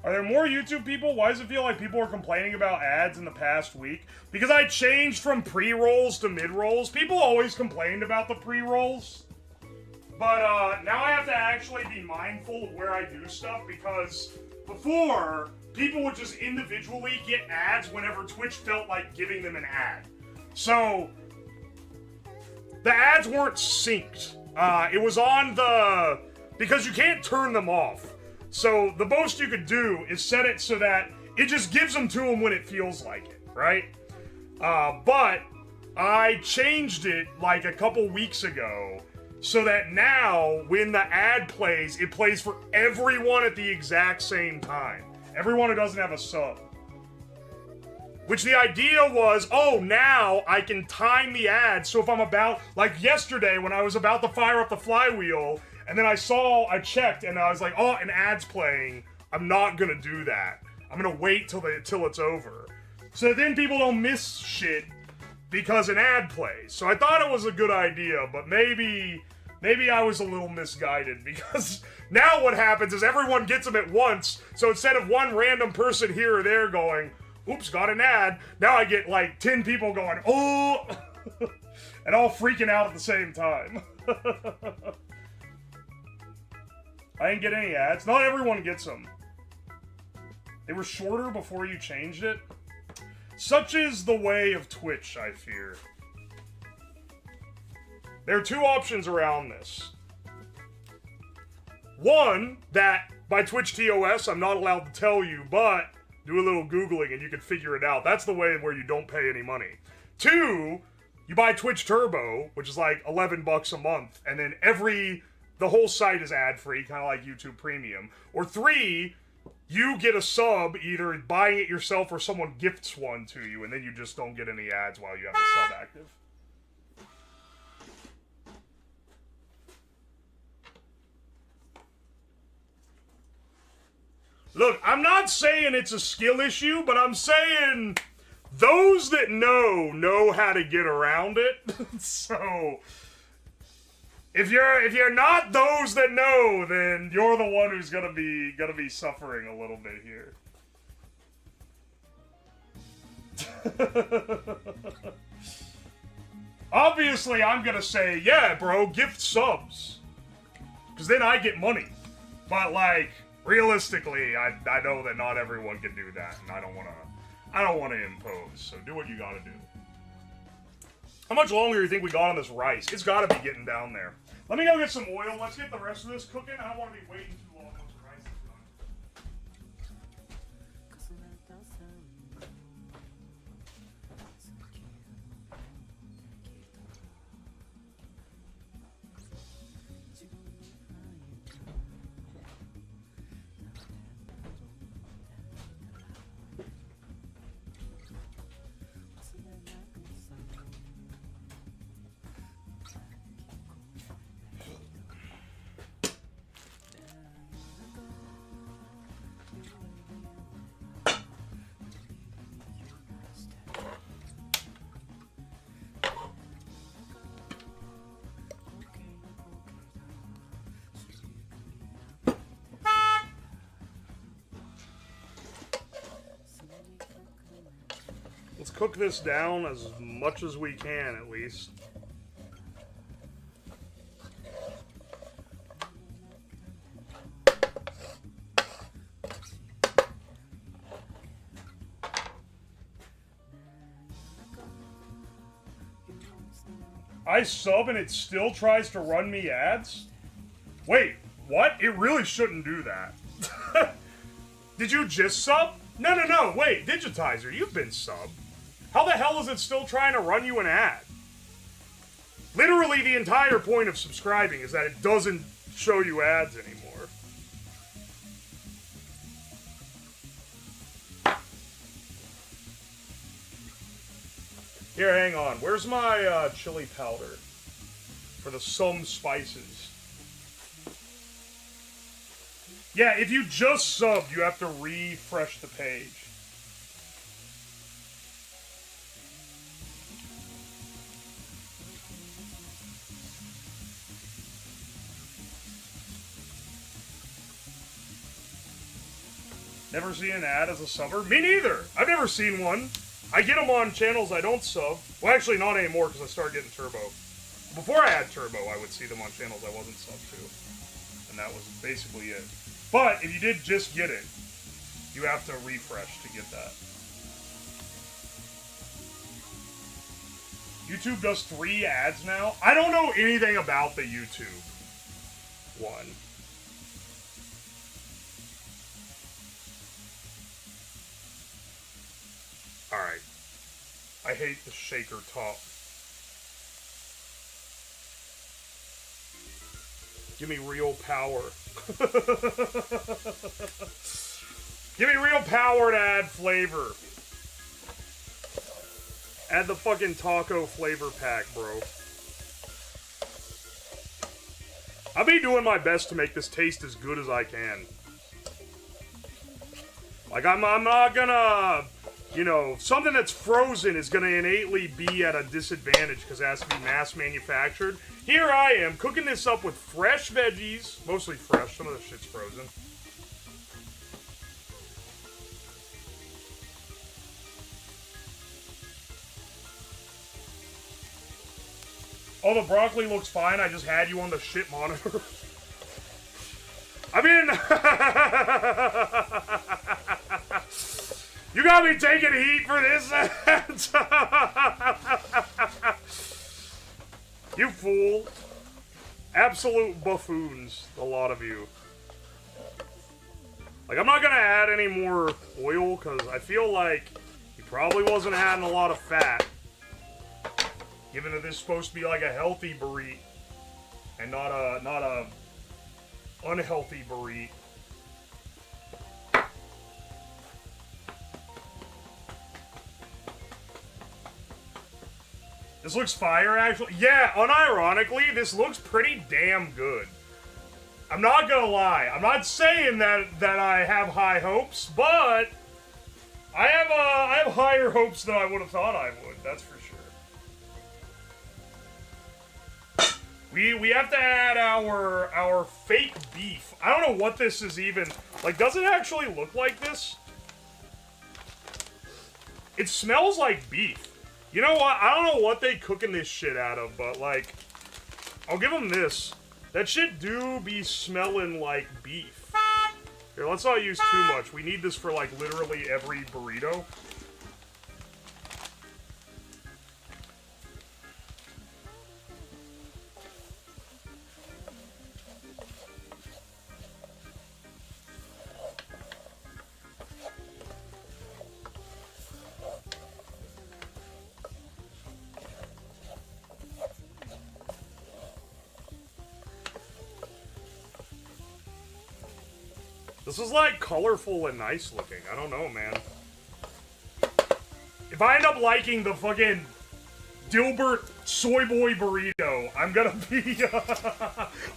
Are there more YouTube people? Why does it feel like people are complaining about ads in the past week? Because I changed from pre-rolls to mid-rolls. People always complained about the pre-rolls. But now I have to actually be mindful of where I do stuff, because before, people would just individually get ads whenever Twitch felt like giving them an ad. So, the ads weren't synced. It was on the... because you can't turn them off. So, the most you could do is set it so that it just gives them to them when it feels like it, right? But I changed it like a couple weeks ago so that now when the ad plays, it plays for everyone at the exact same time. Everyone who doesn't have a sub. Which the idea was, oh, now I can time the ad, so if I'm about, like yesterday when I was about to fire up the flywheel, and then I checked, and I was like, oh, an ad's playing. I'm not gonna do that. I'm gonna wait till it's over. So then people don't miss shit because an ad plays. So I thought it was a good idea, but maybe I was a little misguided, because now what happens is everyone gets them at once, so instead of one random person here or there going, oops, got an ad, now I get like 10 people going, oh, and all freaking out at the same time. I didn't get any ads. Not everyone gets them. They were shorter before you changed it. Such is the way of Twitch, I fear. There are two options around this. One, that by Twitch TOS, I'm not allowed to tell you, but do a little Googling and you can figure it out. That's the way where you don't pay any money. Two, you buy Twitch Turbo, which is like $11 a month, and then the whole site is ad-free, kind of like YouTube Premium. Or three, you get a sub, either buying it yourself or someone gifts one to you, and then you just don't get any ads while you have the sub active. Look, I'm not saying it's a skill issue, but I'm saying those that know how to get around it. So if you're not those that know, then you're the one who's gonna be suffering a little bit here. Obviously, I'm gonna say, yeah, bro, gift subs, because then I get money. But like, realistically, I know that not everyone can do that, and I don't wanna impose. So do what you gotta do. How much longer do you think we got on this rice? It's gotta be getting down there. Let me go get some oil. Let's get the rest of this cooking. I don't want to be waiting too long once the rice is done. Let's cook this down as much as we can, at least. I sub and it still tries to run me ads? Wait, what? It really shouldn't do that. Did you just sub? No, wait, Digitizer, you've been subbed. How the hell is it still trying to run you an ad? Literally the entire point of subscribing is that it doesn't show you ads anymore. Here, hang on. Where's my chili powder for the some spices? Yeah, if you just subbed, you have to refresh the page. Never seen an ad as a subber? Me neither! I've never seen one. I get them on channels I don't sub. Well, actually, not anymore because I started getting Turbo. Before I had Turbo, I would see them on channels I wasn't sub to. And that was basically it. But if you did just get it, you have to refresh to get that. YouTube does 3 ads now? I don't know anything about the YouTube one. Alright. I hate the shaker top. Give me real power. Give me real power to add flavor. Add the fucking taco flavor pack, bro. I'll be doing my best to make this taste as good as I can. Like, I'm not gonna... You know, something that's frozen is going to innately be at a disadvantage because it has to be mass manufactured. Here I am, cooking this up with fresh veggies. Mostly fresh, some of the shit's frozen. Oh, the broccoli looks fine. I just had you on the shit monitor. I mean... You got me taking heat for this? You fool. Absolute buffoons, a lot of you. Like, I'm not gonna add any more oil, because I feel like he probably wasn't adding a lot of fat. Given that this is supposed to be like a healthy burrito, and not a unhealthy burrito. This looks fire, actually. Yeah, unironically, this looks pretty damn good. I'm not gonna lie. I'm not saying that I have high hopes, but I have higher hopes than I would have thought I would. That's for sure. We have to add our fake beef. I don't know what this is even. Like, does it actually look like this? It smells like beef. You know what? I don't know what they cooking this shit out of, but, like, I'll give them this. That shit do be smelling like beef. Here, let's not use too much. We need this for, like, literally every burrito. This is, like, colorful and nice looking. I don't know, man. If I end up liking the fucking Dilbert soy boy burrito, I'm gonna be...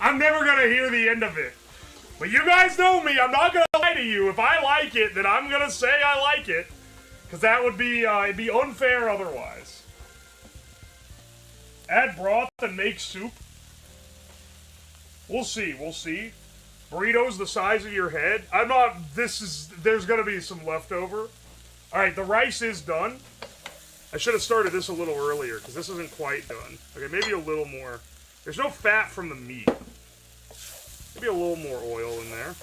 I'm never gonna hear the end of it. But you guys know me. I'm not gonna lie to you. If I like it, then I'm gonna say I like it. Because that would be, it'd be unfair otherwise. Add broth and make soup. We'll see. We'll see. Burritos the size of your head. There's gonna be some leftover. Alright, the rice is done. I should have started this a little earlier, because this isn't quite done. Okay, maybe a little more. There's no fat from the meat. Maybe a little more oil in there.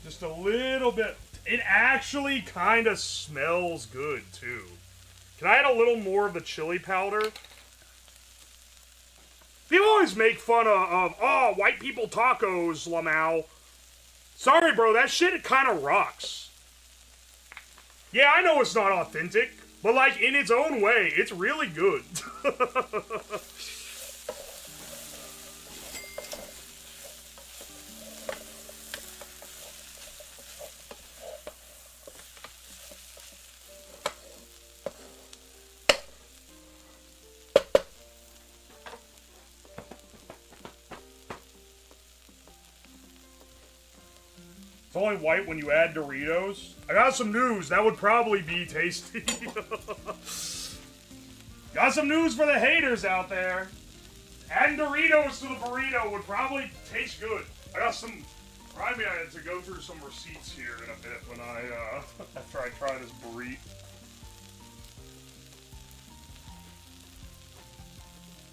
Just a little bit. It actually kind of smells good, too. Can I add a little more of the chili powder? People always make fun of oh, white people tacos, Lamau. Sorry, bro, that shit kind of rocks. Yeah, I know it's not authentic, but, like, in its own way, it's really good. It's only white when you add Doritos. I got some news. That would probably be tasty. Got some news for the haters out there. Adding Doritos to the burrito would probably taste good. I got some... Remind me I had to go through some receipts here in a bit when I, after I try this burrito.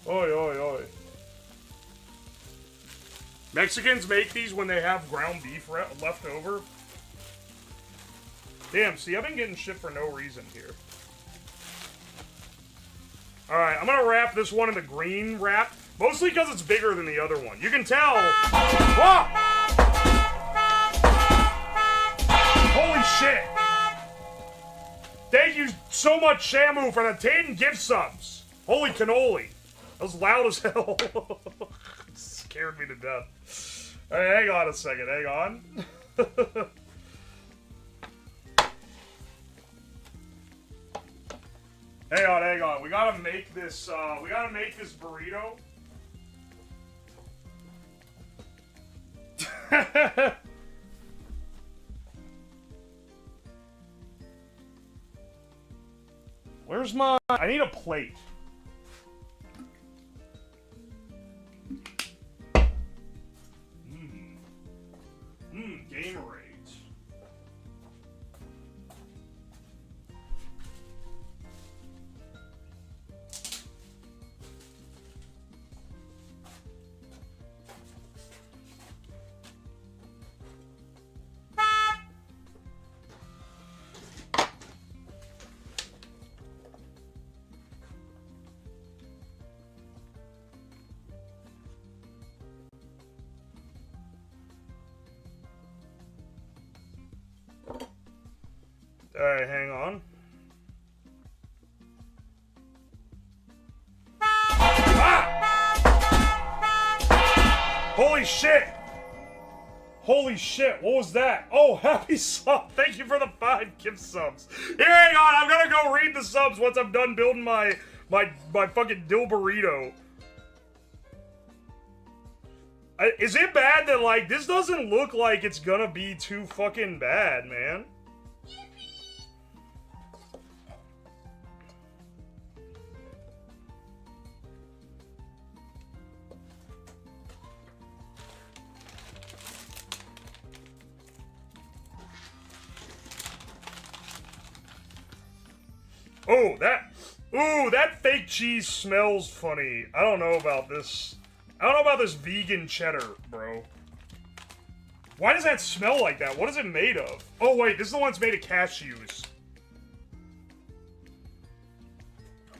Oi, oi, oi. Mexicans make these when they have ground beef left over. Damn, see, I've been getting shit for no reason here. Alright, I'm gonna wrap this one in the green wrap. Mostly because it's bigger than the other one. You can tell... Whoa! Holy shit! Thank you so much, Shamu, for the 10 gift subs. Holy cannoli. That was loud as hell. Scared me to death. Alright, hang on a second, hang on. Hang on. We gotta make this burrito. Where's my... I need a plate. Gatorades. Alright, hang on. Ah! Holy shit! Holy shit, what was that? Oh, happy sub! Thank you for the 5 gift subs. Here, hang on, I'm gonna go read the subs once I'm done building my fucking Dilberito. Is it bad that, like, this doesn't look like it's gonna be too fucking bad, man? Oh, that fake cheese smells funny. I don't know about this. I don't know about this vegan cheddar, bro. Why does that smell like that? What is it made of? Oh, wait, this is the one that's made of cashews.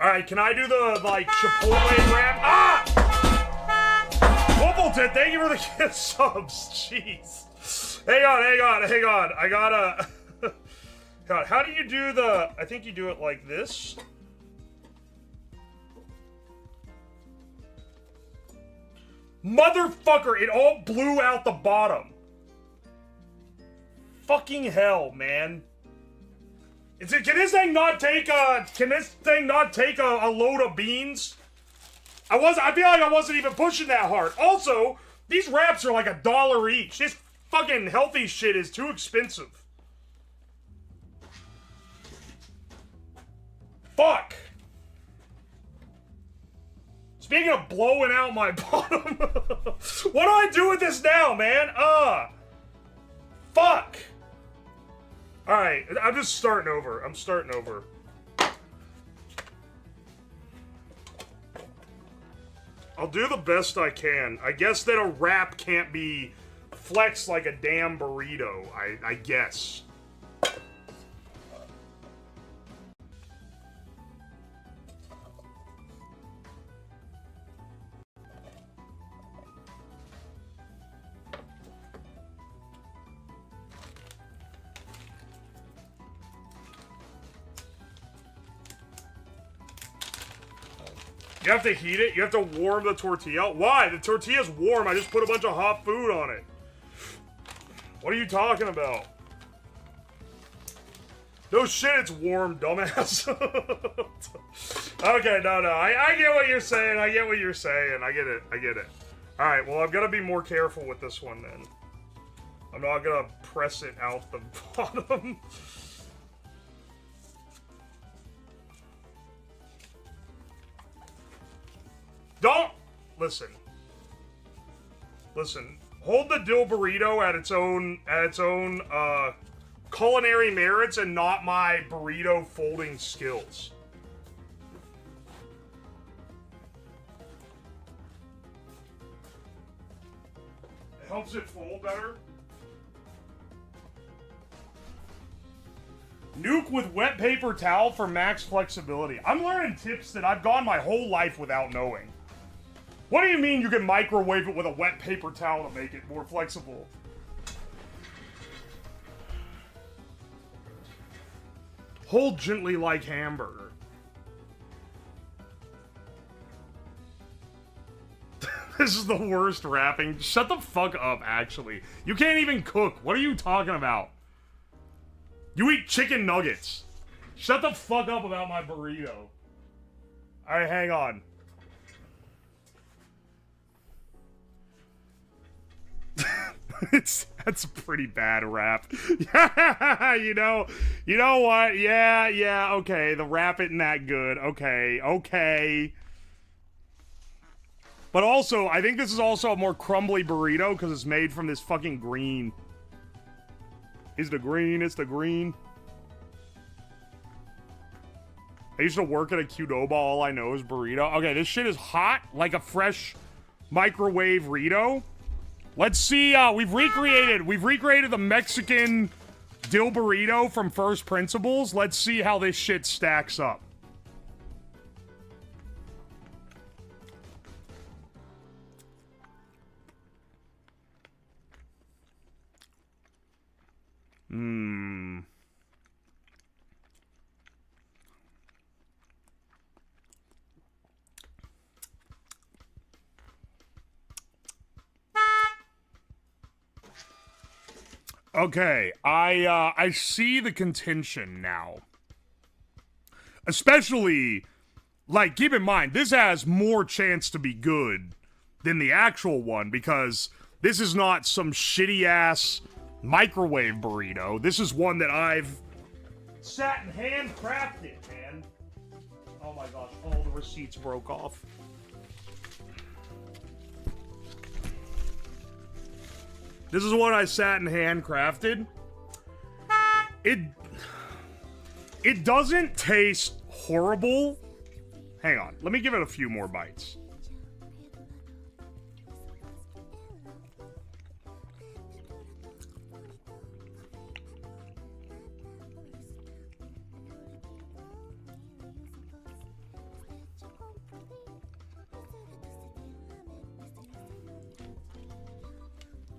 Alright, can I do the, like, Chipotle wrap? Ah! Wobbleton, thank you for the gift subs. Jeez. Hang on. I gotta... God, how do you do the... I think you do it like this. Motherfucker, it all blew out the bottom. Fucking hell, man. Can this thing not take a load of beans? I feel like I wasn't even pushing that hard. Also, these wraps are like $1 each. This fucking healthy shit is too expensive. Fuck! Speaking of blowing out my bottom, what do I do with this now, man? Fuck! Alright, I'm just starting over. I'm starting over. I'll do the best I can. I guess that a wrap can't be flexed like a damn burrito, I guess. You have to heat it? You have to warm the tortilla? Why? The tortilla's warm. I just put a bunch of hot food on it. What are you talking about? No shit, it's warm, dumbass. Okay, no. I get what you're saying. I get what you're saying. I get it. Alright, well, I'm gonna be more careful with this one then. I'm not gonna press it out the bottom. Don't listen. Listen. Hold the Dilberito at its own culinary merits and not my burrito folding skills. It helps it fold better. Nuke with wet paper towel for max flexibility. I'm learning tips that I've gone my whole life without knowing. What do you mean you can microwave it with a wet paper towel to make it more flexible? Hold gently like hamburger. This is the worst wrapping. Shut the fuck up, actually. You can't even cook. What are you talking about? You eat chicken nuggets. Shut the fuck up about my burrito. Alright, hang on. That's a pretty bad rap. you know what? Yeah, okay. The rap isn't that good. Okay. But also, I think this is also a more crumbly burrito because it's made from this fucking green. It's the green. I used to work at a Qdoba, all I know is burrito. Okay, this shit is hot, like a fresh microwave Rito. Let's see, we've recreated the Mexican Dilberito from First Principles. Let's see how this shit stacks up. Okay, I see the contention now. Especially, like, keep in mind, this has more chance to be good than the actual one, because this is not some shitty-ass microwave burrito. This is one that I've sat and handcrafted, man. Oh my gosh, all the receipts broke off. This is one I sat and handcrafted. It doesn't taste horrible. Hang on, let me give it a few more bites.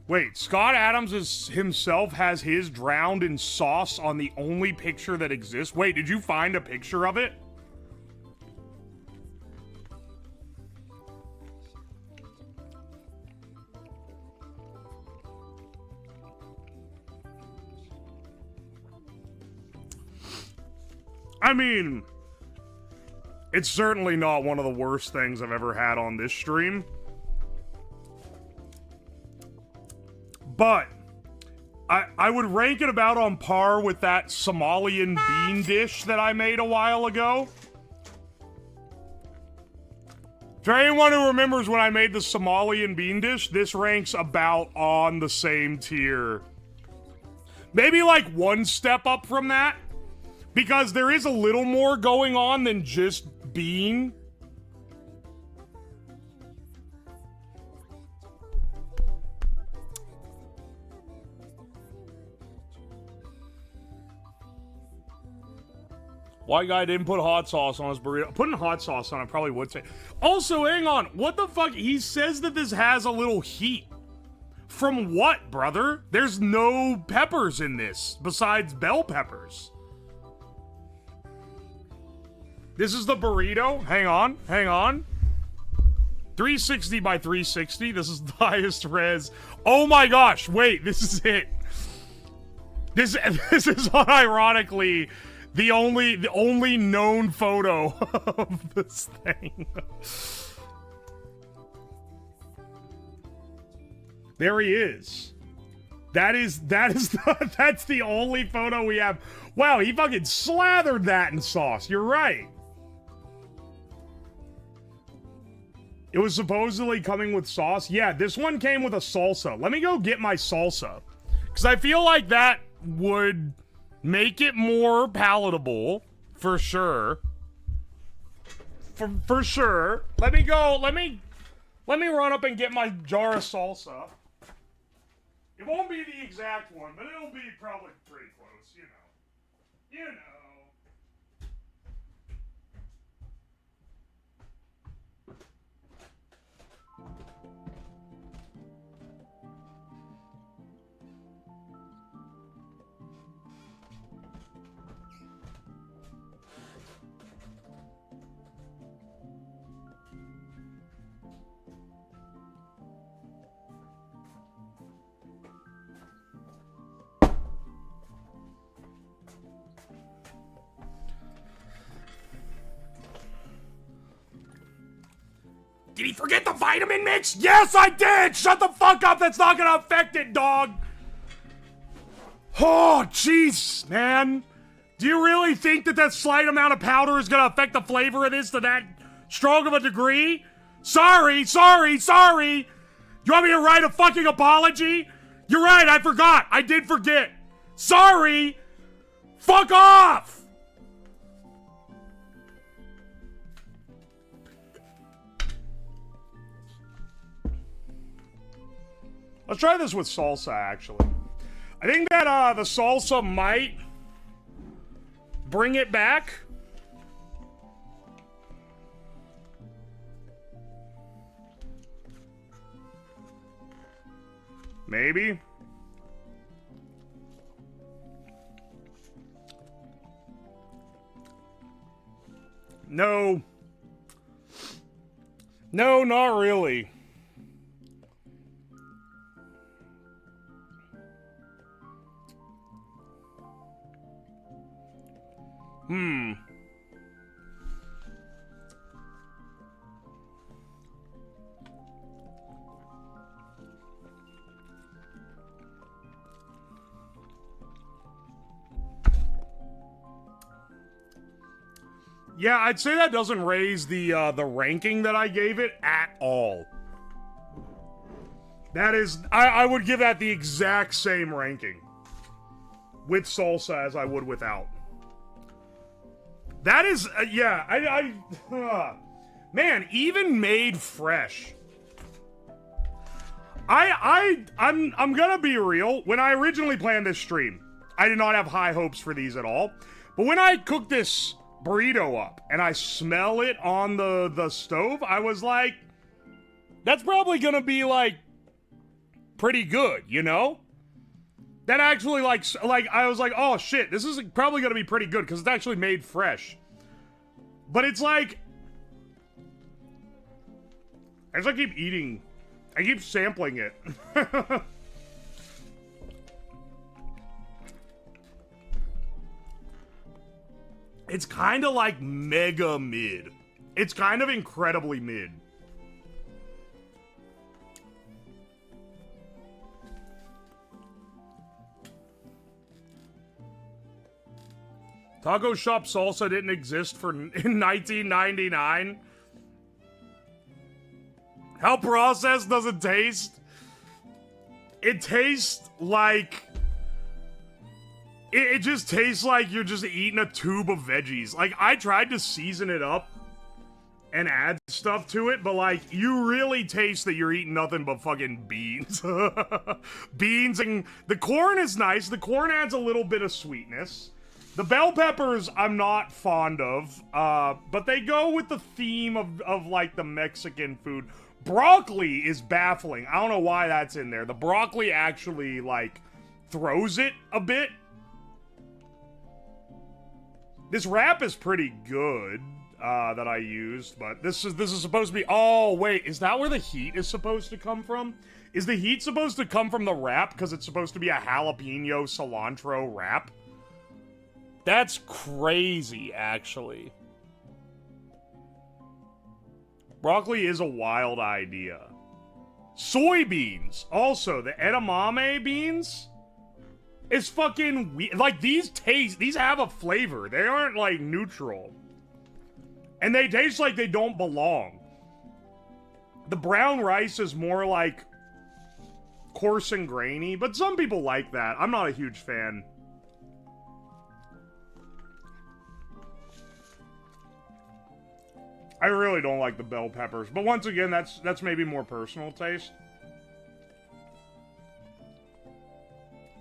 Wait, Scott Adams himself has his drowned in sauce on the only picture that exists? Wait, did you find a picture of it? I mean, it's certainly not one of the worst things I've ever had on this stream. But I would rank it about on par with that Somalian bean dish that I made a while ago. For anyone who remembers when I made the Somalian bean dish, this ranks about on the same tier. Maybe like one step up from that, because there is a little more going on than just bean. White guy didn't put hot sauce on his burrito. Putting hot sauce on it probably would say. Also, hang on. What the fuck? He says that this has a little heat. From what, brother? There's no peppers in this besides bell peppers. This is the burrito. Hang on. 360 by 360. This is the highest res. Oh my gosh. Wait, this is it. This is unironically the only known photo of this thing. There he is. That's the only photo we have. Wow, he fucking slathered that in sauce. You're right. It was supposedly coming with sauce. Yeah, this one came with a salsa. Let me go get my salsa. Because I feel like that would make it more palatable. For sure. For sure. Let me run up and get my jar of salsa. It won't be the exact one, but it'll be probably pretty close, you know. You know. Did he forget the vitamin mix? Yes, I did! Shut the fuck up! That's not gonna affect it, dog! Oh, jeez, man. Do you really think that slight amount of powder is gonna affect the flavor of this to that strong of a degree? Sorry! You want me to write a fucking apology? You're right, I forgot! I did forget! Sorry! Fuck off! Let's try this with salsa, actually. I think that, the salsa might bring it back. Maybe. No. No, not really. Yeah, I'd say that doesn't raise the ranking that I gave it at all. That is, I would give that the exact same ranking with salsa as I would without. That is, yeah, man, even made fresh. I'm gonna be real. When I originally planned this stream, I did not have high hopes for these at all. But when I cooked this burrito up and I smell it on the stove, I was like, that's probably gonna be like pretty good, you know? That actually like I was like, oh shit, this is probably gonna be pretty good because it's actually made fresh. But it's like, as I keep eating, I keep sampling it. It's kind of like mega mid. It's kind of incredibly mid. Taco shop salsa didn't exist in 1999. How processed does it taste? It tastes like... It just tastes like you're just eating a tube of veggies. Like, I tried to season it up and add stuff to it, but, like, you really taste that you're eating nothing but fucking beans. Beans, and the corn is nice. The corn adds a little bit of sweetness. The bell peppers I'm not fond of, but they go with the theme of like, the Mexican food. Broccoli is baffling. I don't know why that's in there. The broccoli actually, like, throws it a bit. This wrap is pretty good, that I used, but this is supposed to be... Oh, wait, is that where the heat is supposed to come from? Is the heat supposed to come from the wrap because it's supposed to be a jalapeno cilantro wrap? That's crazy, actually. Broccoli is a wild idea. Soybeans. Also, the edamame beans is fucking weird. Like, these have a flavor. They aren't, like, neutral. And they taste like they don't belong. The brown rice is more, like, coarse and grainy, but some people like that. I'm not a huge fan. I really don't like the bell peppers, but once again, that's maybe more personal taste.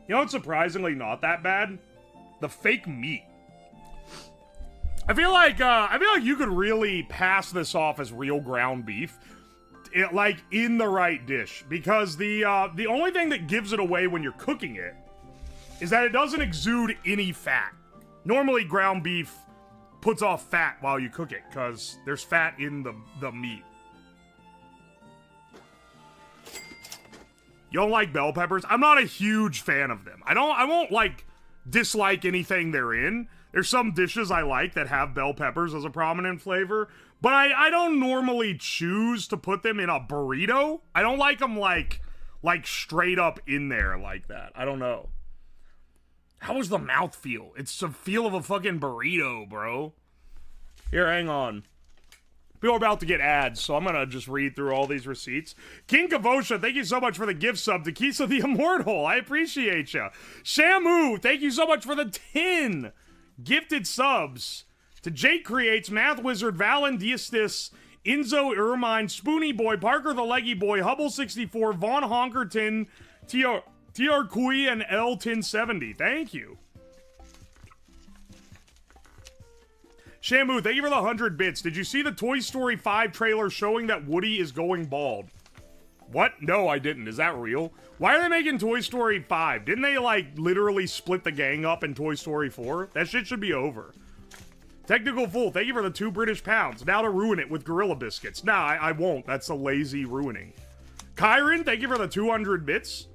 You know what's surprisingly not that bad? The fake meat. I feel like you could really pass this off as real ground beef, like in the right dish, because the only thing that gives it away when you're cooking it is that it doesn't exude any fat. Normally, ground beef puts off fat while you cook it, because there's fat in the meat. You don't like bell peppers? I'm not a huge fan of them. I won't, like, dislike anything they're in. There's some dishes I like that have bell peppers as a prominent flavor, but I don't normally choose to put them in a burrito. I don't like them, like straight up in there like that. I don't know. How does the mouth feel? It's the feel of a fucking burrito, bro. Here, hang on. We're about to get ads, so I'm gonna just read through all these receipts. King Kavosha, thank you so much for the gift sub to Kisa the Immortal. I appreciate you. Shamu, thank you so much for the 10 gifted subs. To Jake Creates, Math Wizard, Valen Diestis, Enzo Ermine, Spoony Boy, Parker the Leggy Boy, Hubble64, Vaughn Honkerton, TR Kui, and L1070. Thank you. Shamu, thank you for the 100 bits. Did you see the Toy Story 5 trailer showing that Woody is going bald? What? No, I didn't. Is that real? Why are they making Toy Story 5? Didn't they, like, literally split the gang up in Toy Story 4? That shit should be over. Technical Fool, thank you for the 2 British pounds. Now to ruin it with Gorilla Biscuits. Nah, I won't. That's a lazy ruining. Kyron, thank you for the 200 bits.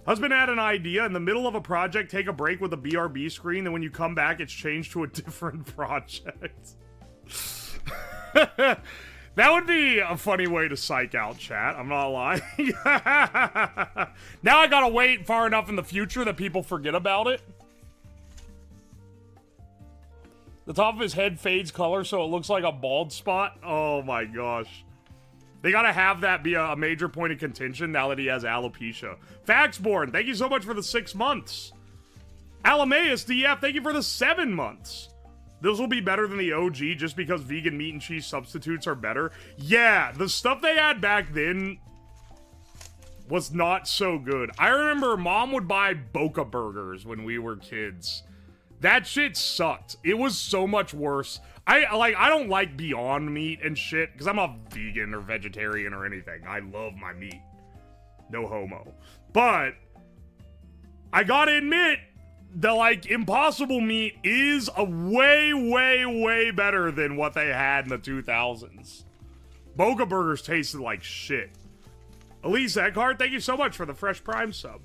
Husband had an idea. In the middle of a project, take a break with the BRB screen, then when you come back, it's changed to a different project. That would be a funny way to psych out chat, I'm not lying. Now I gotta wait far enough in the future that people forget about it. The top of his head fades color so it looks like a bald spot. Oh my gosh. They gotta have that be a major point of contention now that he has alopecia. Faxborn, thank you so much for the 6 months. Alameus DF, thank you for the 7 months. This will be better than the OG just because vegan meat and cheese substitutes are better. Yeah, the stuff they had back then was not so good. I remember Mom would buy Boca Burgers when we were kids. That shit sucked. It was so much worse. I don't like Beyond Meat and shit because I'm not vegan or vegetarian or anything. I love my meat. No homo. But I gotta admit, the, like, Impossible Meat is a way, way, way better than what they had in the 2000s. Boca Burgers tasted like shit. Elise Eckhart, thank you so much for the Fresh Prime sub.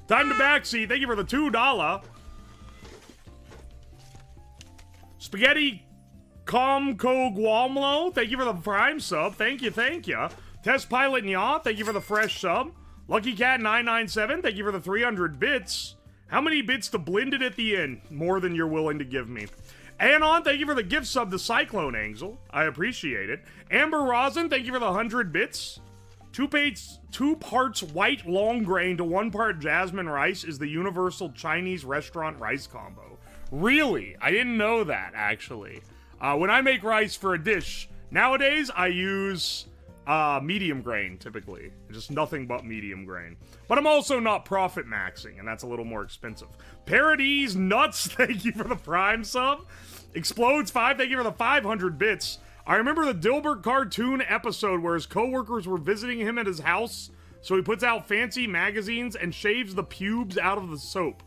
Time to Backseat, thank you for the $2. Spaghetti Comco Guamlo, thank you for the Prime sub. Thank you, thank you. Test Pilot Nya, thank you for the fresh sub. Lucky Cat 997, thank you for the 300 bits. How many bits to blend it at the end? More than you're willing to give me. Anon, thank you for the gift sub to Cyclone Angel. I appreciate it. Amber Rosin, thank you for the 100 bits. 2 parts white long grain to 1 part jasmine rice is the universal Chinese restaurant rice combo. Really? I didn't know that, actually. When I make rice for a dish, nowadays I use medium grain, typically. Just nothing but medium grain. But I'm also not profit maxing, and that's a little more expensive. Paradise Nuts, thank you for the Prime sub. Explodes 5, thank you for the 500 bits. I remember the Dilbert cartoon episode where his coworkers were visiting him at his house, so he puts out fancy magazines and shaves the pubes out of the soap.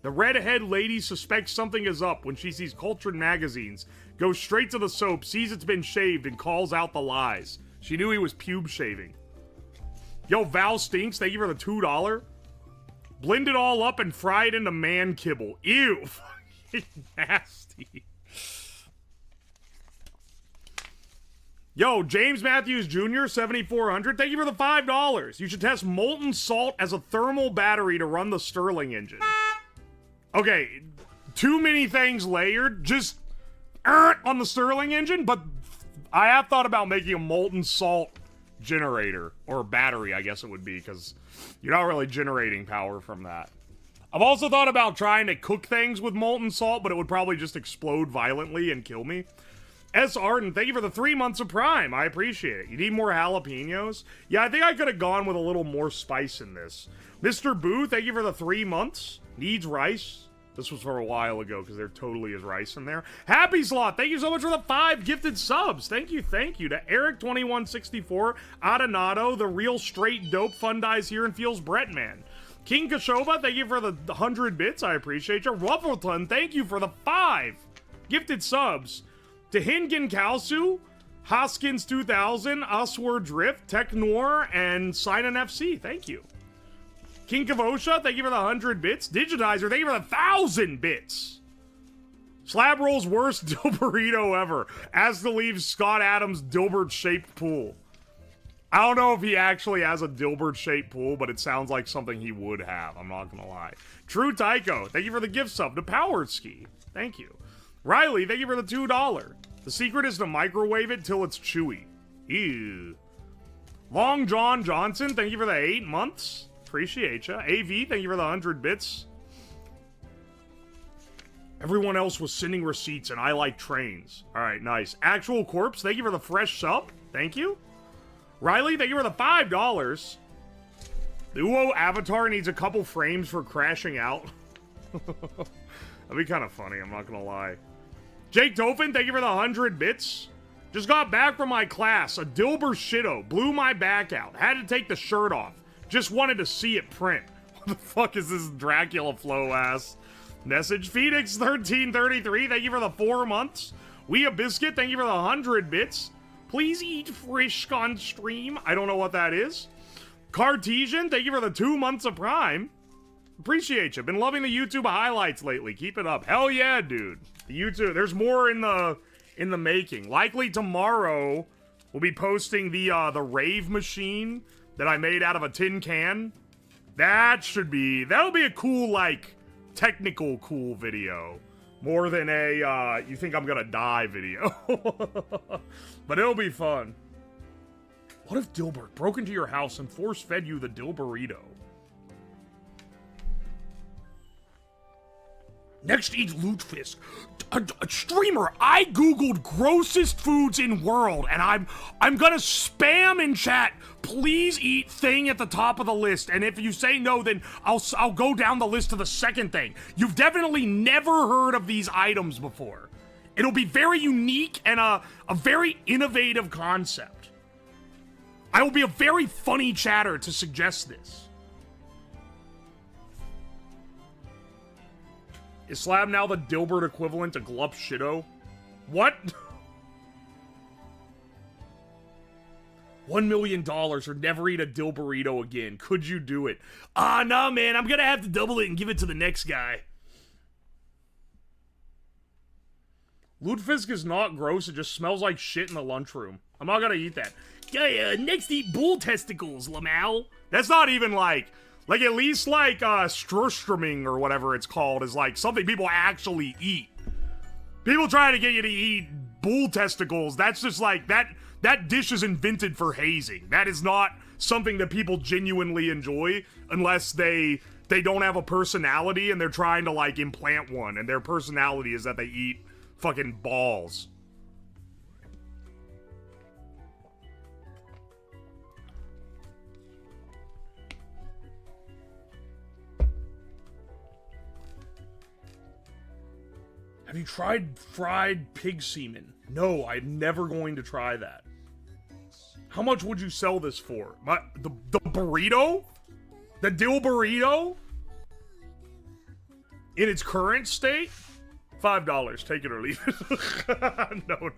The redhead lady suspects something is up when she sees cultured magazines, goes straight to the soap, sees it's been shaved, and calls out the lies. She knew he was pube shaving. Yo, Val Stinks, thank you for the $2. Blend it all up and fry it into man kibble. Ew. Nasty. Yo, James Matthews Jr., 7,400. Thank you for the $5. You should test molten salt as a thermal battery to run the Stirling engine. Okay, too many things layered. Just on the Stirling engine, but I have thought about making a molten salt generator, or battery, I guess it would be, because you're not really generating power from that. I've also thought about trying to cook things with molten salt, but it would probably just explode violently and kill me. S. Arden, thank you for the 3 months of Prime. I appreciate it. You need more jalapenos? Yeah, I think I could have gone with a little more spice in this. Mr. Boo, thank you for the 3 months. Needs rice. This was for a while ago, because there totally is rice in there. Happy Slot, thank you so much for the 5 gifted subs. Thank you. To Eric2164, Adonato, the real straight dope fun dies here and feels Brettman. King Kashova, thank you for the 100 bits. I appreciate you. Ruffleton, thank you for the 5 gifted subs. To Hingen Kalsu, Hoskins 2000, Usward Drift, Tech Noir, and Sinan FC. Thank you. King Kavosha, thank you for the 100 bits. Digitizer, thank you for the 1,000 bits. Slab Roll's worst Dilberito ever. As to leave Scott Adams' Dilbert-shaped pool. I don't know if he actually has a Dilbert-shaped pool, but it sounds like something he would have. I'm not gonna lie. True Tycho, thank you for the gift sub. To Power Ski, thank you. Riley, thank you for the $2. The secret is to microwave it till it's chewy. Ew. Long John Johnson, thank you for the 8 months. Appreciate ya. AV, thank you for the 100 bits. Everyone else was sending receipts and I like trains. Alright, nice. Actual Corpse, thank you for the fresh sub. Thank you. Riley, thank you for the $5. The Uo avatar needs a couple frames for crashing out. That'd be kind of funny, I'm not gonna lie. Jake Tofin, thank you for the 100 bits. Just got back from my class. A Dilber shitto blew my back out. Had to take the shirt off. Just wanted to see it print. What the fuck is this Dracula flow ass? Message Phoenix 1333, thank you for the 4 months. We a Biscuit, thank you for the 100 bits. Please eat frisk on stream. I don't know what that is. Cartesian, thank you for the 2 months of Prime. Appreciate you. Been loving the YouTube highlights lately. Keep it up. Hell yeah, dude. The YouTube. There's more in the making. Likely tomorrow we'll be posting the rave machine that I made out of a tin can. That'll be a cool, like, technical cool video. More than a, you think I'm gonna die video. But it'll be fun. What if Dilbert broke into your house and force-fed you the Dilberito? Next eat Lutefisk. A streamer, I googled grossest foods in world, and I'm gonna spam in chat, please eat thing at the top of the list, and if you say no, then I'll go down the list to the second thing. You've definitely never heard of these items before. It'll be very unique and a very innovative concept. I will be a very funny chatter to suggest this. Is Slab now the Dilbert equivalent to Glup Shitto? What? $1 million or never eat a Dilberito again. Could you do it? Nah, man. I'm gonna have to double it and give it to the next guy. Lutefisk is not gross. It just smells like shit in the lunchroom. I'm not gonna eat that. Next eat bull testicles, Lamau. That's not even like at least like Sturströmming or whatever it's called is like something people actually eat. People trying to get you to eat bull testicles, that's just like, that dish is invented for hazing. That is not something that people genuinely enjoy unless they don't have a personality and they're trying to like implant one and their personality is that they eat fucking balls. Have you tried fried pig semen? No, I'm never going to try that. How much would you sell this for? The burrito? The Dilberito? In its current state? $5. Take it or leave it. No.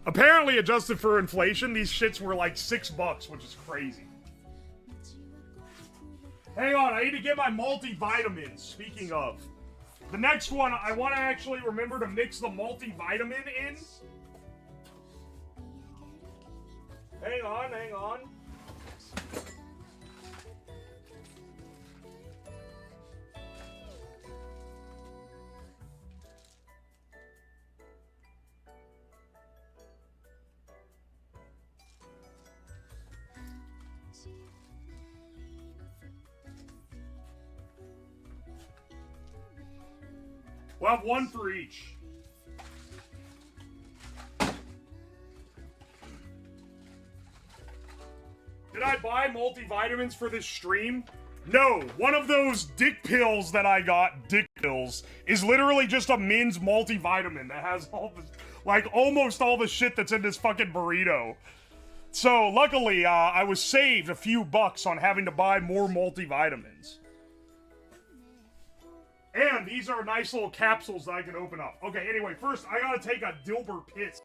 Apparently, adjusted for inflation, these shits were like $6, which is crazy. Hang on, I need to get my multivitamins. Speaking of. The next one, I want to actually remember to mix the multivitamin in. Hang on, hang on. We'll have one for each. Did I buy multivitamins for this stream? No. One of those dick pills that I got, dick pills, is literally just a Min's multivitamin that has all the, like, almost all the shit that's in this fucking burrito. So, luckily, I was saved a few bucks on having to buy more multivitamins. And these are nice little capsules that I can open up. Okay, anyway, first, I gotta take a Dilbert piss.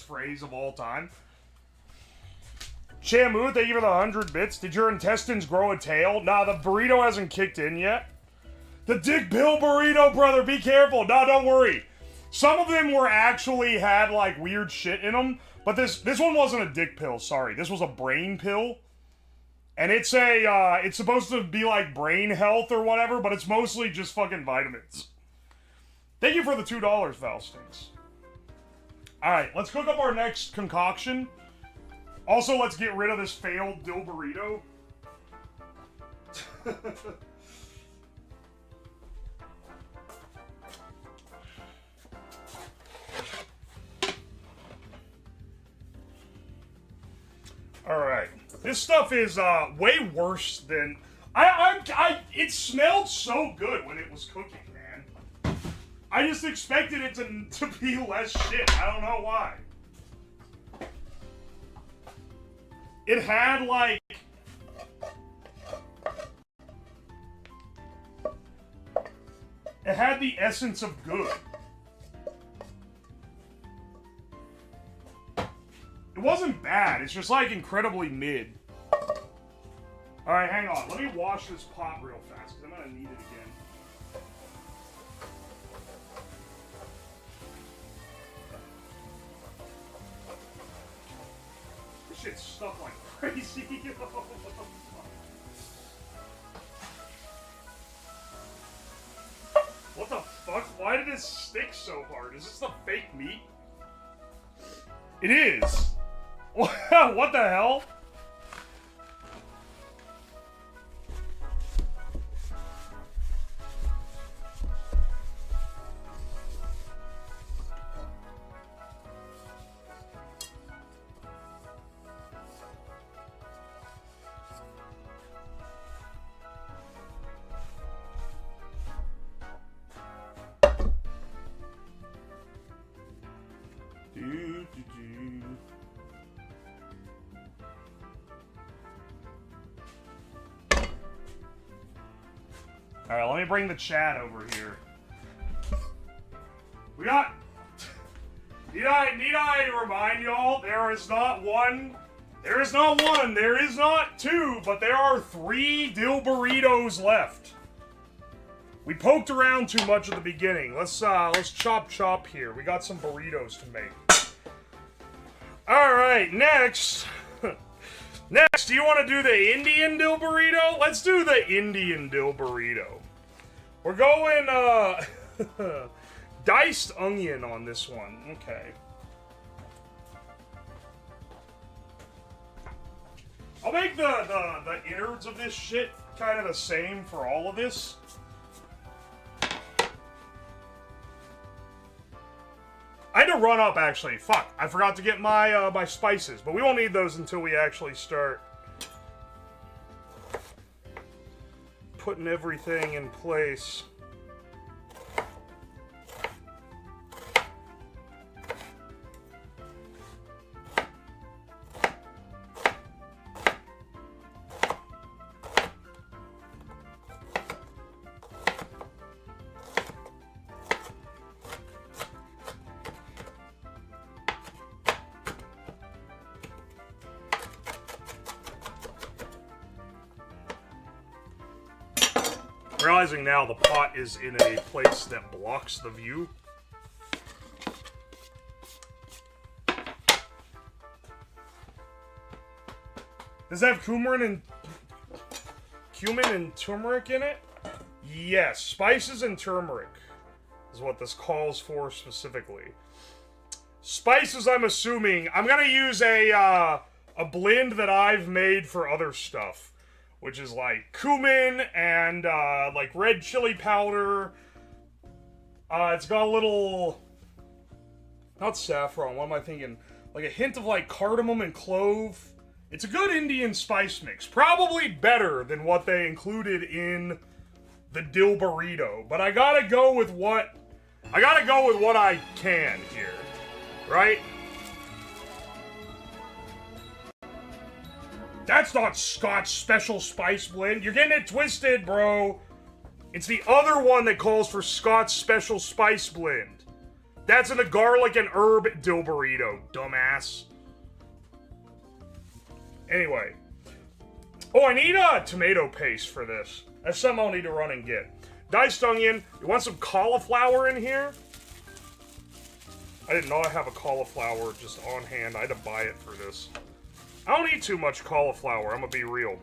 Phrase of all time. Shamu, thank you for the 100 bits. Did your intestines grow a tail? Nah, the burrito hasn't kicked in yet. The dick pill burrito, brother, be careful. Nah, don't worry. Some of them were actually had like weird shit in them, but this one wasn't a dick pill, sorry. This was a brain pill. And it's it's supposed to be like brain health or whatever, but it's mostly just fucking vitamins. Thank you for the $2, Valstings. Alright, let's cook up our next concoction. Also, let's get rid of this failed Dilberito. Alright. This stuff is way worse than... It smelled so good when it was cooking, man. I just expected it to be less shit. I don't know why. It had, like... It had the essence of good. It wasn't bad. It's just, like, incredibly mid. Alright, hang on. Let me wash this pot real fast, because I'm gonna need it again. Shit's stuck like crazy. What the fuck? Why did it stick so hard? Is this the fake meat? It is. What the hell? Alright, let me bring the chat over here. We got... Need I remind y'all, there is not one, there is not two, but there are 3 Dilberitos left. We poked around too much at the beginning. Let's chop here. We got some burritos to make. Alright, next. Next, do you want to do the Indian Dilberito? Let's do the Indian Dilberito. We're going, diced onion on this one. Okay. I'll make the innards of this shit kind of the same for all of this. I had to run up, actually. Fuck. I forgot to get my, my spices, but we won't need those until we actually start putting everything in place. Realizing now the pot is in a place that blocks the view. Does that have cumin and turmeric in it? Yes, spices and turmeric is what this calls for specifically. Spices, I'm assuming. I'm gonna use a blend that I've made for other stuff, which is like cumin and like red chili powder. It's got a little, not saffron, what am I thinking? Like a hint of like cardamom and clove. It's a good Indian spice mix. Probably better than what they included in the Dilberito. But I gotta go with what I can here, right? That's not Scott's Special Spice Blend. You're getting it twisted, bro. It's the other one that calls for Scott's Special Spice Blend. That's in the garlic and herb Dilberito, dumbass. Anyway. Oh, I need a tomato paste for this. That's something I'll need to run and get. Diced onion. You want some cauliflower in here? I did not have a cauliflower just on hand. I had to buy it for this. I don't eat too much cauliflower, I'm gonna be real.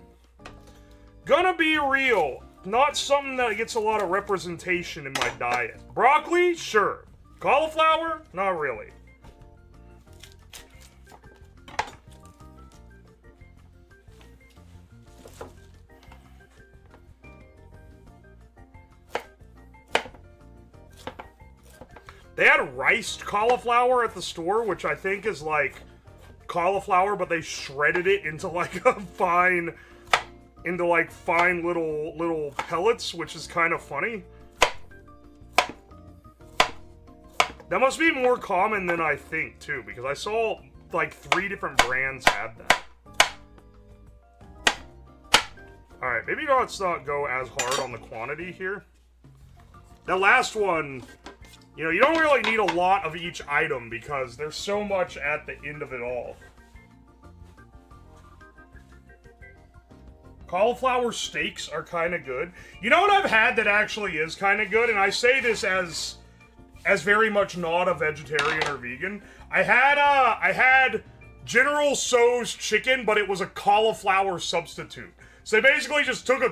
Gonna be real. Not something that gets a lot of representation in my diet. Broccoli? Sure. Cauliflower? Not really. They had riced cauliflower at the store, which I think is like cauliflower, but they shredded it into like a fine little pellets, which is kind of funny. That must be more common than I think too, because I saw like 3 different brands had that. Alright, maybe let's not go as hard on the quantity here. That last one, you know, you don't really need a lot of each item because there's so much at the end of it all. Cauliflower steaks are kind of good. You know what I've had that actually is kind of good? And I say this as very much not a vegetarian or vegan. I had General Tso's chicken, but it was a cauliflower substitute. So they basically just took a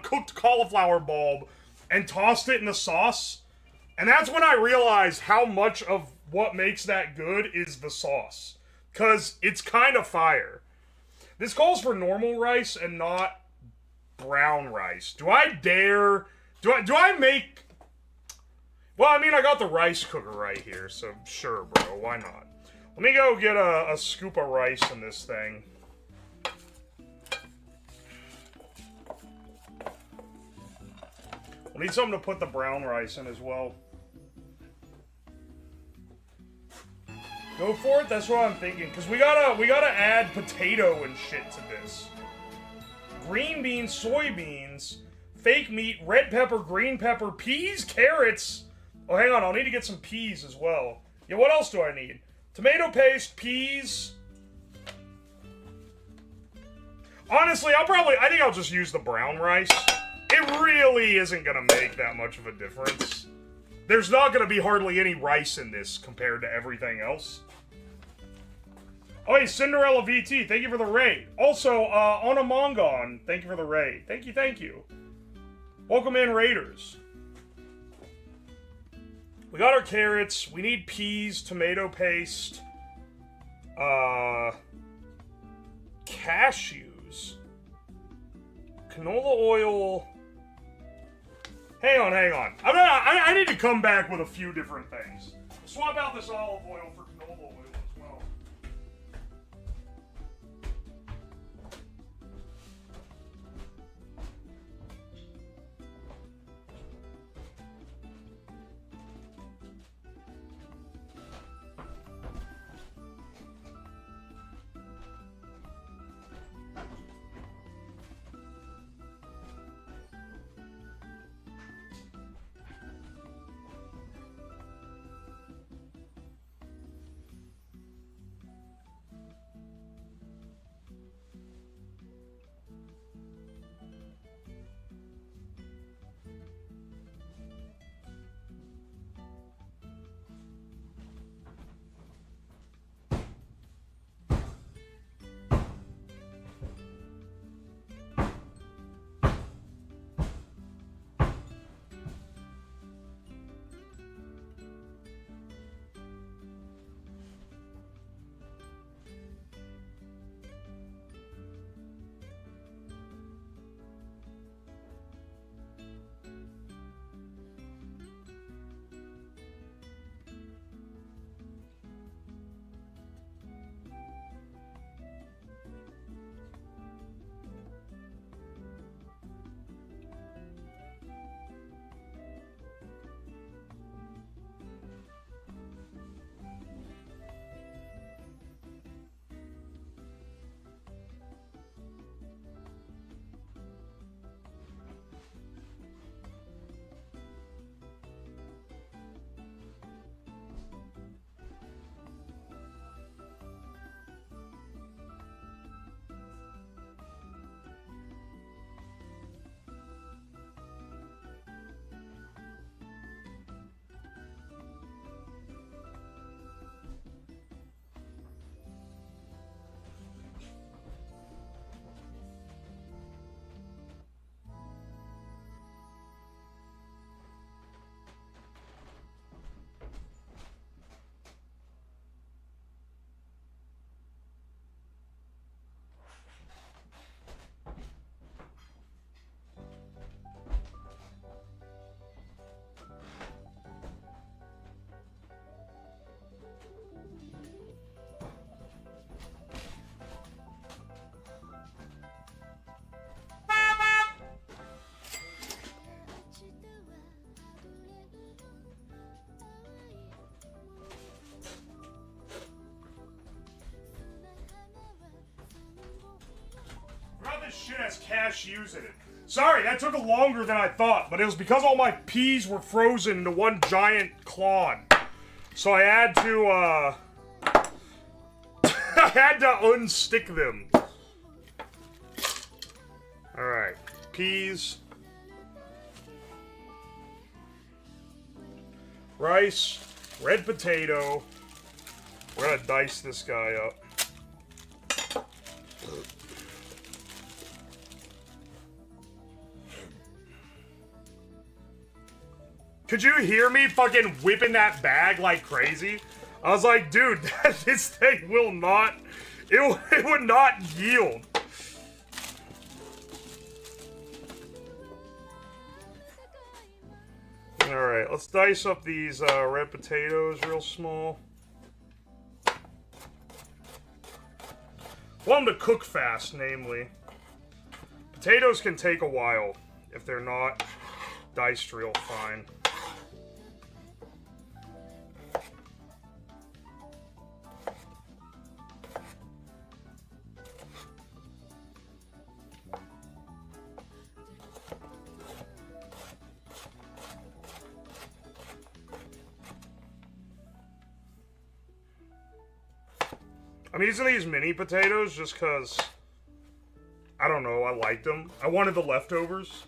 cooked cauliflower bulb and tossed it in the sauce. And that's when I realized how much of what makes that good is the sauce. Because it's kind of fire. This calls for normal rice and not brown rice. Do I dare? Do I make... Well, I mean, I got the rice cooker right here, so sure, bro. Why not? Let me go get a scoop of rice in this thing. We'll need something to put the brown rice in as well. Go for it? That's what I'm thinking. Because we gotta add potato and shit to this. Green beans, soybeans, fake meat, red pepper, green pepper, peas, carrots. Oh, hang on. I'll need to get some peas as well. Yeah, what else do I need? Tomato paste, peas. Honestly, I think I'll just use the brown rice. It really isn't gonna make that much of a difference. There's not gonna be hardly any rice in this compared to everything else. Oh, hey, Cinderella VT, thank you for the raid. Also, Onamongon, thank you for the raid. Thank you, thank you. Welcome in, Raiders. We got our carrots. We need peas, tomato paste, cashews, canola oil. Hang on. I need to come back with a few different things. Swap out this olive oil for canola oil as well. This shit has cashews in it. Sorry, that took longer than I thought, but it was because all my peas were frozen into one giant clod. So I had to, I had to unstick them. Alright, peas. Rice, red potato. We're gonna dice this guy up. Could you hear me fucking whipping that bag like crazy? I was like, dude, this thing will not, it would not yield. Alright, let's dice up these red potatoes real small. Want them to cook fast, namely. Potatoes can take a while if they're not diced real fine. I'm using these mini potatoes just because, I don't know, I liked them. I wanted the leftovers.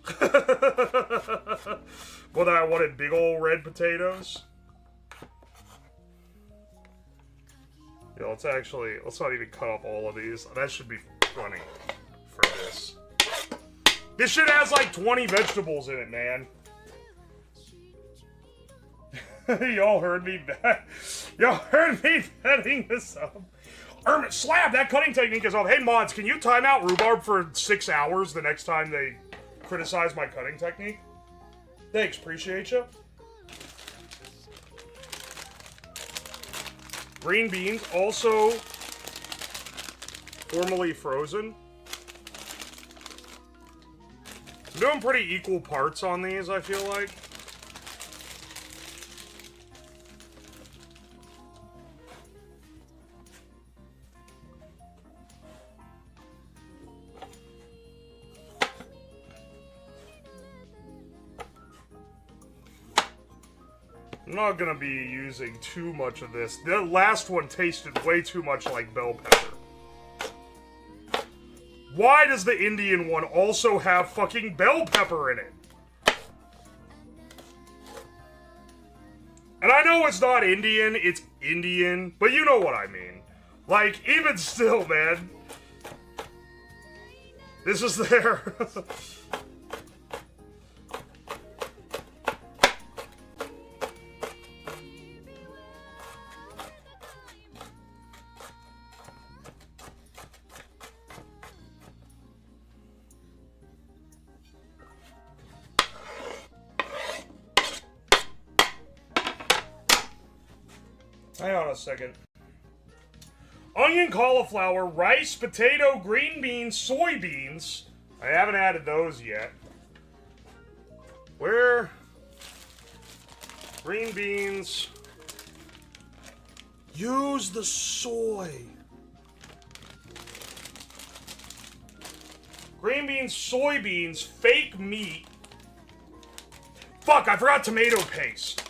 But I wanted big old red potatoes. Yeah, let's not even cut up all of these. That should be funny for this. This shit has like 20 vegetables in it, man. Y'all heard me Y'all heard me betting this up. Slab, that cutting technique is off. Hey mods, can you time out rhubarb for 6 hours the next time they criticize my cutting technique? Thanks, appreciate you. Green beans, also formerly frozen. I'm doing pretty equal parts on these, I feel like. I'm not gonna be using too much of this. The last one tasted way too much like bell pepper. Why does the Indian one also have fucking bell pepper in it? And I know it's not Indian, it's Indian, but you know what I mean. Like, even still, man. This is their... Hang on a second. Onion, cauliflower, rice, potato, green beans, soybeans. I haven't added those yet. Where? Green beans. Use the soy. Green beans, soybeans, fake meat. Fuck, I forgot tomato paste.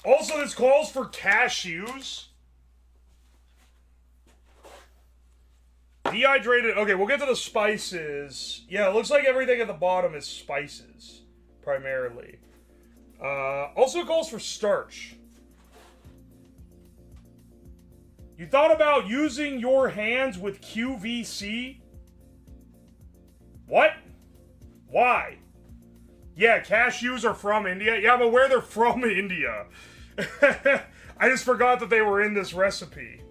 Also, this calls for cashews. Dehydrated. Okay, we'll get to the spices. Yeah, it looks like everything at the bottom is spices, primarily. Also calls for starch. You thought about using your hands with QVC? What? Why? Yeah, cashews are from India. Yeah, I'm aware they're from India. I just forgot that they were in this recipe.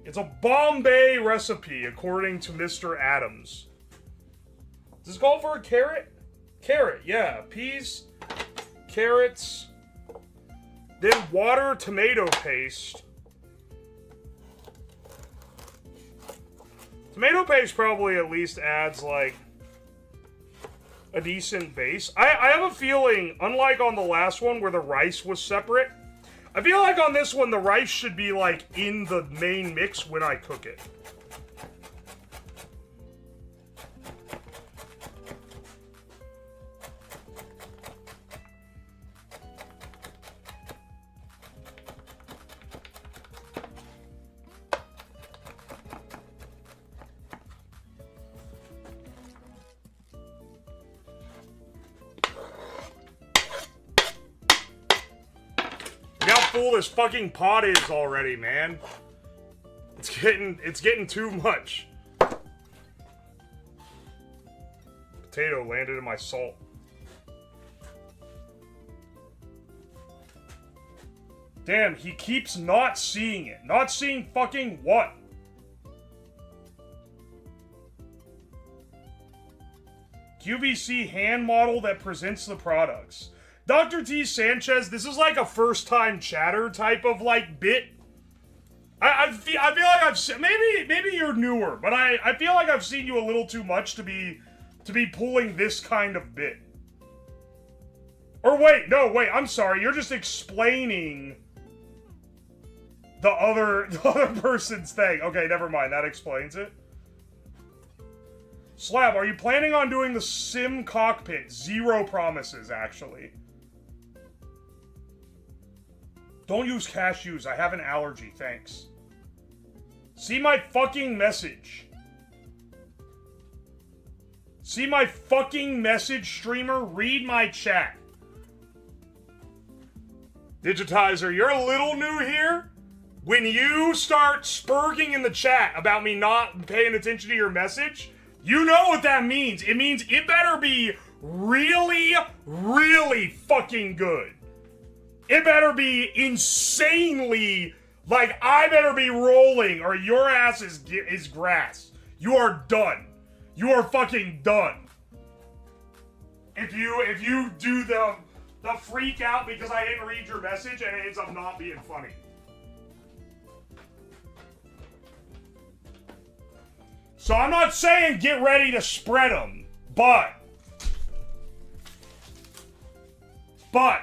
It's a Bombay recipe, according to Mr. Adams. Does this call for a carrot? Carrot, yeah. Peas, carrots, then water, tomato paste. Tomato paste probably at least adds, like, a decent base. I have a feeling, unlike on the last one where the rice was separate, I feel like on this one the rice should be like in the main mix when I cook it. Full this fucking pot is already, man. It's getting too much. Potato landed in my salt. Damn, he keeps not seeing it. Not seeing fucking what? QVC hand model that presents the products. Dr. T. Sanchez, this is like a first-time chatter type of, like, bit. I feel like I've seen... Maybe you're newer, but I feel like I've seen you a little too much to be pulling this kind of bit. Or wait, I'm sorry, you're just explaining the other person's thing. Okay, never mind, that explains it. Slab, are you planning on doing the sim cockpit? 0 promises, actually. Don't use cashews. I have an allergy. Thanks. See my fucking message. See my fucking message, streamer? Read my chat. Digitizer, you're a little new here. When you start spurging in the chat about me not paying attention to your message, you know what that means. It means it better be really, really fucking good. It better be insanely, like, I better be rolling or your ass is grass. You are done. You are fucking done. If you do the freak out because I didn't read your message and it ends up not being funny. So I'm not saying get ready to spread them, but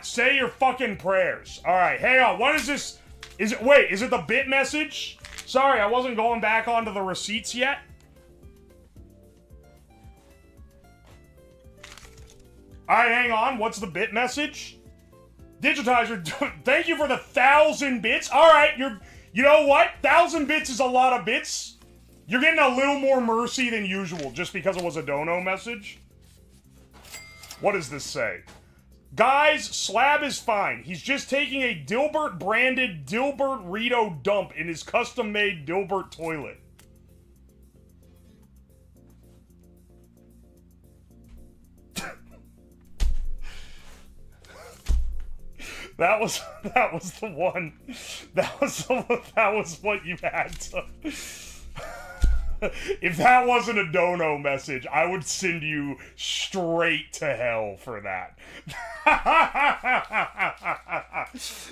say your fucking prayers. All right, hang on. What is this? Is it the bit message? Sorry, I wasn't going back onto the receipts yet. All right, hang on. What's the bit message? Digitizer, thank you for the 1,000 bits. All right, you know what? 1,000 bits is a lot of bits. You're getting a little more mercy than usual just because it was a dono message. What does this say? Guys, Slab is fine. He's just taking a Dilbert branded Dilberito dump in his custom made Dilbert toilet. That was the one. That was what you had to. If that wasn't a dono message, I would send you straight to hell for that.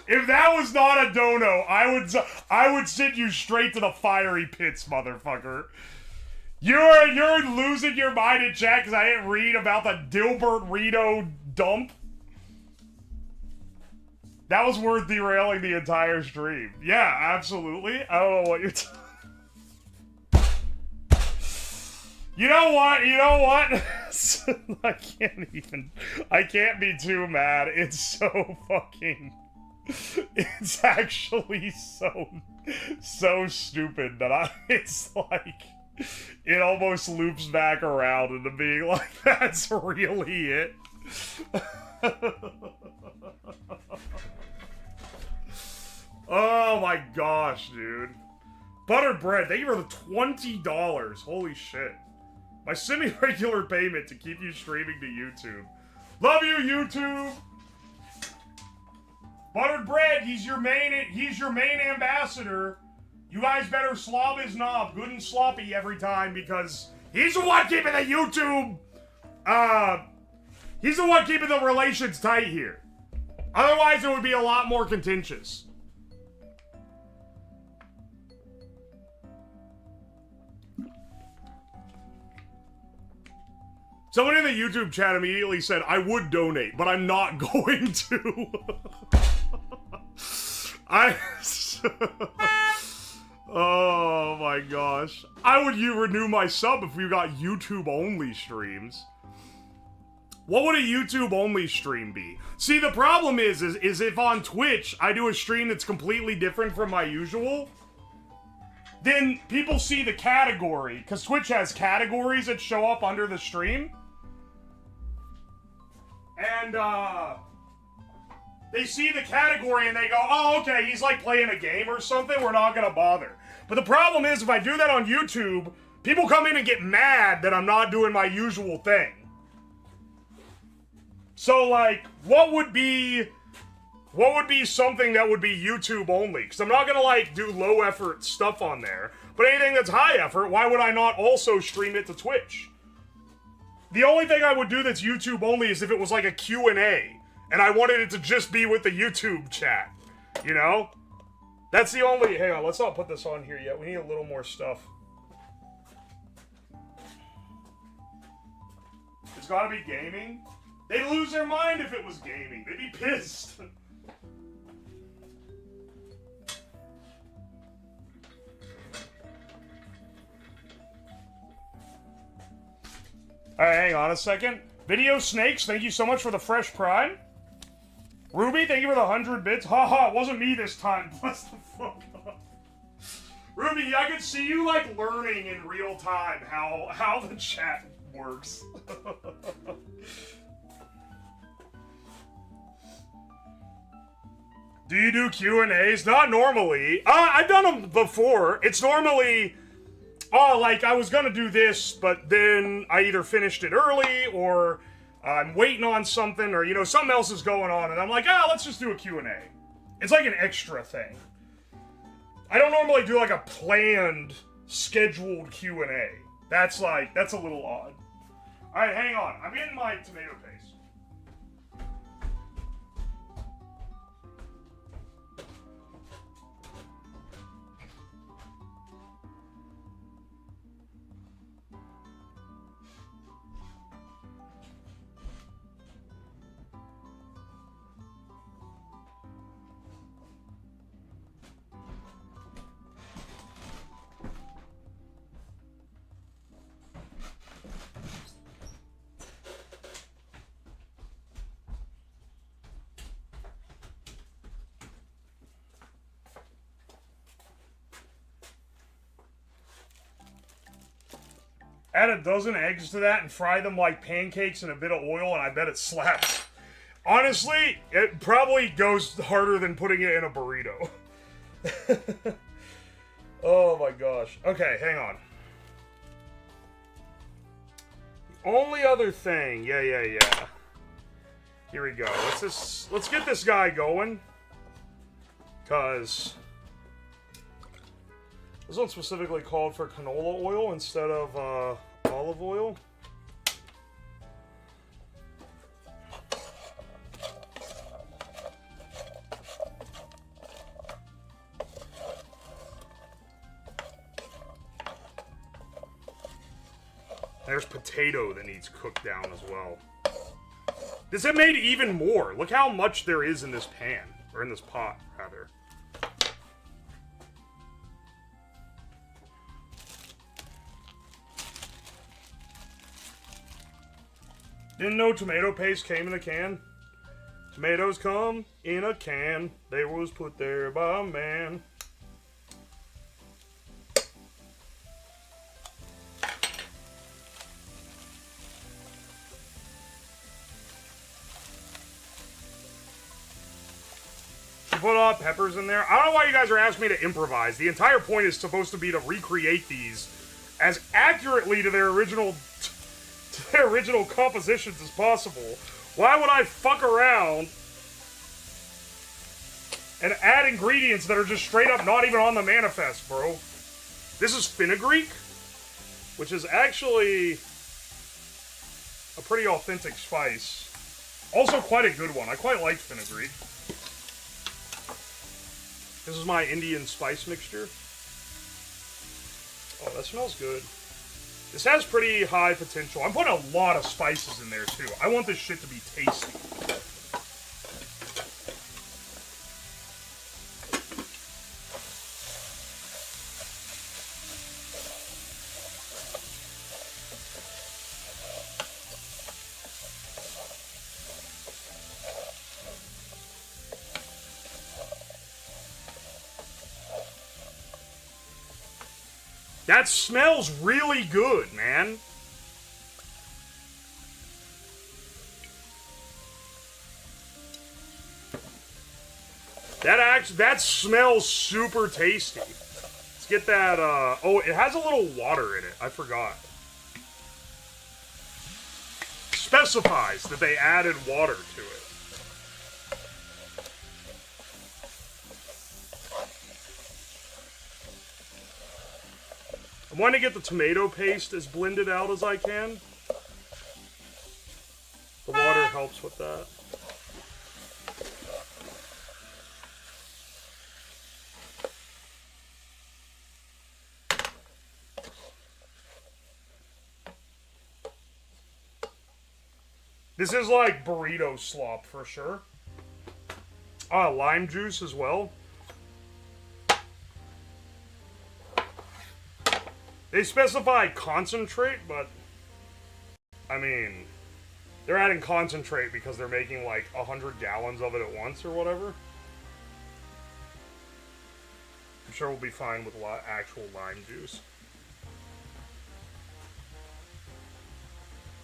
If that was not a dono, I would send you straight to the fiery pits, motherfucker. You're losing your mind in chat because I didn't read about the Dilberito dump. That was worth derailing the entire stream. Yeah, absolutely. I don't know what you're talking. You know what? I can't be too mad. It's so fucking... It's actually so stupid that it's like... It almost loops back around into being like, that's really it. Oh my gosh, dude. Buttered bread, thank you for the $20. Holy shit. My semi-regular payment to keep you streaming to YouTube. Love you, YouTube! Buttered bread, he's your main ambassador. You guys better slob his knob good and sloppy every time because he's the one keeping the YouTube, he's the one keeping the relations tight here. Otherwise, it would be a lot more contentious. Someone in the YouTube chat immediately said, I would donate, but I'm not going to. Oh my gosh. You renew my sub if we got YouTube only streams. What would a YouTube only stream be? See, the problem is if on Twitch I do a stream that's completely different from my usual, then people see the category, because Twitch has categories that show up under the stream. And, they see the category and they go, oh, okay, he's like playing a game or something, we're not gonna bother. But the problem is, if I do that on YouTube, people come in and get mad that I'm not doing my usual thing. So, like, what would be something that would be YouTube only? Because I'm not gonna, like, do low-effort stuff on there. But anything that's high-effort, why would I not also stream it to Twitch? The only thing I would do that's YouTube only is if it was like a Q&A, and I wanted it to just be with the YouTube chat, you know? That's the only... Hang on, let's not put this on here yet. We need a little more stuff. It's gotta be gaming? They'd lose their mind if it was gaming. They'd be pissed. Alright, hang on a second. Video Snakes, thank you so much for the fresh prime. Ruby, thank you for the 100 bits. Haha, it wasn't me this time. Bless the fuck up. Ruby, I could see you, like, learning in real time how the chat works. Do you do Q&As? Not normally. I've done them before. It's normally, like, I was gonna do this, but then I either finished it early, or I'm waiting on something, or, you know, something else is going on, and I'm like, let's just do a Q&A. It's like an extra thing. I don't normally do, like, a planned, scheduled Q&A. That's a little odd. Alright, hang on. I'm getting my tomato paste. Add a dozen eggs to that and fry them like pancakes in a bit of oil, and I bet it slaps. Honestly, it probably goes harder than putting it in a burrito. Oh my gosh. Okay, hang on. The only other thing, yeah. Here we go. Let's get this guy going. Cause this one specifically called for canola oil instead of olive oil. There's potato that needs cooked down as well. This had made even more. Look how much there is in this pan. Or in this pot, rather. Didn't know tomato paste came in a can. Tomatoes come in a can. They was put there by a man. Put hot peppers in there. I don't know why you guys are asking me to improvise. The entire point is supposed to be to recreate these as accurately to their original compositions as possible. Why would I fuck around and add ingredients that are just straight up not even on the manifest, bro? This is fenugreek, which is actually a pretty authentic spice. Also quite a good one. I quite like fenugreek. This is my Indian spice mixture. Oh, that smells good. This has pretty high potential. I'm putting a lot of spices in there, too. I want this shit to be tasty. That smells really good, man. That smells super tasty. Let's get that, oh, it has a little water in it. I forgot. Specifies that they added water to it. I want to get the tomato paste as blended out as I can. The water helps with that. This is like burrito slop for sure. Lime juice as well. They specify concentrate, but I mean, they're adding concentrate because they're making like 100 gallons of it at once or whatever. I'm sure we'll be fine with actual lime juice.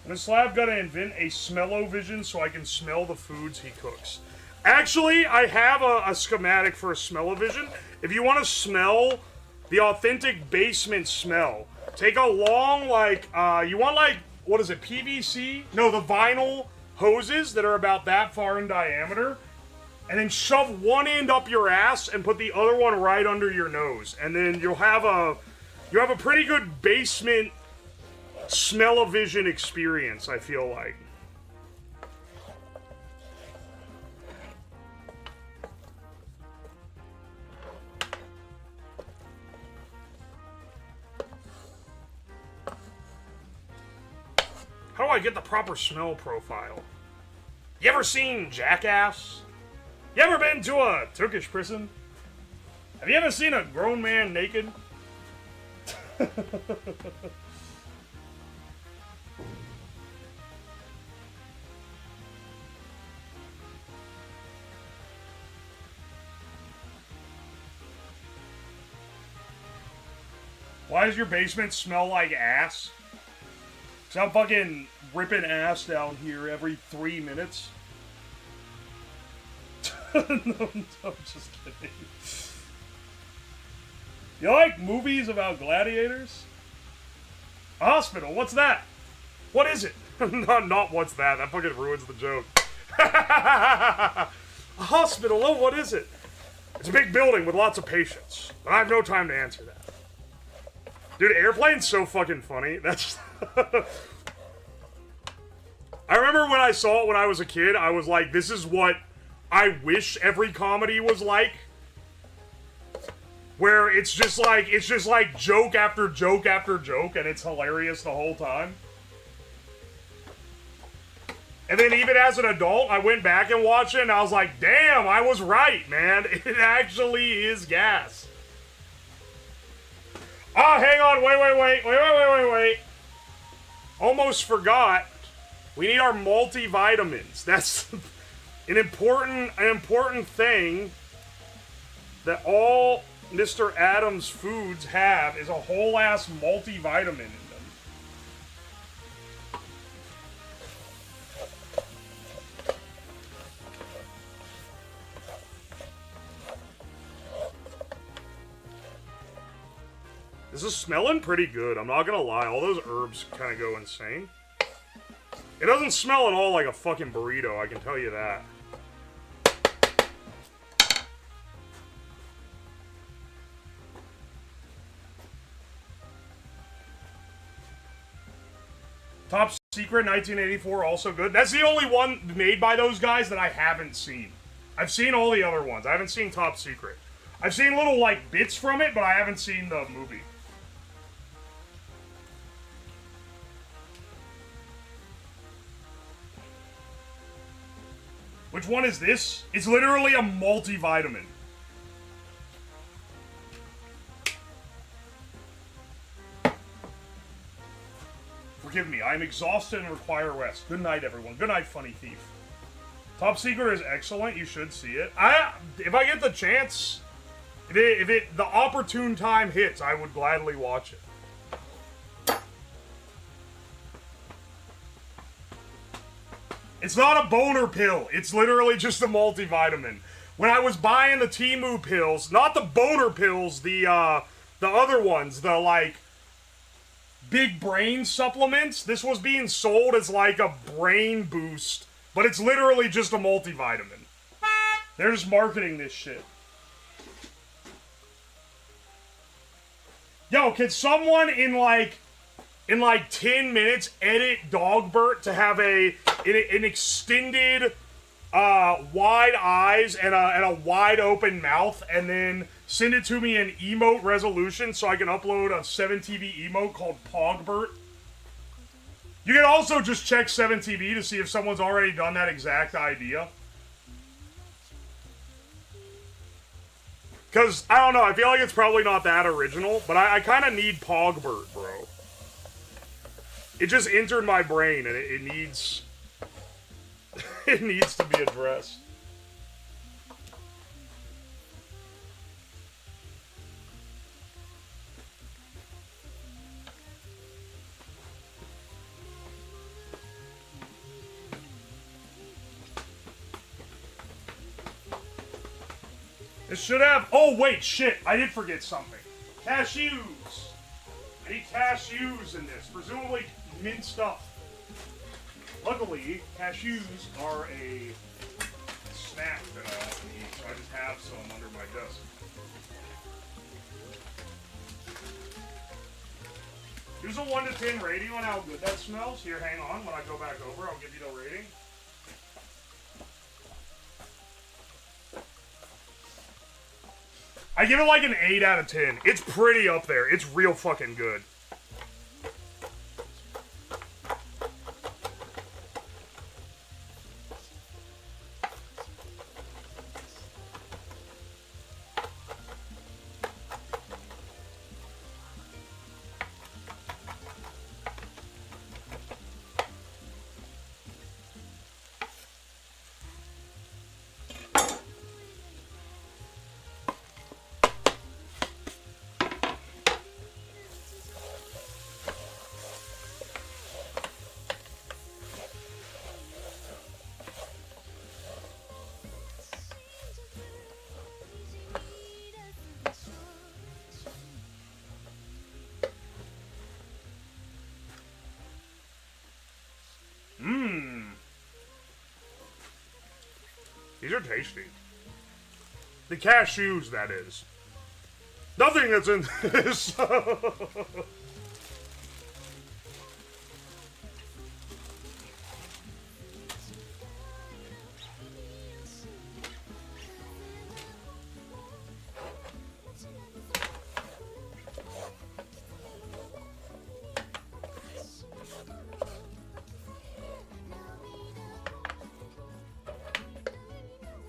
And Slab gonna invent a smell-o-vision so I can smell the foods he cooks. Actually, I have a schematic for a smell-o-vision. If you want to smell the authentic basement smell, take a long, like, you want, like, what is it, PVC? No, the vinyl hoses that are about that far in diameter, and then shove one end up your ass and put the other one right under your nose. And then you'll have a pretty good basement smell-o-vision experience, I feel like. How do I get the proper smell profile? You ever seen Jackass? You ever been to a Turkish prison? Have you ever seen a grown man naked? Why does your basement smell like ass? Cause I'm fucking ripping ass down here every 3 minutes. No, I'm just kidding. You like movies about gladiators? A hospital, what's that? What is it? Not what's that, that fucking ruins the joke. A hospital, oh, what is it? It's a big building with lots of patients. But I have no time to answer that. Dude, Airplane's so fucking funny. That's... I remember when I saw it when I was a kid, I was like, this is what I wish every comedy was like. Where it's just like joke after joke after joke, and it's hilarious the whole time. And then even as an adult, I went back and watched it, and I was like, damn, I was right, man. It actually is gas. Oh, hang on, wait. Almost forgot. We need our multivitamins. That's an important thing that all Mr. Adams foods have is a whole ass multivitamin in them. This is smelling pretty good, I'm not gonna lie. All those herbs kind of go insane. It doesn't smell at all like a fucking burrito, I can tell you that. Top Secret 1984, also good. That's the only one made by those guys that I haven't seen. I've seen all the other ones. I haven't seen Top Secret. I've seen little, like, bits from it, but I haven't seen the movie. Which one is this? It's literally a multivitamin. Forgive me, I'm exhausted and require rest. Good night, everyone. Good night, Funny Thief. Top Secret is excellent. You should see it. If I get the chance, if the opportune time hits, I would gladly watch it. It's not a boner pill. It's literally just a multivitamin. When I was buying the Temu pills, not the boner pills, the other ones, the, like, big brain supplements, this was being sold as, like, a brain boost, but it's literally just a multivitamin. They're just marketing this shit. Yo, can someone in like 10 minutes edit Dogbert to have an extended wide eyes and a wide open mouth, and then send it to me in emote resolution so I can upload a 7TV emote called Pogbert? You can also just check 7TV to see if someone's already done that exact idea. Because, I don't know, I feel like it's probably not that original, but I kind of need Pogbert, bro. It just entered my brain, and it needs... it needs to be addressed. This should have... Oh, wait, shit. I did forget something. Cashews. I need cashews in this. Presumably minced up. Luckily, cashews are a snack that I often eat, so I just have some under my desk. Here's a 1 to 10 rating on how good that smells. Here, hang on. When I go back over, I'll give you the rating. I give it like an 8 out of 10. It's pretty up there. It's real fucking good. These are tasty. The cashews, that is. Nothing that's in this.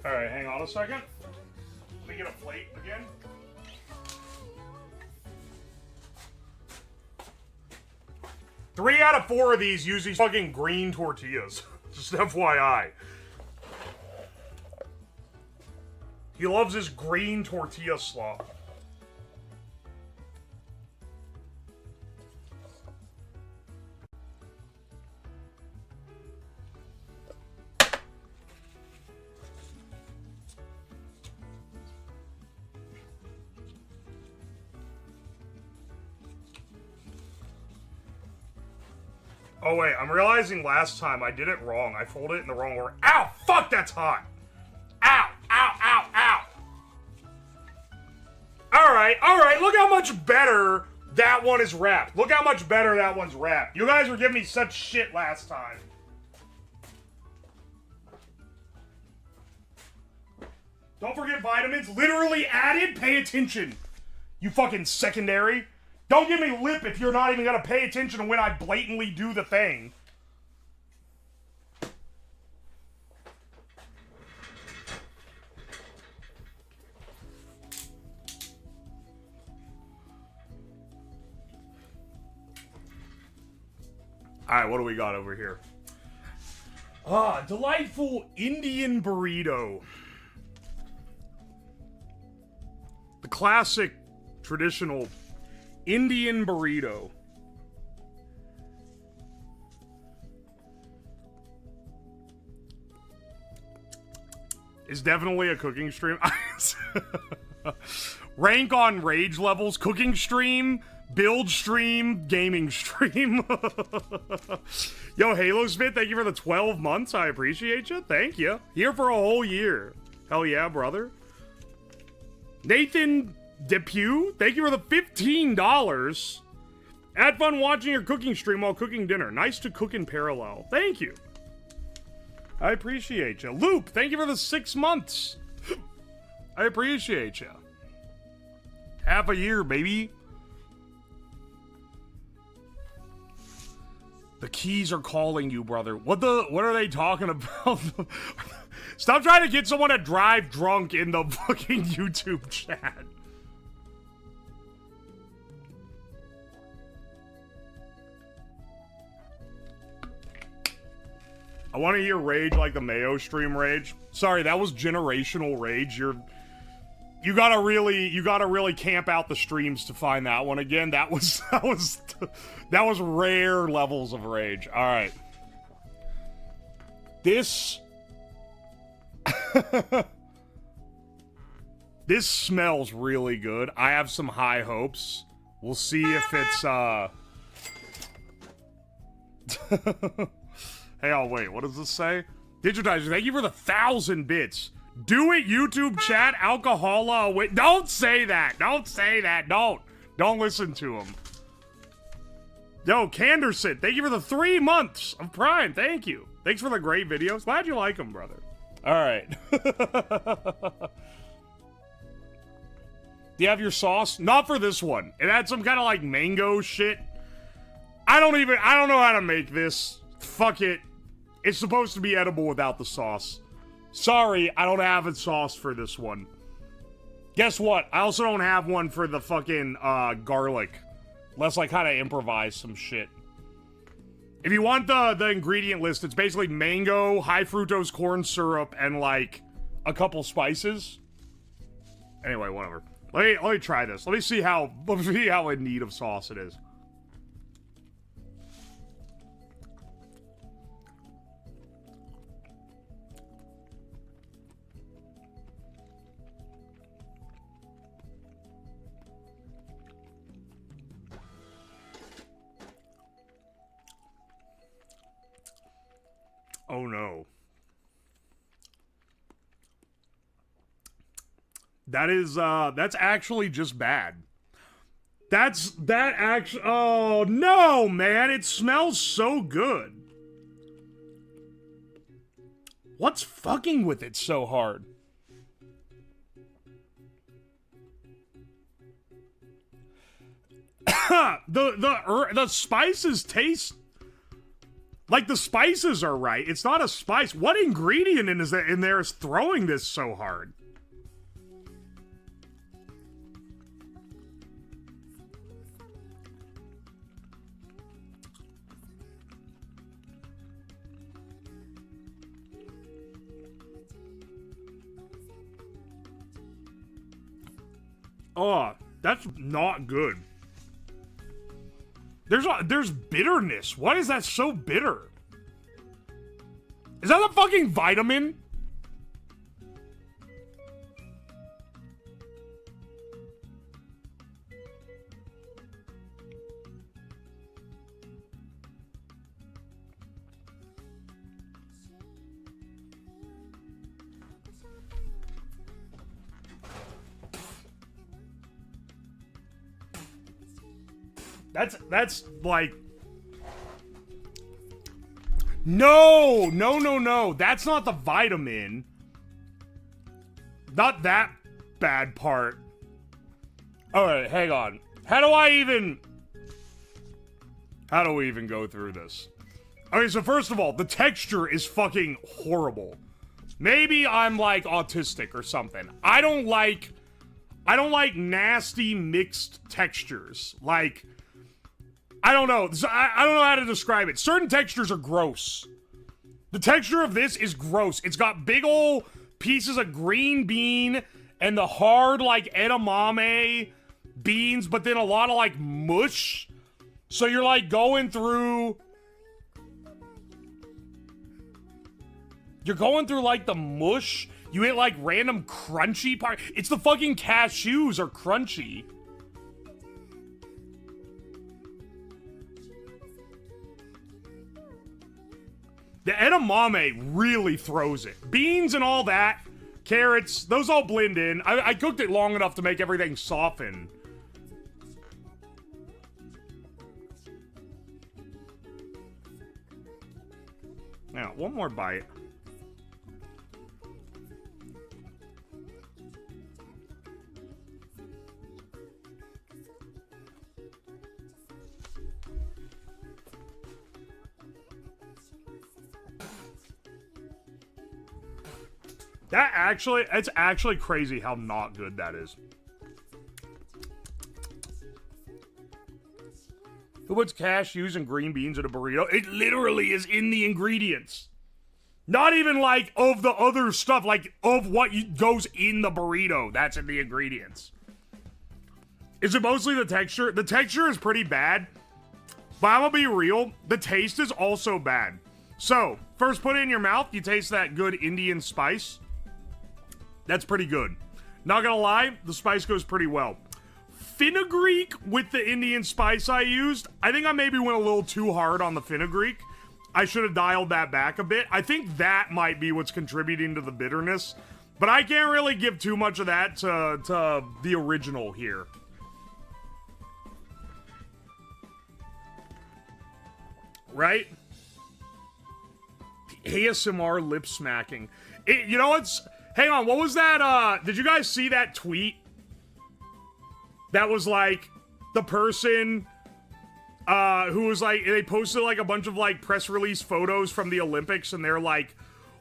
Alright, hang on a second. Let me get a plate again. Three out of 4 of these use these fucking green tortillas. Just FYI. He loves his green tortilla slop. Oh wait, I'm realizing last time I did it wrong. I folded it in the wrong order. Ow! Fuck, that's hot! Ow! Ow! Ow! Ow! Alright, look how much better that one is wrapped. Look how much better that one's wrapped. You guys were giving me such shit last time. Don't forget vitamins. Literally added. Pay attention. You fucking secondary. Don't give me lip if you're not even gonna pay attention to when I blatantly do the thing. Alright, what do we got over here? Delightful Indian burrito. The classic, traditional Indian burrito. Is definitely a cooking stream. Rank on rage levels: cooking stream, build stream, gaming stream. Yo, Halo Smith, thank you for the 12 months. I appreciate you. Thank you. Here for a whole year. Hell yeah, brother. Nathan Depew, thank you for the $15. Had fun watching your cooking stream while cooking dinner. Nice to cook in parallel. Thank you. I appreciate you. Loop, thank you for the 6 months. I appreciate you. Half a year, baby. The keys are calling you, brother. What are they talking about? Stop trying to get someone to drive drunk in the fucking YouTube chat. I want to hear rage like the Mayo stream rage. Sorry, that was generational rage. You gotta really camp out the streams to find that one again. That was rare levels of rage. All right. This This smells really good. I have some high hopes. We'll see if it's, Hey, oh, wait, what does this say? Digitizer, thank you for the 1,000 bits. Do it, YouTube chat, alcohola, wait. Don't say that. Don't say that. Don't listen to him. Yo, Canderson, thank you for the 3 months of Prime. Thank you. Thanks for the great videos. Glad you like them, brother. All right. Do you have your sauce? Not for this one. It had some kind of like mango shit. I don't know how to make this. Fuck it. It's supposed to be edible without the sauce. Sorry, I don't have a sauce for this one. Guess what? I also don't have one for the fucking garlic. Unless I kind of improvise some shit. If you want the ingredient list, it's basically mango, high fructose corn syrup, and like a couple spices. Anyway, whatever. Let me try this. Let me see how in need of sauce it is. Oh no. That's actually just bad. Oh no, man, it smells so good. What's fucking with it so hard? The spices taste like the spices are right. It's not a spice. What ingredient in there is throwing this so hard? Oh, that's not good. There's bitterness. Why is that so bitter? Is that a fucking vitamin? That's like... No. That's not the vitamin. Not that bad part. Alright, hang on. How do we even go through this? Okay, so first of all, the texture is fucking horrible. Maybe I'm like autistic or something. I don't like nasty mixed textures. Like, I don't know. I don't know how to describe it. Certain textures are gross. The texture of this is gross. It's got big ol' pieces of green bean and the hard, like, edamame beans, but then a lot of, like, mush. So you're, like, going through... You're going through, like, the mush. You hit, like, random crunchy part. It's the fucking cashews are crunchy. The edamame really throws it. Beans and all that, carrots, those all blend in. I cooked it long enough to make everything soften. Now, one more bite. It's actually crazy how not good that is. Who puts cashews and green beans in a burrito? It literally is in the ingredients. Not even like of the other stuff, like of what goes in the burrito. That's in the ingredients. Is it mostly the texture? The texture is pretty bad, but I'm gonna be real. The taste is also bad. So, first put it in your mouth. You taste that good Indian spice. That's pretty good. Not gonna lie, the spice goes pretty well. Fenugreek with the Indian spice I used, I think I maybe went a little too hard on the fenugreek. I should have dialed that back a bit. I think that might be what's contributing to the bitterness. But I can't really give too much of that to the original here. Right? ASMR lip smacking. You know what's... Hang on, what was that, did you guys see that tweet? That was like, the person, who was like, they posted like a bunch of like press release photos from the Olympics, and they're like,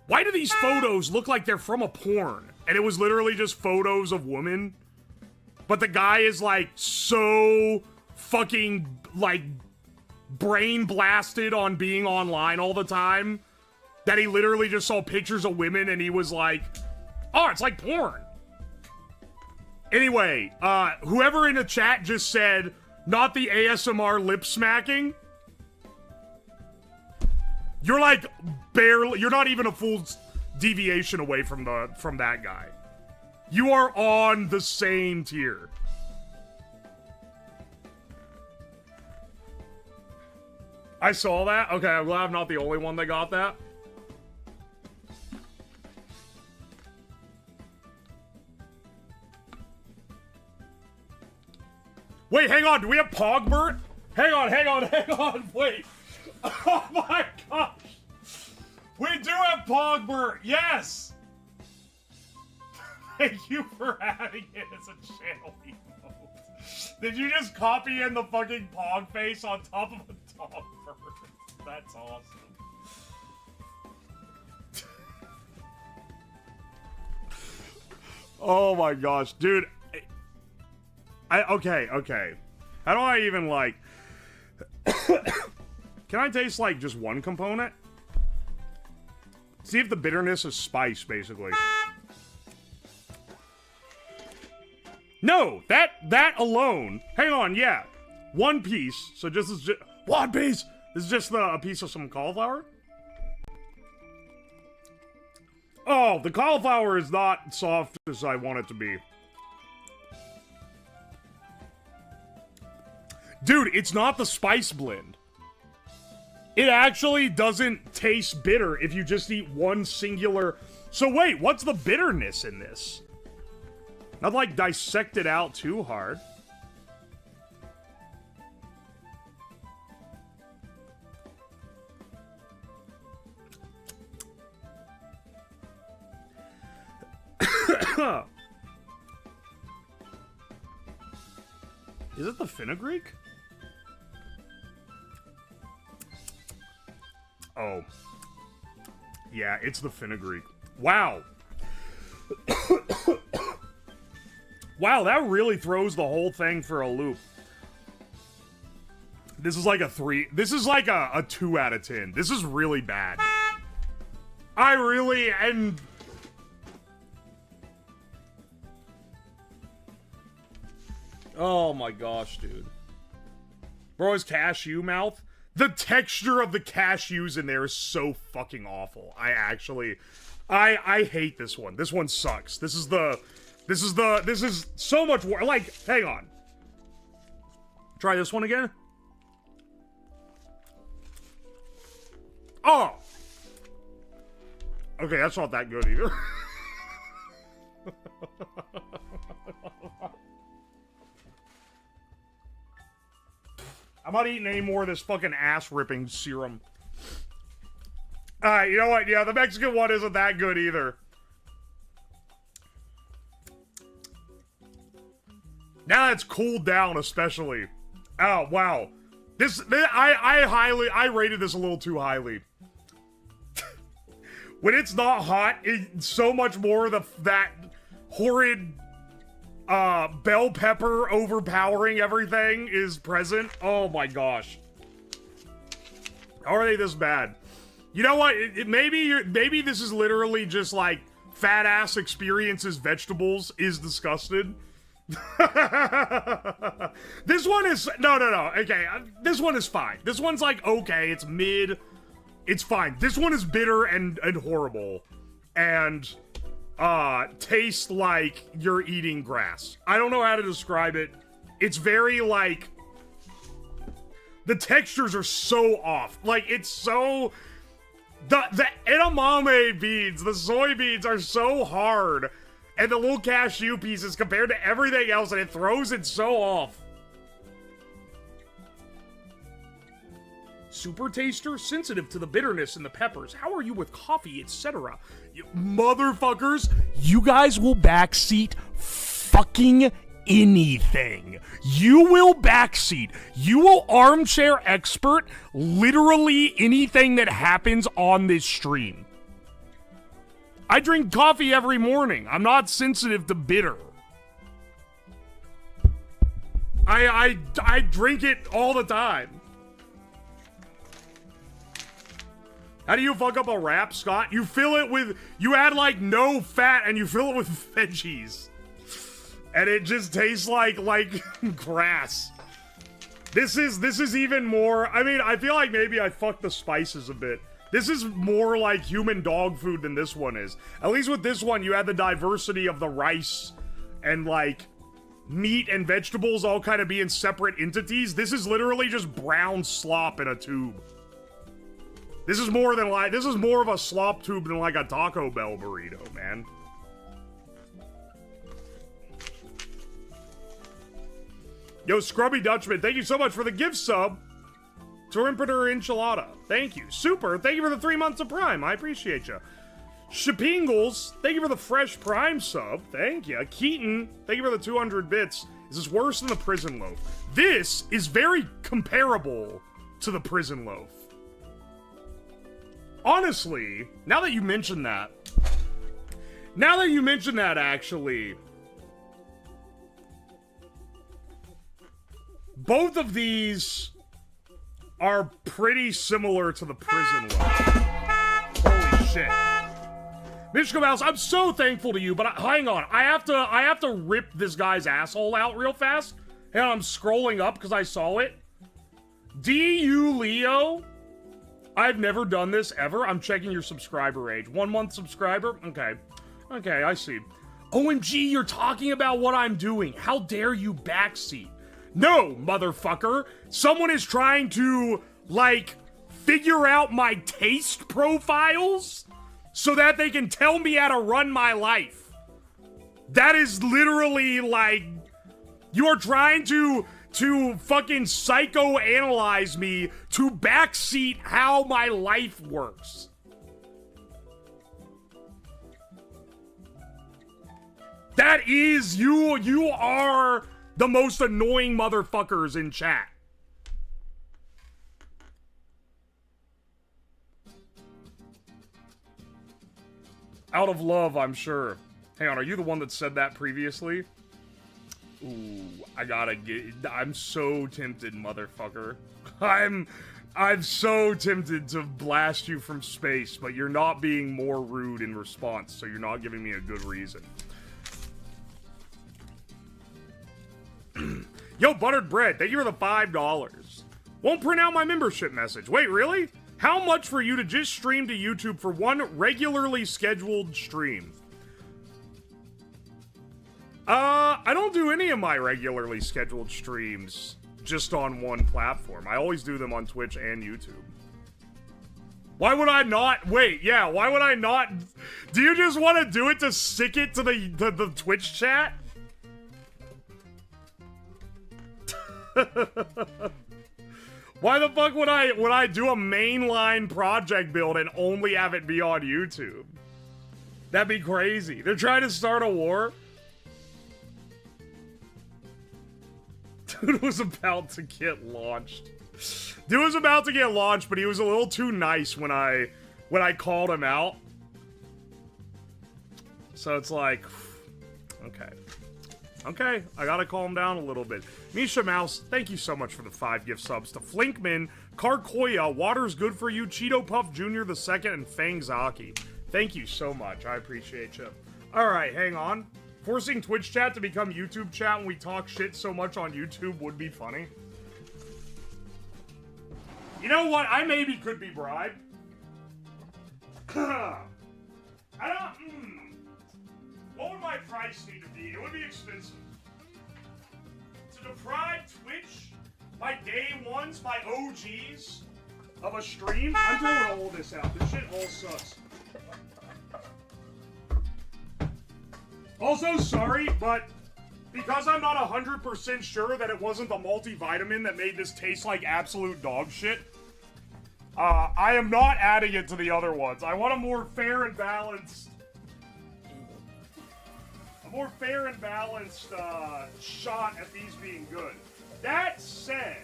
why do these photos look like they're from a porn? And it was literally just photos of women. But the guy is like, so fucking, like, brain blasted on being online all the time, that he literally just saw pictures of women and he was like, oh, it's like porn. Anyway, whoever in the chat just said, not the ASMR lip smacking. You're like barely, you're not even a full deviation away from that guy. You are on the same tier. I saw that. Okay, I'm glad I'm not the only one that got that. Wait, hang on. Do we have Pogbert? Hang on. Wait. Oh my gosh. We do have Pogbert. Yes. Thank you for adding it as a channel emote. Did you just copy in the fucking Pog face on top of a dog bird? That's awesome. Oh my gosh, dude. Okay. How do I even, like... Can I taste, like, just one component? See if the bitterness is spice, basically. No! That alone... Hang on, yeah. One piece. So just... One piece! This is just a piece of some cauliflower? Oh, the cauliflower is not soft as I want it to be. Dude, it's not the spice blend. It actually doesn't taste bitter if you just eat one singular... So wait, what's the bitterness in this? Not like dissect it out too hard. Is it the fenugreek? Oh. Yeah, it's the fenugreek. Wow. Wow, that really throws the whole thing for a loop. This is like a 3. This is like a 2 out of 10. This is really bad. I really... And... Oh my gosh, dude. Bro, his cashew mouth? The texture of the cashews in there is so fucking awful. I hate this one. This one sucks. This is so much worse. Like, hang on. Try this one again. Oh! Okay, that's not that good either. I'm not eating any more of this fucking ass-ripping serum. Alright, you know what? Yeah, the Mexican one isn't that good either. Now it's cooled down, especially. Oh, wow. I rated this a little too highly. When it's not hot, it's so much more that horrid... bell pepper overpowering everything is present. Oh my gosh. How are they this bad? You know what? Maybe this is literally just like fat ass experiences vegetables is disgusted. This one is no. Okay, this one is fine. This one's like okay. It's mid. It's fine. This one is bitter and horrible, and taste like you're eating grass. I don't know how to describe it. It's very, like, the textures are so off. Like, it's so... The edamame beans, the soybeans are so hard. And the little cashew pieces compared to everything else, and it throws it so off. Super taster, sensitive to the bitterness and the peppers. How are you with coffee, etc.? You motherfuckers, you guys will backseat fucking anything. You will backseat. You will armchair expert literally anything that happens on this stream. I drink coffee every morning. I'm not sensitive to bitter. I drink it all the time. How do you fuck up a wrap, Scott? You fill it with, you add like no fat and you fill it with veggies. And it just tastes like grass. This is even more, I mean, I feel like maybe I fucked the spices a bit. This is more like human dog food than this one is. At least with this one, you had the diversity of the rice and like meat and vegetables all kind of being separate entities. This is literally just brown slop in a tube. This is more than like, this is more of a slop tube than like a Taco Bell burrito, man. Yo, Scrubby Dutchman, thank you so much for the gift sub to Emperor Enchilada. Thank you. Super, thank you for the 3 months of Prime. I appreciate you. Shapingles, thank you for the fresh Prime sub. Thank you. Keaton, thank you for the 200 bits. Is this worse than the prison loaf? This is very comparable to the prison loaf. Honestly, now that you mention that, actually, both of these are pretty similar to the prison loaf. Holy shit. Mishka Mouse, I'm so thankful to you, but hang on. I have to rip this guy's asshole out real fast. And I'm scrolling up because I saw it. DU Leo, I've never done this ever. I'm checking your subscriber age. 1 month subscriber? Okay. Okay, I see. OMG, you're talking about what I'm doing. How dare you backseat? No, motherfucker. Someone is trying to, like, figure out my taste profiles so that they can tell me how to run my life. That is literally, like, you are trying to fucking psychoanalyze me to backseat how my life works. That is, you are the most annoying motherfuckers in chat. Out of love, I'm sure. Hang on, are you the one that said that previously? Ooh, I'm so tempted, motherfucker. I'm so tempted to blast you from space, but you're not being more rude in response, so you're not giving me a good reason. Yo, Buttered Bread, thank you for the $5. Won't print out my membership message. Wait, really? How much for you to just stream to YouTube for one regularly scheduled stream? I don't do any of my regularly scheduled streams just on one platform. I always do them on Twitch and YouTube. Why would I not? Wait, yeah, why would I not? Do you just want to do it to stick it to the Twitch chat? Why the fuck would I do a mainline project build and only have it be on YouTube? That'd be crazy. They're trying to start a war. Dude was about to get launched. Dude was about to get launched, but he was a little too nice when I called him out. So it's like, okay. Okay, I gotta calm down a little bit. Misha Mouse, thank you so much for the 5 gift subs to Flinkman, Karkoya, Water's Good For You, Cheeto Puff Jr. II, and Fangzaki. Thank you so much. I appreciate you. Alright, hang on. Forcing Twitch chat to become YouTube chat when we talk shit so much on YouTube would be funny. You know what? I maybe could be bribed. I don't... price need to be? It would be expensive. To deprive Twitch, my day ones, my OGs, of a stream? I'm throwing all this out. This shit all sucks. Also, sorry, but because I'm not 100% sure that it wasn't the multivitamin that made this taste like absolute dog shit, I am not adding it to the other ones. I want a more fair and balanced... shot at these being good. That said...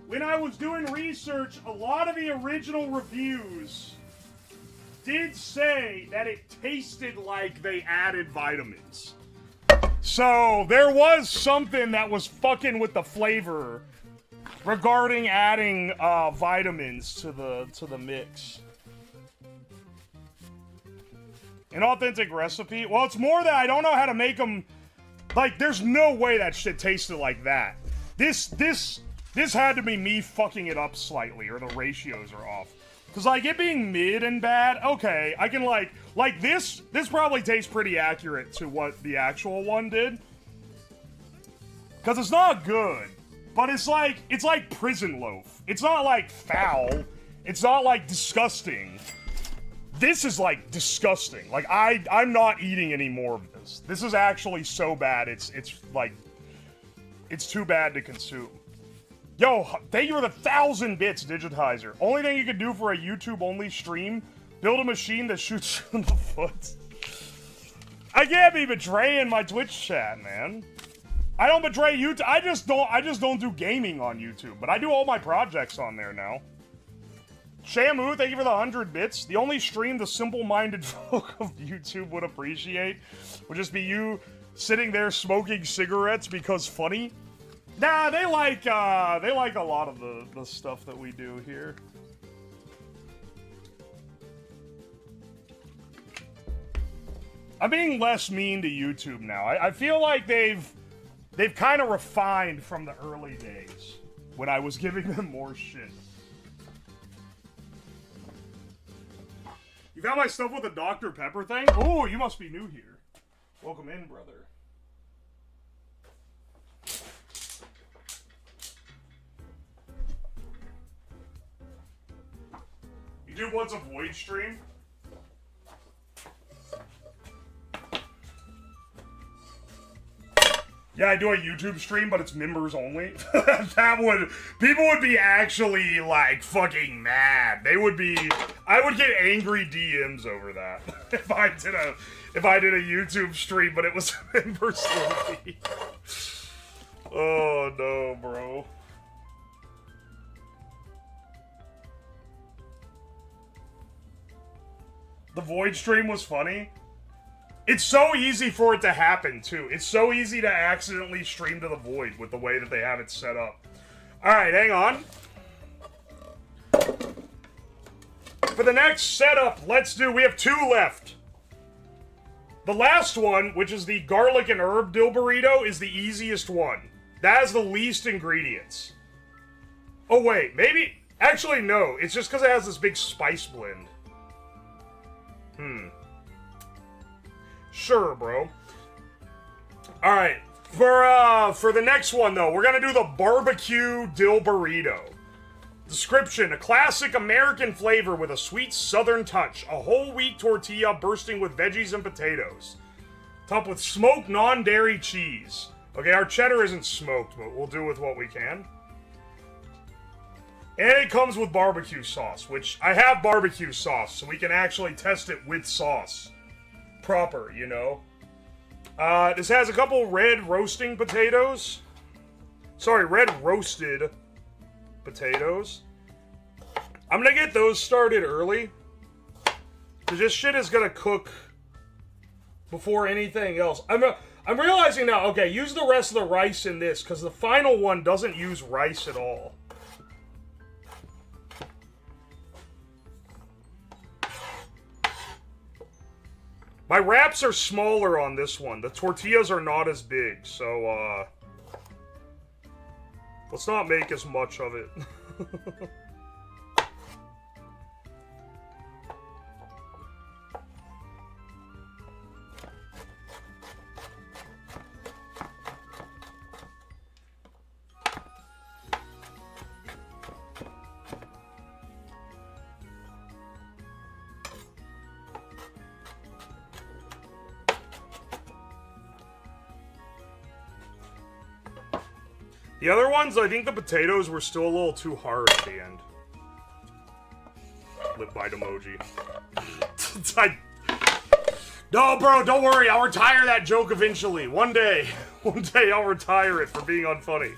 when I was doing research, a lot of the original reviews did say that it tasted like they added vitamins. So there was something that was fucking with the flavor regarding adding vitamins to the mix. An authentic recipe? Well, it's more that I don't know how to make them. Like, there's no way that shit tasted like that. This had to be me fucking it up slightly, or the ratios are off. Cause like it being mid and bad, okay, I can like this probably tastes pretty accurate to what the actual one did. Cause it's not good, but it's like prison loaf. It's not like foul. It's not like disgusting. This is like disgusting. Like I'm not eating any more of this. This is actually so bad. It's like it's too bad to consume. Yo, thank you for the 1,000 bits, Digitizer. Only thing you can do for a YouTube-only stream, build a machine that shoots you in the foot. I can't be betraying my Twitch chat, man. I don't betray YouTube. I just don't do gaming on YouTube, but I do all my projects on there now. Shamu, thank you for the 100 bits. The only stream the simple-minded folk of YouTube would appreciate would just be you sitting there smoking cigarettes because funny. Nah, they like a lot of the stuff that we do here. I'm being less mean to YouTube now. I feel like they've kind of refined from the early days when I was giving them more shit. You found my stuff with the Dr. Pepper thing? Oh, you must be new here. Welcome in, brother. You do once a Void stream? Yeah, I do a YouTube stream, but it's members only. People would be actually, like, fucking mad. I would get angry DMs over that if I did a YouTube stream, but it was members only. Oh, no, bro. The Void stream was funny. It's so easy for it to happen, too. It's so easy to accidentally stream to the Void with the way that they have it set up. Alright, hang on. For the next setup, we have 2 left. The last one, which is the garlic and herb Dilberito, is the easiest one. That has the least ingredients. Oh, wait, maybe... Actually, no. It's just because it has this big spice blend. Sure, bro. Alright, for the next one, though, we're gonna do the barbecue Dilberito. Description: a classic American flavor with a sweet southern touch. A whole wheat tortilla bursting with veggies and potatoes. Topped with smoked non-dairy cheese. Okay, our cheddar isn't smoked, but we'll do with what we can. And it comes with barbecue sauce, which I have barbecue sauce, so we can actually test it with sauce. Proper, you know. This has a couple red roasting potatoes. Sorry, red roasted potatoes. I'm gonna get those started early. Because this shit is gonna cook before anything else. I'm realizing now, okay, use the rest of the rice in this, because the final one doesn't use rice at all. My wraps are smaller on this one. The tortillas are not as big, so, let's not make as much of it. The other ones, I think the potatoes were still a little too hard at the end. Lip bite emoji. No, bro, don't worry. I'll retire that joke eventually. One day. One day I'll retire it for being unfunny.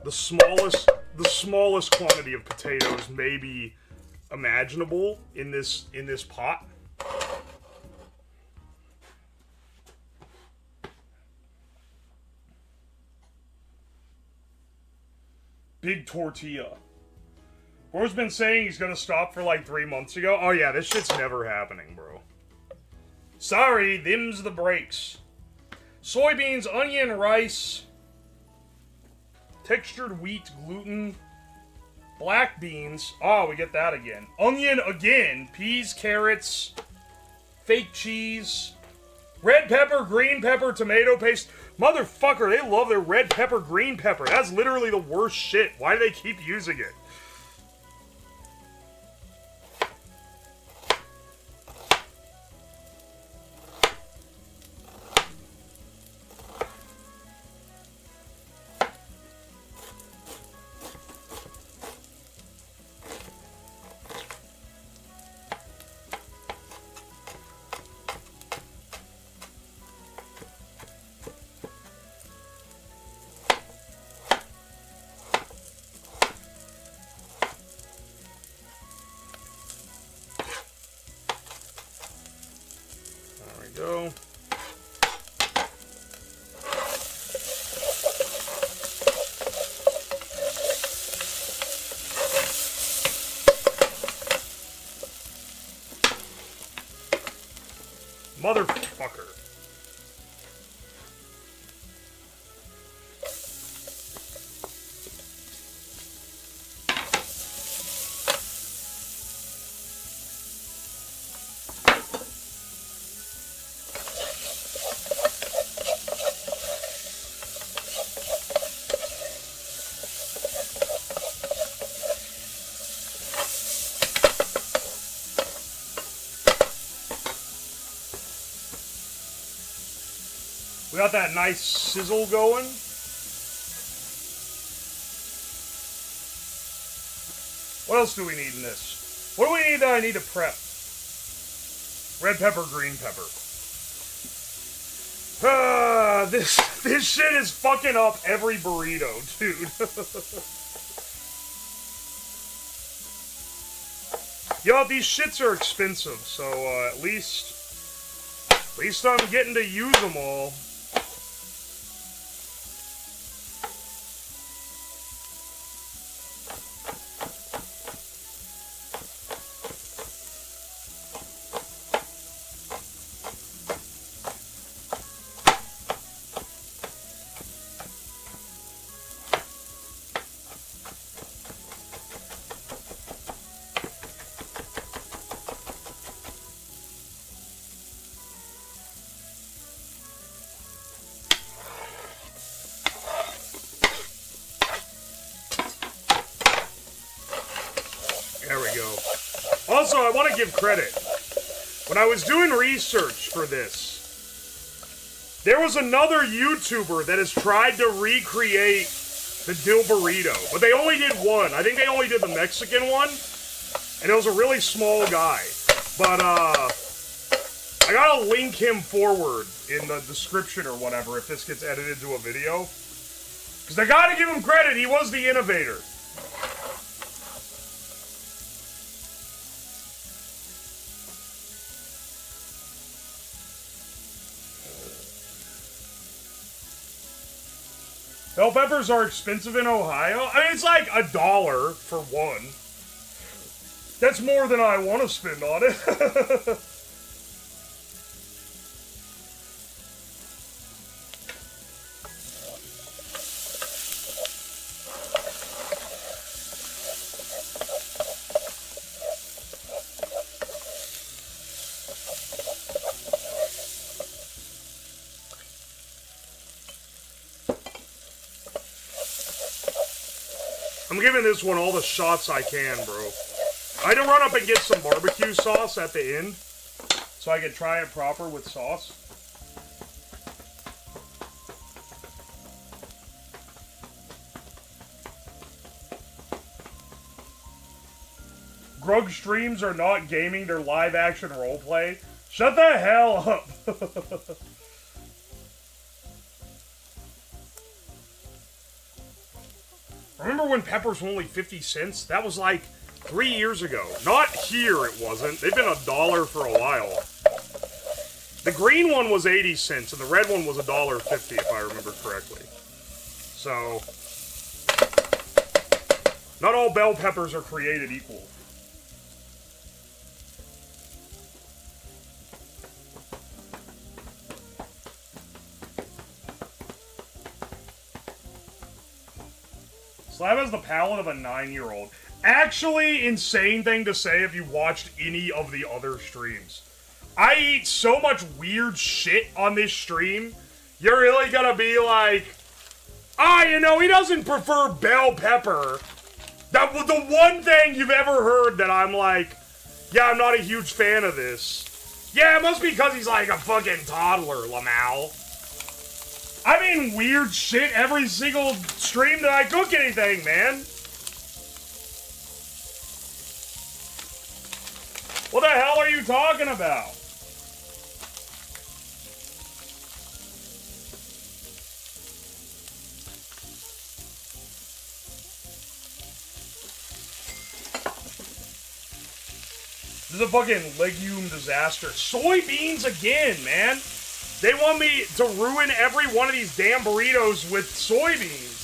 The smallest quantity of potatoes maybe imaginable in this pot. Big tortilla. Bro's been saying he's gonna stop for like 3 months ago. Oh yeah, this shit's never happening, bro. Sorry, them's the breaks. Soybeans, onion, rice, textured wheat, gluten, black beans. Oh, we get that again. Onion again. Peas, carrots, fake cheese, red pepper, green pepper, tomato paste. Motherfucker, they love their red pepper, green pepper. That's literally the worst shit. Why do they keep using it? Go. Motherfucker. We got that nice sizzle going. What else do we need in this? What do we need that I need to prep? Red pepper, green pepper. This shit is fucking up every burrito, dude. Yo, these shits are expensive, so at least I'm getting to use them all. Also, I want to give credit. When I was doing research for this, there was another YouTuber that has tried to recreate the Dilberito, but they only did one. I think they only did the Mexican one, and it was a really small guy. But, I gotta link him forward in the description or whatever if this gets edited to a video. Because I gotta give him credit, he was the innovator. Bell peppers are expensive in Ohio. I mean, it's like $1 for one. That's more than I want to spend on it. I'm giving this one all the shots I can, bro. I had to run up and get some barbecue sauce at the end, so I could try it proper with sauce. Grug streams are not gaming, they're live action roleplay. Shut the hell up! Remember when peppers were only 50 cents? That was like 3 years ago. Not here, it wasn't. They've been $1 for a while. The green one was 80 cents, and the red one was $1.50, if I remember correctly. So, not all bell peppers are created equal. Slab has the palate of a 9-year-old. Actually, insane thing to say if you watched any of the other streams. I eat so much weird shit on this stream, you're really gonna be like, you know, he doesn't prefer bell pepper. That was the one thing you've ever heard that I'm like, yeah, I'm not a huge fan of this. Yeah, it must be because he's like a fucking toddler, Lamal. I mean weird shit every single stream that I cook anything, man. What the hell are you talking about? This is a fucking legume disaster. Soybeans again, man. They want me to ruin every one of these damn burritos with soybeans.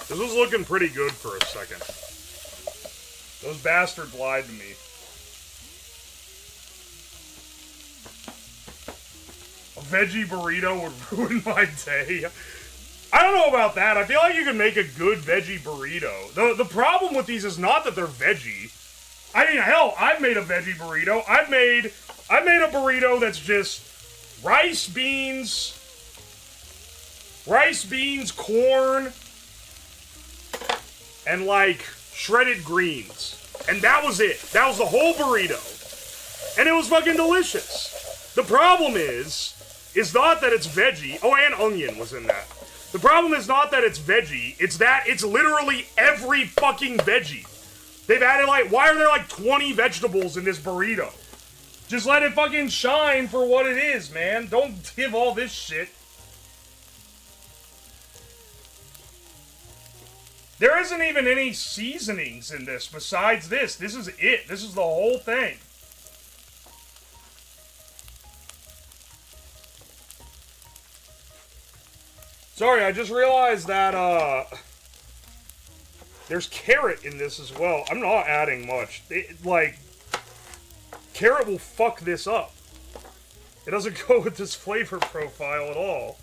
This was looking pretty good for a second. Those bastards lied to me. A veggie burrito would ruin my day. I don't know about that. I feel like you can make a good veggie burrito. The problem with these is not that they're veggie. I mean, hell, I've made a veggie burrito. I've made a burrito that's just rice, beans, corn, and like shredded greens. And that was it. That was the whole burrito. And it was fucking delicious. The problem is not that it's veggie. Oh, and onion was in that. The problem is not that it's veggie. It's that it's literally every fucking veggie. They've added like, why are there like 20 vegetables in this burrito? Just let it fucking shine for what it is, man. Don't give all this shit. There isn't even any seasonings in this besides this. This is it. This is the whole thing. Sorry, I just realized that, there's carrot in this as well. I'm not adding much. Carrot will fuck this up. It doesn't go with this flavor profile at all.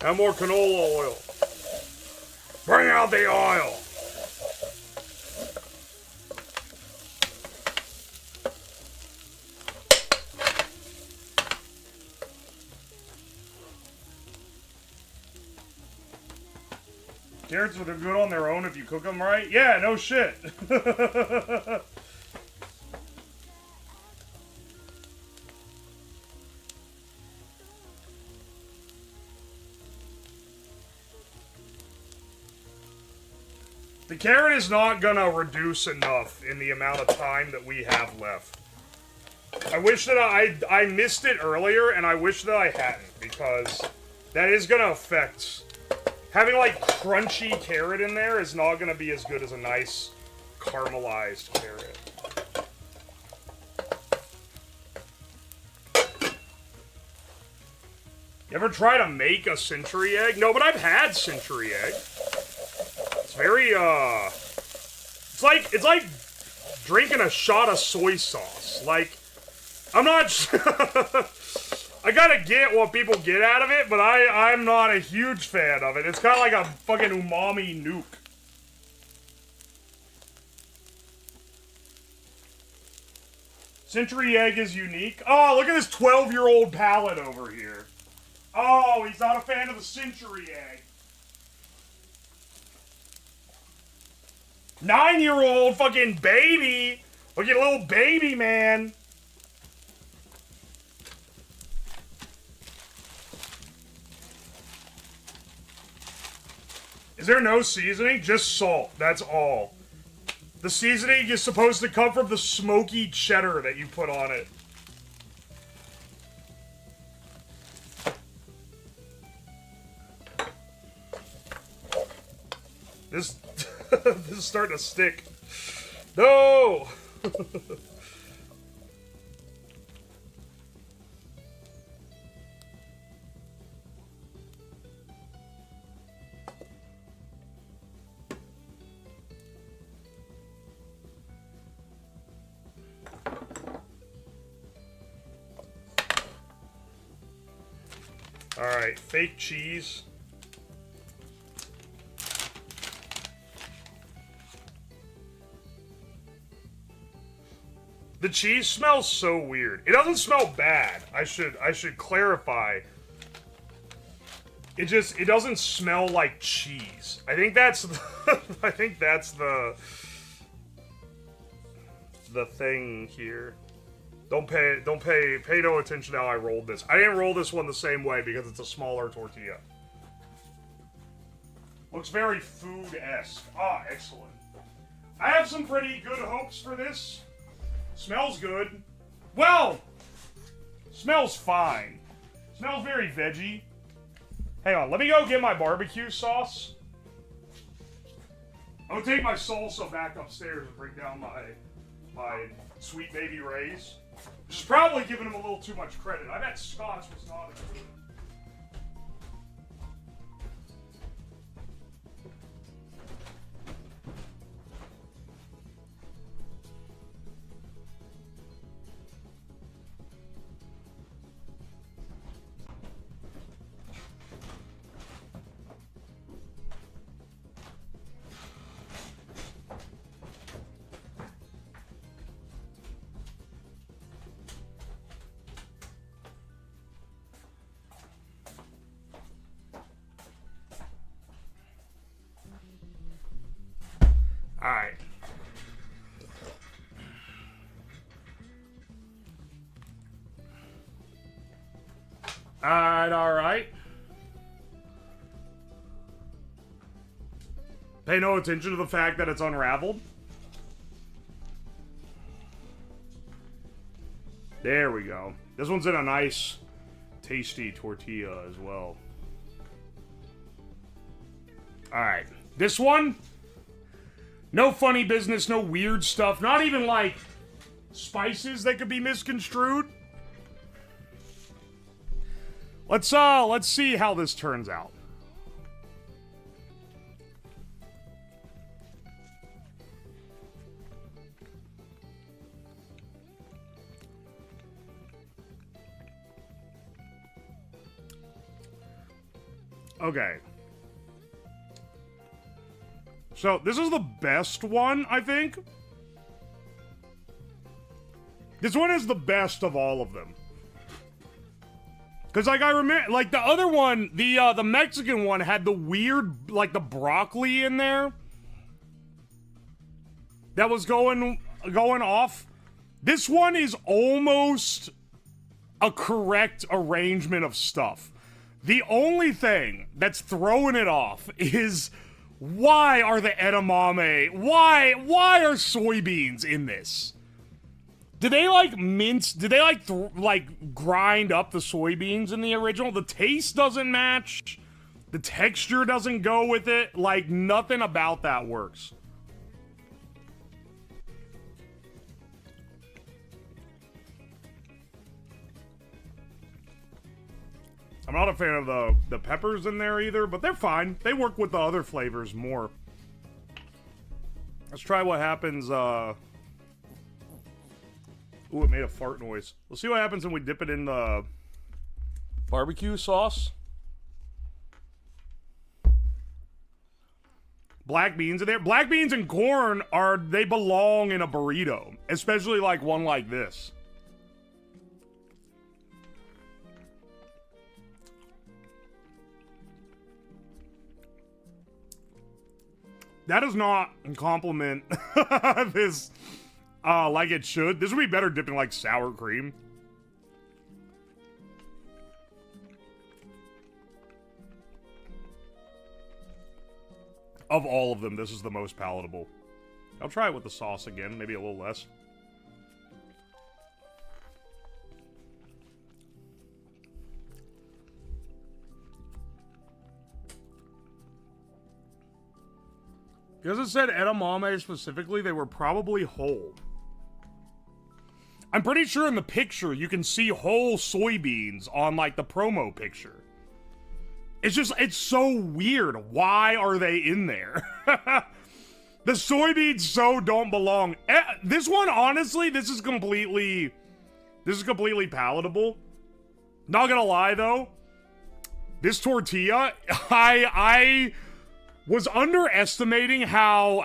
And more canola oil. Bring out the oil. Carrots are good on their own if you cook them right? Yeah, no shit. The carrot is not gonna reduce enough in the amount of time that we have left. I wish that I missed it earlier, and I wish that I hadn't, because that is gonna affect... Having, like, crunchy carrot in there is not gonna be as good as a nice caramelized carrot. You ever try to make a century egg? No, but I've had century egg. It's very, it's like drinking a shot of soy sauce. Like, I'm not I gotta get what people get out of it, but I'm not a huge fan of it. It's kind of like a fucking umami nuke. Century egg is unique. Oh, look at this 12-year-old palate over here. Oh, he's not a fan of the century egg. 9-year-old fucking baby. Look at little baby, man. Is there no seasoning? Just salt. That's all. The seasoning is supposed to come from the smoky cheddar that you put on it. This is starting to stick. No! Alright, fake cheese. The cheese smells so weird. It doesn't smell bad. I should clarify. It doesn't smell like cheese. I think that's the thing here. Don't pay no attention to how I rolled this. I didn't roll this one the same way because it's a smaller tortilla. Looks very food-esque. Ah, excellent. I have some pretty good hopes for this. Smells good. Well, smells fine. Smells very veggie. Hang on, let me go get my barbecue sauce. I'm gonna take my salsa back upstairs and bring down my Sweet Baby Ray's. Which is probably giving him a little too much credit. I bet Scotch was not as good. Alright. Alright. Pay no attention to the fact that it's unraveled. There we go. This one's in a nice, tasty tortilla as well. Alright. This one... No funny business, no weird stuff, not even like spices that could be misconstrued. Let's see how this turns out. Okay. So, this is the best one, I think. This one is the best of all of them. Because, like, I remember, like, the other one, the Mexican one had the weird, like, the broccoli in there. That was going off. This one is almost a correct arrangement of stuff. The only thing that's throwing it off is why are the edamame, why are soybeans in this? Did they like mince, did they like grind up the soybeans in the original? The taste doesn't match. The texture doesn't go with it. Like nothing about that works. I'm not a fan of the peppers in there either, but they're fine. They work with the other flavors more. Let's try what happens, Ooh, it made a fart noise. Let's see what happens when we dip it in the barbecue sauce. Black beans in there. Black beans and corn they belong in a burrito. Especially like one like this. That does not compliment this like it should. This would be better dipped in like sour cream. Of all of them, this is the most palatable. I'll try it with the sauce again, maybe a little less. Because it said edamame specifically, they were probably whole. I'm pretty sure in the picture you can see whole soybeans on like the promo picture. It's so weird. Why are they in there? The soybeans so don't belong. This one, honestly, this is completely palatable. Not gonna lie though, this tortilla, I was underestimating how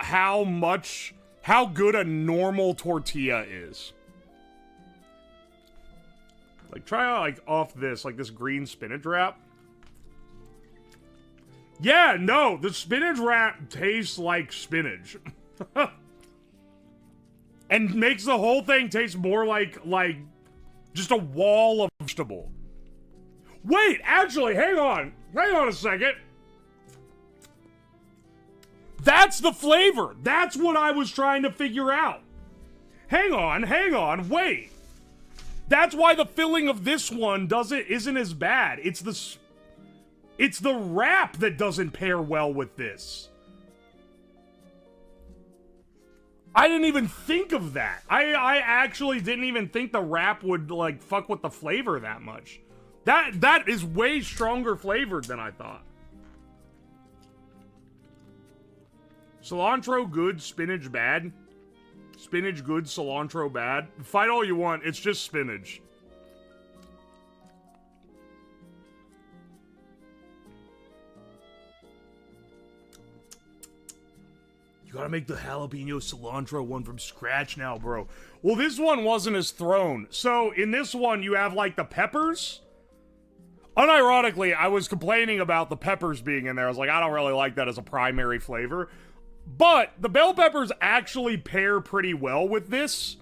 good a normal tortilla is. Like, try out, like, off this, like, this green spinach wrap. Yeah, no, the spinach wrap tastes like spinach. And makes the whole thing taste more like just a wall of vegetable. Wait, actually, hang on a second. That's the flavor. That's what I was trying to figure out. Hang on, wait. That's why the filling of this one isn't as bad. It's the wrap that doesn't pair well with this. I didn't even think of that. I actually didn't even think the wrap would like fuck with the flavor that much. That is way stronger flavored than I thought. Cilantro good, spinach bad. Spinach good, cilantro bad. Fight all you want, it's just spinach. You gotta make the jalapeno cilantro one from scratch now, bro. Well, this one wasn't as thrown. So, in this one, you have, like, the peppers. Unironically, I was complaining about the peppers being in there. I was like, I don't really like that as a primary flavor. But the bell peppers actually pair pretty well with this.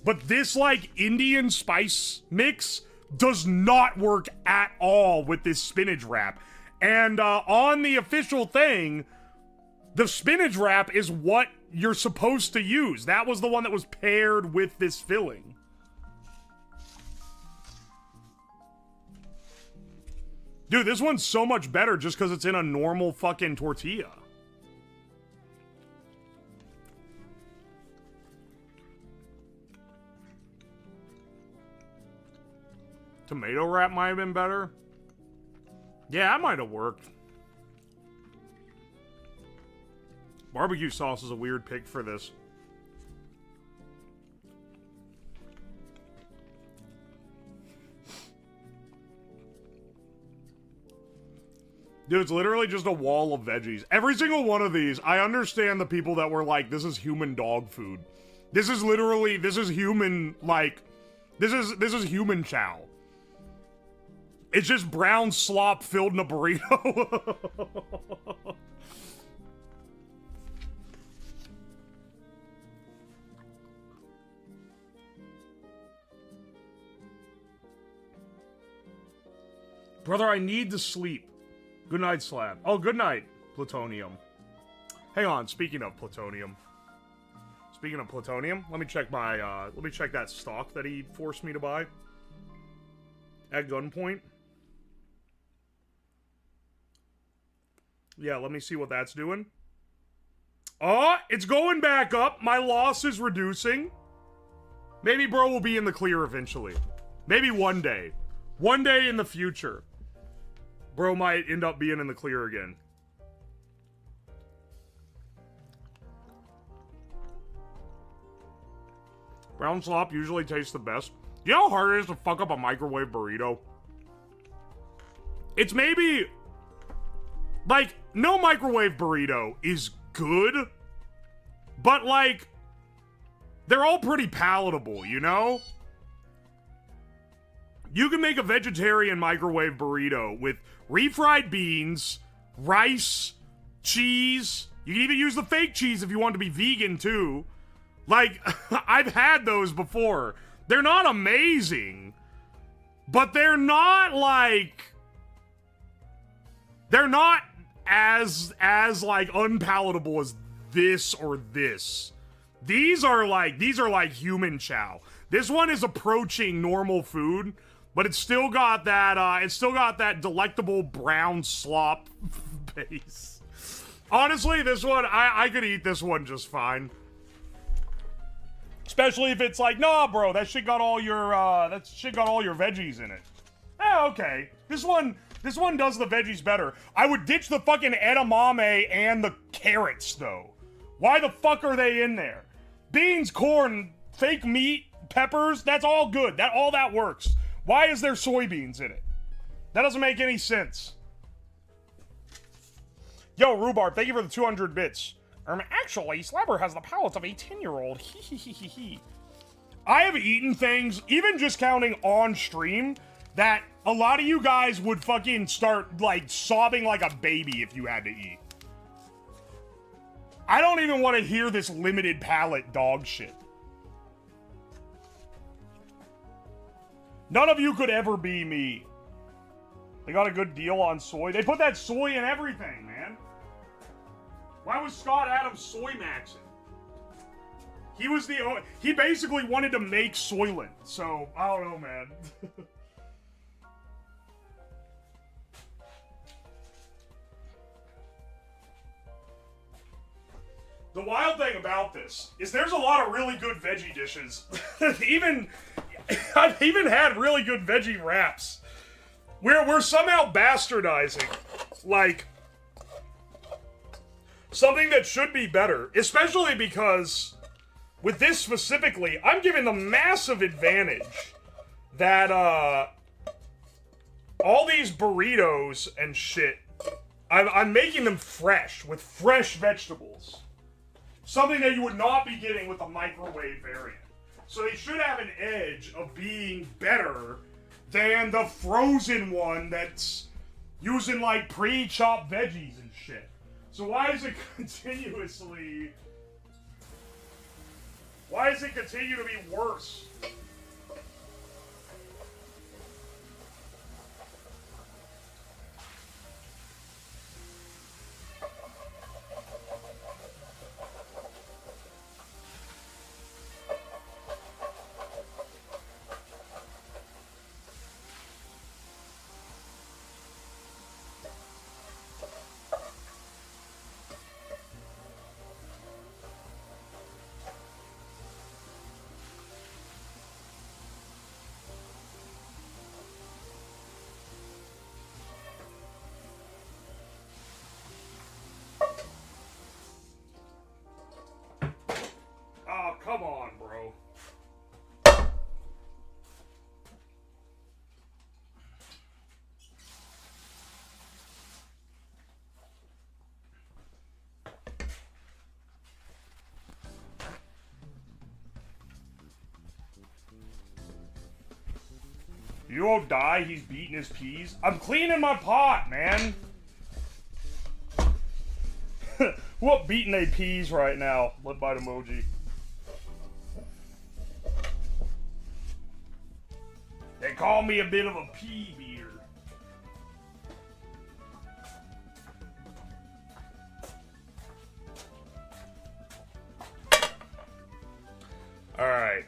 But this, like, Indian spice mix does not work at all with this spinach wrap. And on the official thing, the spinach wrap is what you're supposed to use. That was the one that was paired with this filling. Dude, this one's so much better just because it's in a normal fucking tortilla. Tomato wrap might have been better. Yeah, that might have worked. Barbecue sauce is a weird pick for this. Dude, it's literally just a wall of veggies. Every single one of these, I understand the people that were like, this is human dog food. This is literally, this is human, like, this is human chow. It's just brown slop filled in a burrito. Brother, I need to sleep. Good night, Slab. Oh, good night, Plutonium. Hang on, speaking of Plutonium. Let me check my, let me check that stock that he forced me to buy. At gunpoint. Yeah, let me see what that's doing. Oh, it's going back up. My loss is reducing. Maybe bro will be in the clear eventually. Maybe one day. One day in the future. Bro might end up being in the clear again. Brown slop usually tastes the best. You know how hard it is to fuck up a microwave burrito? It's maybe... Like, no microwave burrito is good. But, like... They're all pretty palatable, you know? You can make a vegetarian microwave burrito with refried beans, rice, cheese. You can even use the fake cheese if you want to be vegan too. Like, I've had those before. They're not amazing, but they're not like... They're not as like unpalatable as this or this. These are like human chow. This one is approaching normal food, but it's still got that delectable brown slop base. Honestly, this one, I could eat this one just fine. Especially if it's like, nah, bro, that shit got all your veggies in it. Okay. This one does the veggies better. I would ditch the fucking edamame and the carrots, though. Why the fuck are they in there? Beans, corn, fake meat, peppers, that's all good. All that works. Why is there soybeans in it? That doesn't make any sense. Yo, Rhubarb, thank you for the 200 bits. Actually, Slabber has the palate of a 10-year-old. I have eaten things, even just counting on stream, that a lot of you guys would fucking start, like, sobbing like a baby if you had to eat. I don't even want to hear this limited palate dog shit. None of you could ever be me. They got a good deal on soy. They put that soy in everything, man. Why was Scott Adams soy maxing? He basically wanted to make Soylent, so I don't know, man. The wild thing about this is there's a lot of really good veggie dishes. I've even had really good veggie wraps. We're somehow bastardizing, like, something that should be better. Especially because, with this specifically, I'm giving the massive advantage that, all these burritos and shit, I'm making them fresh, with fresh vegetables. Something that you would not be getting with a microwave variant. So they should have an edge of being better than the frozen one that's using, like, pre-chopped veggies and shit. So why does it continue to be worse? You won't die, he's beating his peas. I'm cleaning my pot, man. What beating they peas right now? Led by emoji. They call me a bit of a pea beater. Alright.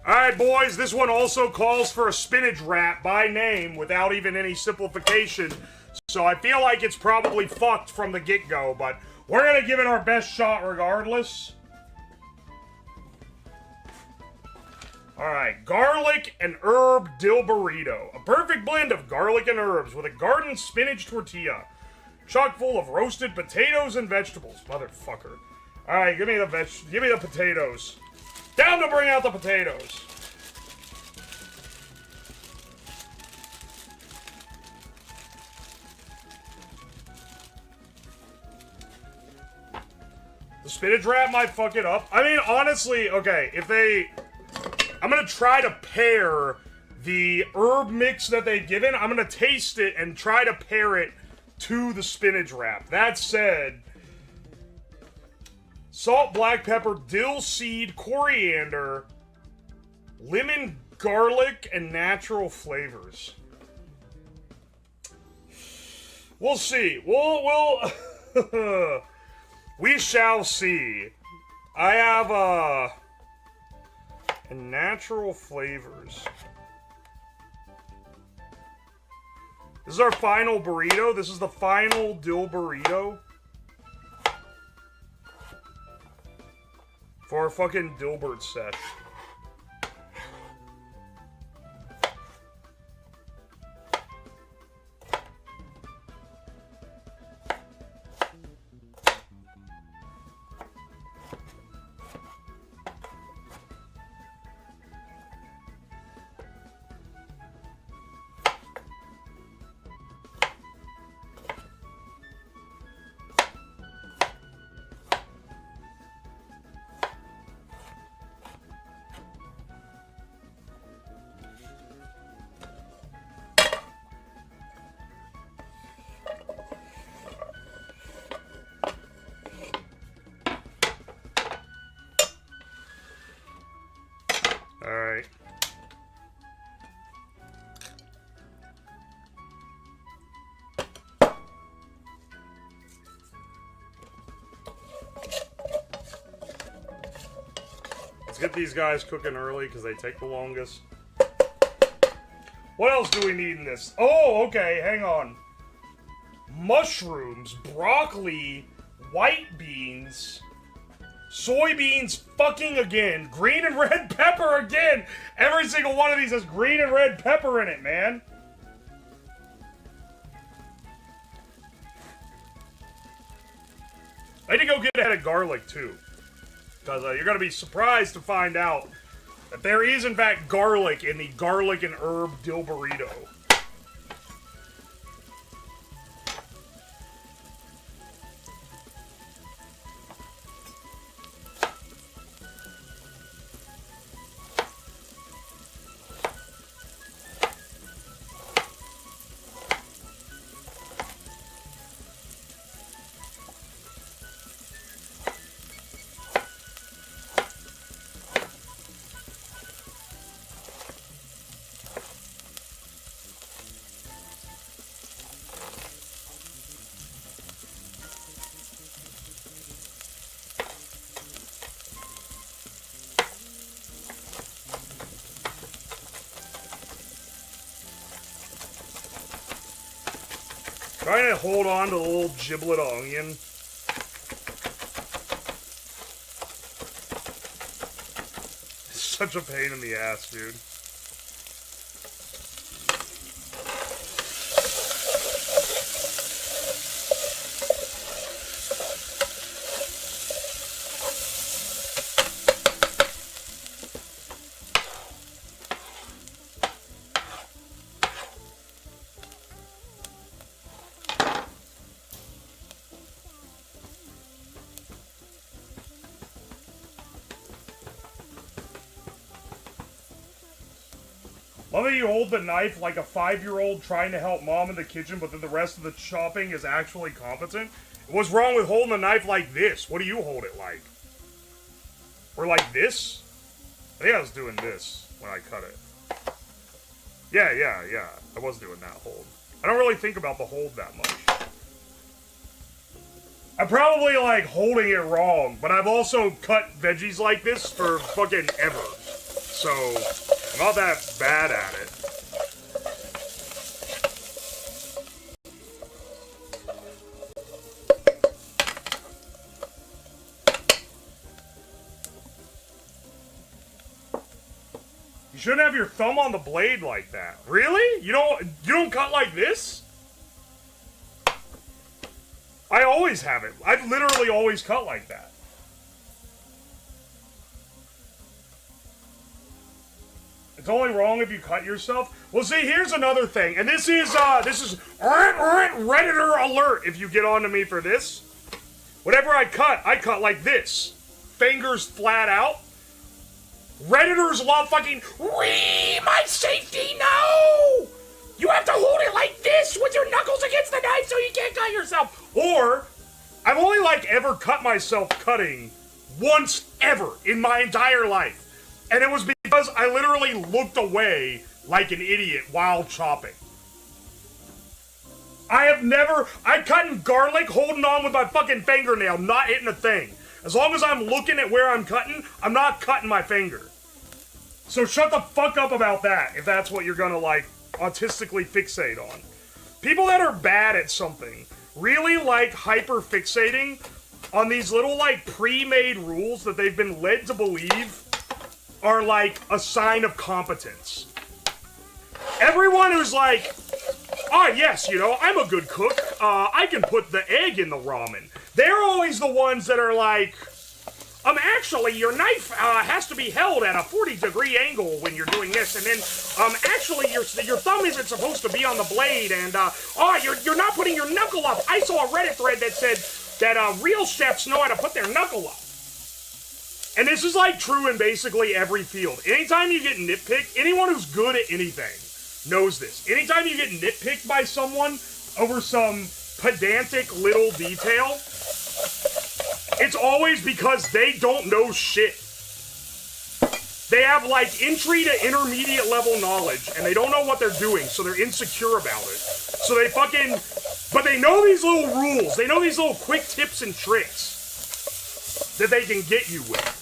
Alright, boys, this one also calls for a spinach wrap by name without even any simplification. So I feel like it's probably fucked from the get-go, but we're gonna give it our best shot regardless. Alright, garlic and herb Dilberito. A perfect blend of garlic and herbs with a garden spinach tortilla. Chock full of roasted potatoes and vegetables. Motherfucker. Alright, give me the potatoes. Down to bring out the potatoes. The spinach wrap might fuck it up. I mean, honestly, okay, I'm gonna try to pair the herb mix that they've given. I'm gonna taste it and try to pair it to the spinach wrap. That said, salt, black pepper, dill seed, coriander, lemon, garlic, and natural flavors. We'll see. We'll we shall see. I have and natural flavors. This is our final burrito. This is the final Dilberito. For our fucking Dilbert set. Alright. Let's get these guys cooking early because they take the longest. What else do we need in this? Oh, okay, hang on. Mushrooms, broccoli, white beans, soybeans fucking again, green and red pepper again. Every single one of these has green and red pepper in it, man. I need to go get a head of garlic, too. Because you're going to be surprised to find out that there is, in fact, garlic in the garlic and herb Dilberito. Trying to hold on to the little giblet of onion. It's such a pain in the ass, dude. Love that you hold the knife like a 5-year-old trying to help mom in the kitchen, but then the rest of the chopping is actually competent. What's wrong with holding the knife like this? What do you hold it like? Or like this? I think I was doing this when I cut it. Yeah. I was doing that hold. I don't really think about the hold that much. I'm probably, like, holding it wrong, but I've also cut veggies like this for fucking ever. So, I'm not that bad at it. You shouldn't have your thumb on the blade like that. Really? You don't cut like this? I always have it. I've literally always cut like that. It's only wrong if you cut yourself. Well, see, here's another thing, and this is Redditor alert. If you get on to me for this, whatever I cut like this, fingers flat out. Redditors love fucking. My safety, no! You have to hold it like this with your knuckles against the knife so you can't cut yourself. Or, I've only, like, ever cut myself cutting once ever in my entire life. And it was because I literally looked away like an idiot while chopping. I cut garlic holding on with my fucking fingernail, not hitting a thing. As long as I'm looking at where I'm cutting, I'm not cutting my finger. So shut the fuck up about that, if that's what you're gonna, like, autistically fixate on. People that are bad at something really like hyper fixating on these little, like, pre-made rules that they've been led to believe are like a sign of competence. Everyone who's like, yes, I'm a good cook, I can put the egg in the ramen, they're always the ones that are like, actually, your knife has to be held at a 40-degree angle when you're doing this, and then, actually, your thumb isn't supposed to be on the blade, and, you're not putting your knuckle up. I saw a Reddit thread that said that, real chefs know how to put their knuckle up. And this is, like, true in basically every field. Anytime you get nitpicked, anyone who's good at anything knows this. Anytime you get nitpicked by someone over some pedantic little detail, it's always because they don't know shit. They have, like, entry to intermediate level knowledge, and they don't know what they're doing, so they're insecure about it. So they fucking... But they know these little rules. They know these little quick tips and tricks that they can get you with.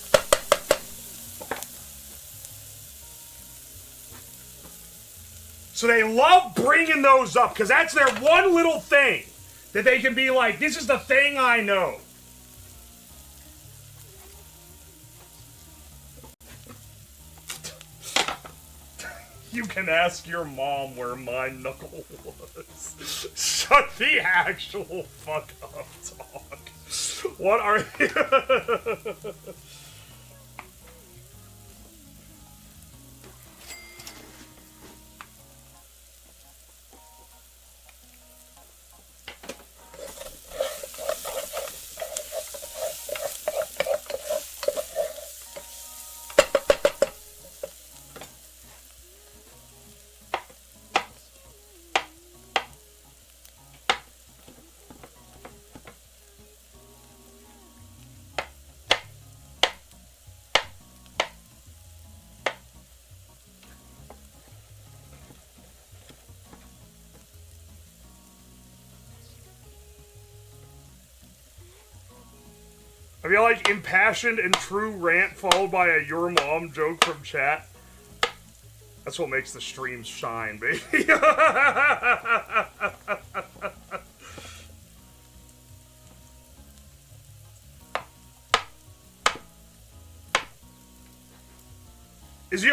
So they love bringing those up, because that's their one little thing that they can be like, this is the thing I know. You can ask your mom where my knuckle was. Shut the actual fuck up, dog. What are you? I feel like impassioned and true rant followed by a your mom joke from chat. That's what makes the streams shine, baby.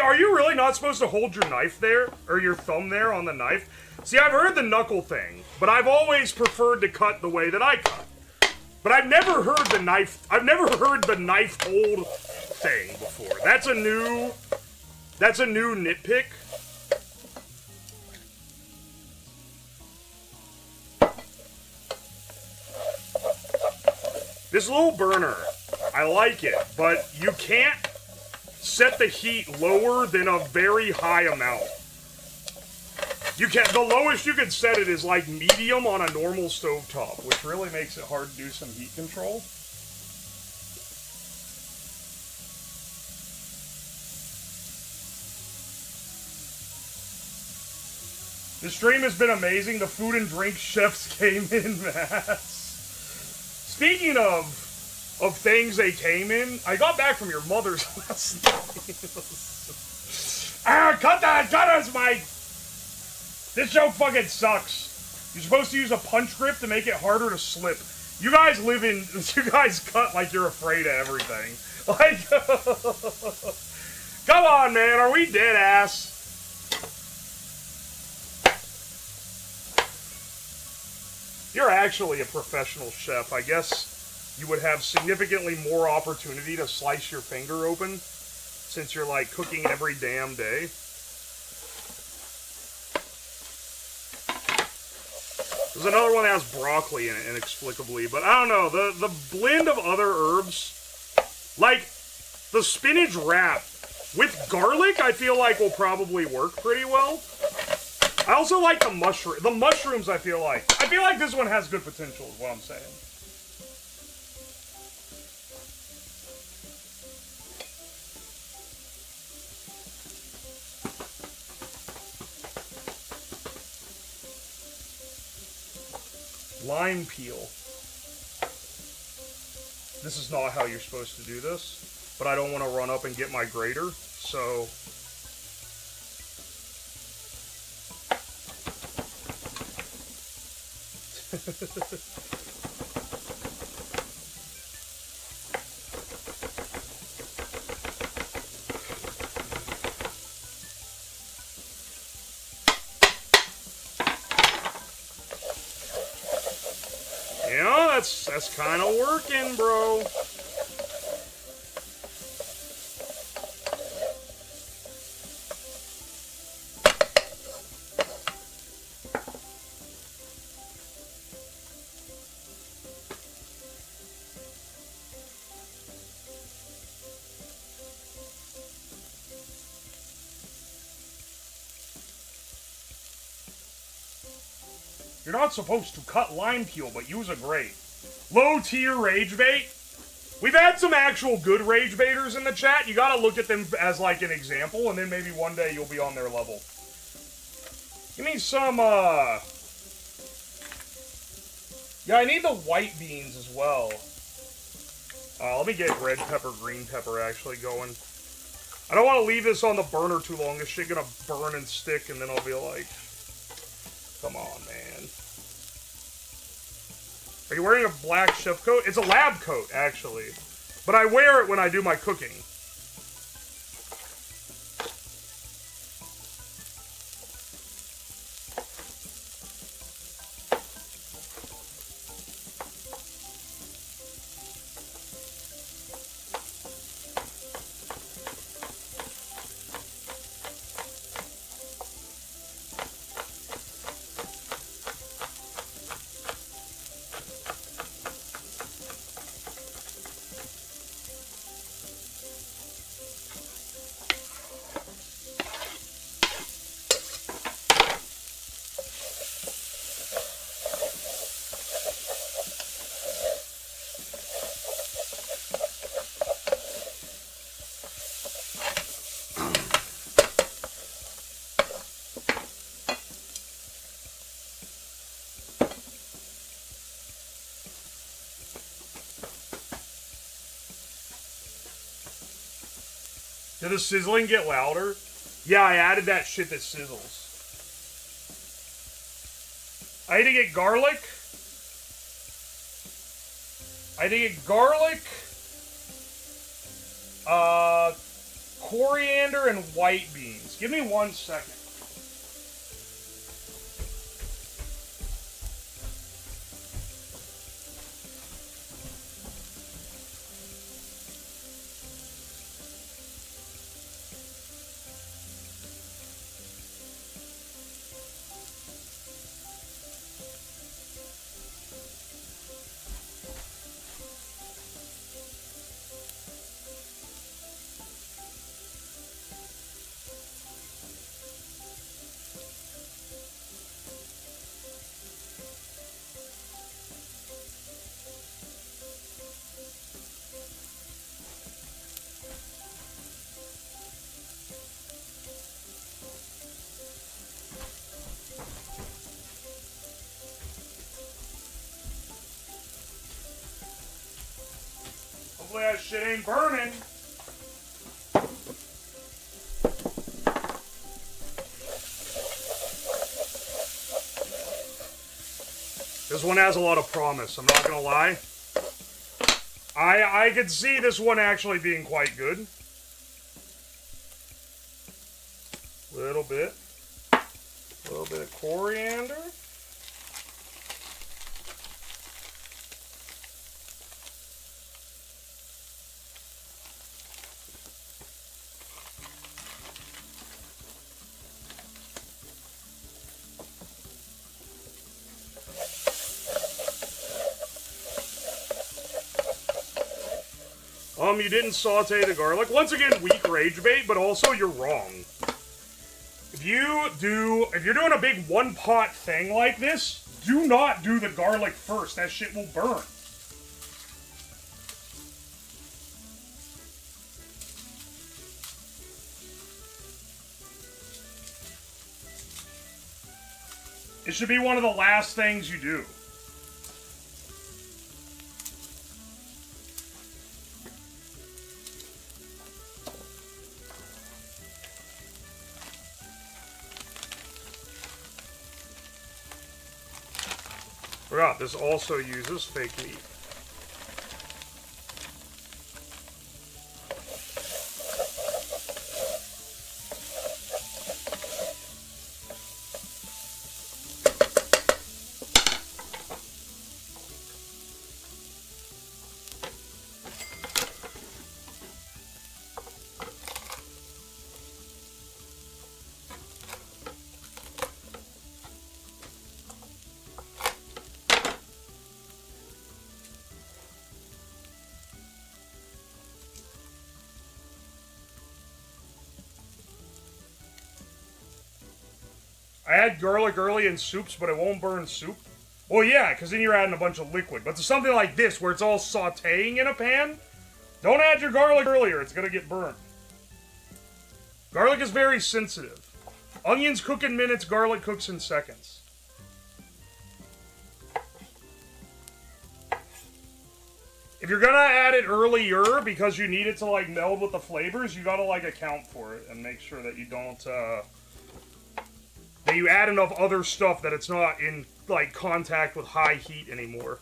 Are you really not supposed to hold your knife there? Or your thumb there on the knife? See, I've heard the knuckle thing, but I've always preferred to cut the way that I cut. But I've never heard the knife hold thing before. That's a new nitpick. This little burner, I like it, but you can't set the heat lower than a very high amount. You can the lowest you can set it is like medium on a normal stovetop, which really makes it hard to do some heat control. The stream has been amazing. The food and drink chefs came in mass. Speaking of things they came in, I got back from your mother's last night. Cut us, Mike! This show fucking sucks. You're supposed to use a punch grip to make it harder to slip. You guys cut like you're afraid of everything. Like, come on, man, are we dead ass? You're actually a professional chef. I guess you would have significantly more opportunity to slice your finger open since you're like cooking every damn day. There's another one that has broccoli in it, inexplicably, but I don't know. The blend of other herbs, like the spinach wrap with garlic, I feel like will probably work pretty well. I also like the mushroom. The mushrooms, I feel like this one has good potential, is what I'm saying. Lime peel. This is not how you're supposed to do this, but I don't want to run up and get my grater, so... Yeah, that's kind of working, bro. You're not supposed to cut lime peel, but use a grate. Low tier rage bait. We've had some actual good rage baiters in the chat. You gotta look at them as like an example, and then maybe one day you'll be on their level. Give me some, yeah, I need the white beans as well. Let me get red pepper, green pepper actually going. I don't want to leave this on the burner too long. This shit gonna burn and stick, and then I'll be like, come on, man. Are you wearing a black chef coat? It's a lab coat, actually. But I wear it when I do my cooking. Did the sizzling get louder? Yeah, I added that shit that sizzles. I need to get garlic. Coriander and white beans. Give me 1 second. Hopefully that shit ain't burning. This one has a lot of promise, I'm not gonna lie. I could see this one actually being quite good. Little bit. A little bit of coriander. You didn't saute the garlic. Once again, weak rage bait, but also you're wrong. If you're doing a big one pot thing like this, do not do the garlic first. That shit will burn. It should be one of the last things you do. Forgot, this also uses fake meat. I add garlic early in soups, but it won't burn soup. Well, yeah, because then you're adding a bunch of liquid. But to something like this, where it's all sauteing in a pan, don't add your garlic earlier. It's going to get burnt. Garlic is very sensitive. Onions cook in minutes, garlic cooks in seconds. If you're going to add it earlier because you need it to, like, meld with the flavors, you got to, like, account for it and make sure that you don't, that you add enough other stuff that it's not in, like, contact with high heat anymore.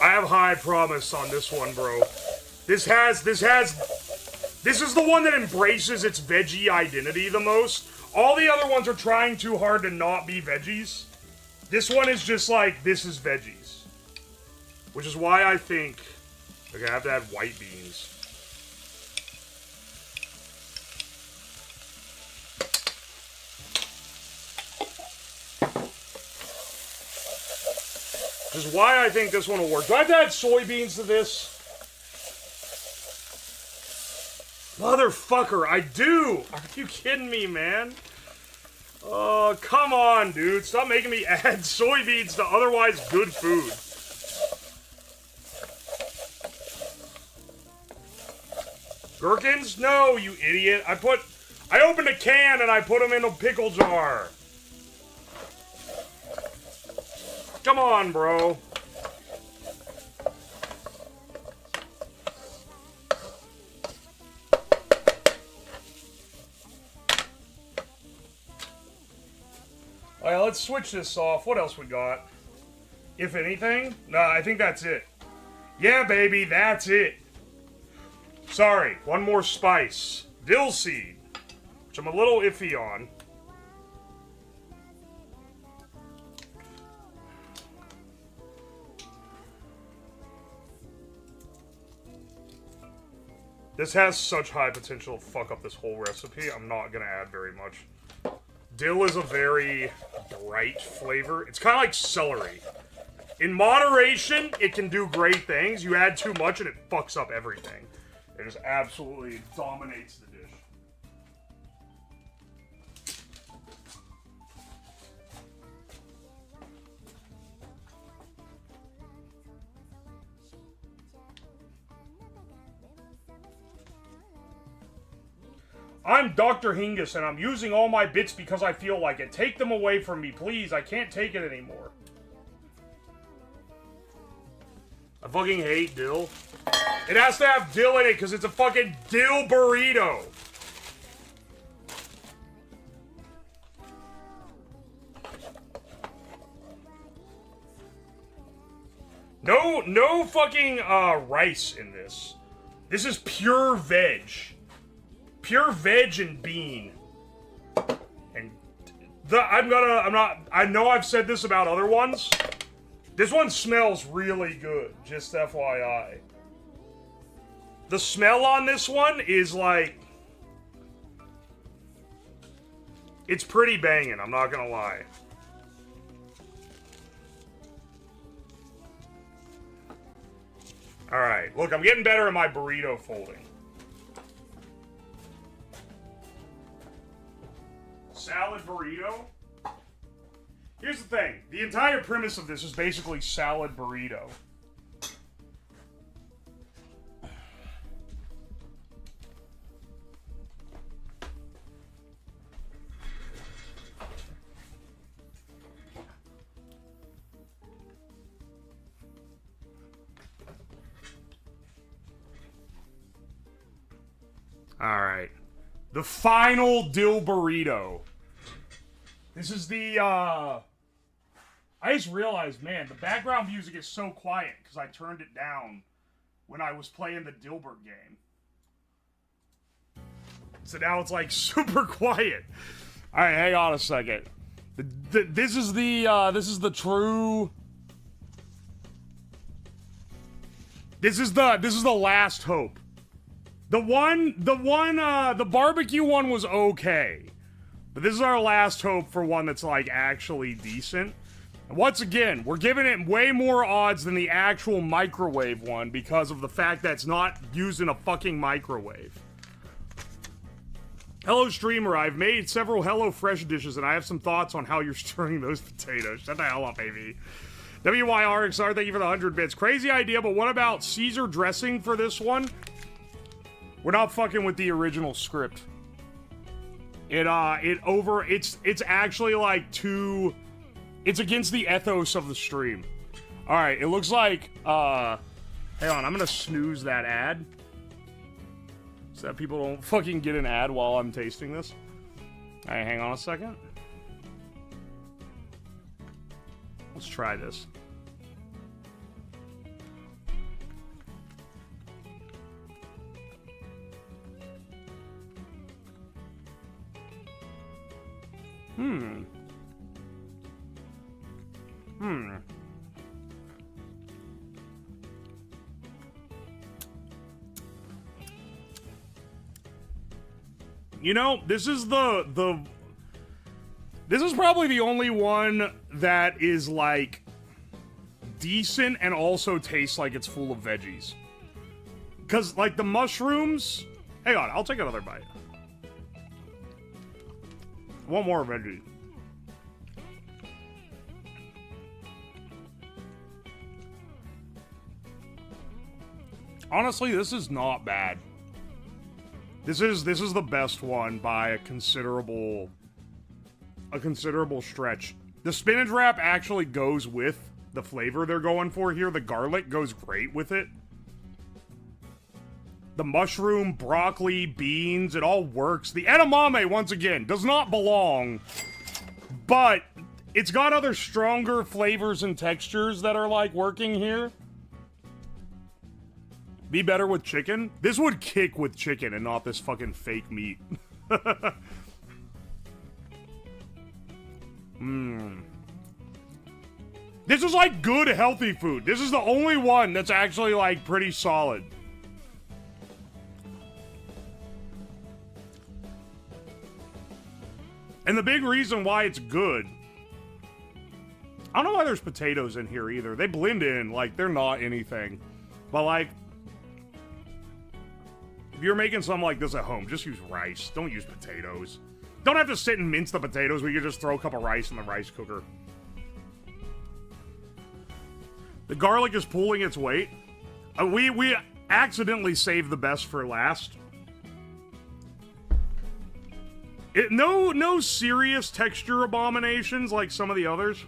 I have high promise on this one, bro. This is the one that embraces its veggie identity the most. All the other ones are trying too hard to not be veggies. This one is just like, this is veggies. Which is why I think, okay, I have to add white beans. Which is why I think this one will work. Do I have to add soybeans to this? Motherfucker, I do! Are you kidding me, man? Oh, come on, dude. Stop making me add soybeans to otherwise good food. Gherkins? No, you idiot. I opened a can and I put them in a pickle jar. Come on, bro. Alright, let's switch this off. What else we got? If anything? No, I think that's it. Yeah, baby, that's it. Sorry, one more spice. Dill seed, which I'm a little iffy on. This has such high potential to fuck up this whole recipe. I'm not gonna add very much. Dill is a very bright flavor. It's kind of like celery. In moderation, it can do great things. You add too much and it fucks up everything. It just absolutely dominates the dish. I'm Dr. Hingus, and I'm using all my bits because I feel like it. Take them away from me, please. I can't take it anymore. I fucking hate dill. It has to have dill in it because it's a fucking dill burrito. No fucking rice in this. This is pure veg. Pure veg and bean. And I know I've said this about other ones. This one smells really good, just FYI. The smell on this one is like... It's pretty banging, I'm not gonna lie. Alright, look, I'm getting better at my burrito folding. Salad burrito. Here's the thing. The entire premise of this is basically salad burrito. Alright. The final dill burrito. This is the, I just realized, man, the background music is so quiet because I turned it down when I was playing the Dilbert game. So now it's like super quiet. Alright, hang on a second. This is the true... This is the last hope. The barbecue one was okay. But this is our last hope for one that's, like, actually decent. And once again, we're giving it way more odds than the actual microwave one because of the fact that it's not used in a fucking microwave. Hello, streamer. I've made several Hello Fresh dishes, and I have some thoughts on how you're stirring those potatoes. Shut the hell up, baby. WYRXR, thank you for the 100 bits. Crazy idea, but what about Caesar dressing for this one? We're not fucking with the original script. It's actually like it's against the ethos of the stream. Alright, it looks like, hang on, I'm gonna snooze that ad. So that people don't fucking get an ad while I'm tasting this. Alright, hang on a second. Let's try this. You know, this is this is probably the only one that is, like, decent and also tastes like it's full of veggies. Because, like, the mushrooms... Hang on, I'll take another bite. One more veggie. Honestly, this is not bad. This is the best one by a considerable stretch. The spinach wrap actually goes with the flavor they're going for here. The garlic goes great with it. The mushroom, broccoli, beans, it all works. The edamame, once again, does not belong, but it's got other stronger flavors and textures that are, like, working here. Be better with chicken? This would kick with chicken and not this fucking fake meat. This is, like, good, healthy food. This is the only one that's actually, like, pretty solid. And the big reason why it's good, I don't know why there's potatoes in here either. They blend in, like, they're not anything. But, like, if you're making something like this at home, just use rice. Don't use potatoes. Don't have to sit and mince the potatoes. We can just throw a cup of rice in the rice cooker. The garlic is pulling its weight. We accidentally saved the best for last. No serious texture abominations like some of the others.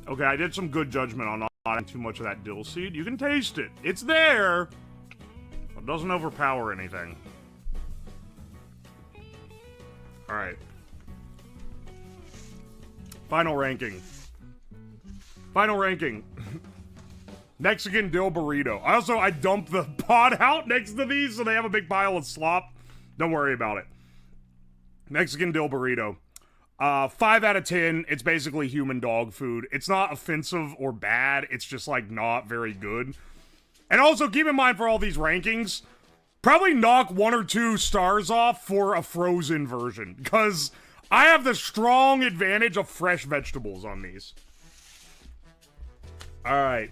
Okay, I did some good judgment on not adding too much of that dill seed. You can taste it. It's there. It doesn't overpower anything. Alright. Final ranking. Final ranking. Mexican dill burrito. I dumped the pot out next to these so they have a big pile of slop. Don't worry about it. Mexican dill burrito. 5 out of 10. It's basically human dog food. It's not offensive or bad. It's just, like, not very good. And also, keep in mind for all these rankings, probably knock 1 or 2 stars off for a frozen version. Because I have the strong advantage of fresh vegetables on these. Alright.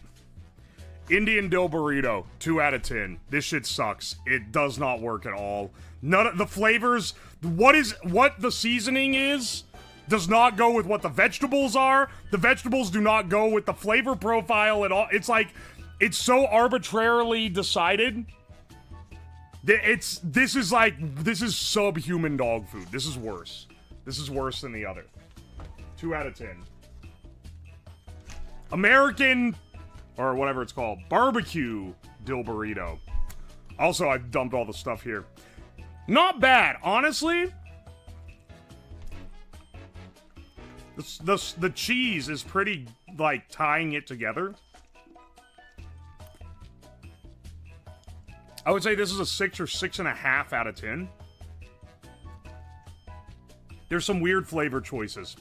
Indian dill burrito. 2 out of 10. This shit sucks. It does not work at all. None of the flavors, what the seasoning is, does not go with what the vegetables are. The vegetables do not go with the flavor profile at all. It's like, it's so arbitrarily decided. This is subhuman dog food. This is worse. This is worse than the other. 2 out of 10. American, or whatever it's called, barbecue dill burrito. Also, I've dumped all the stuff here. Not bad, honestly. The cheese is pretty, like, tying it together. I would say this is a 6 or 6.5 out of 10. There's some weird flavor choices.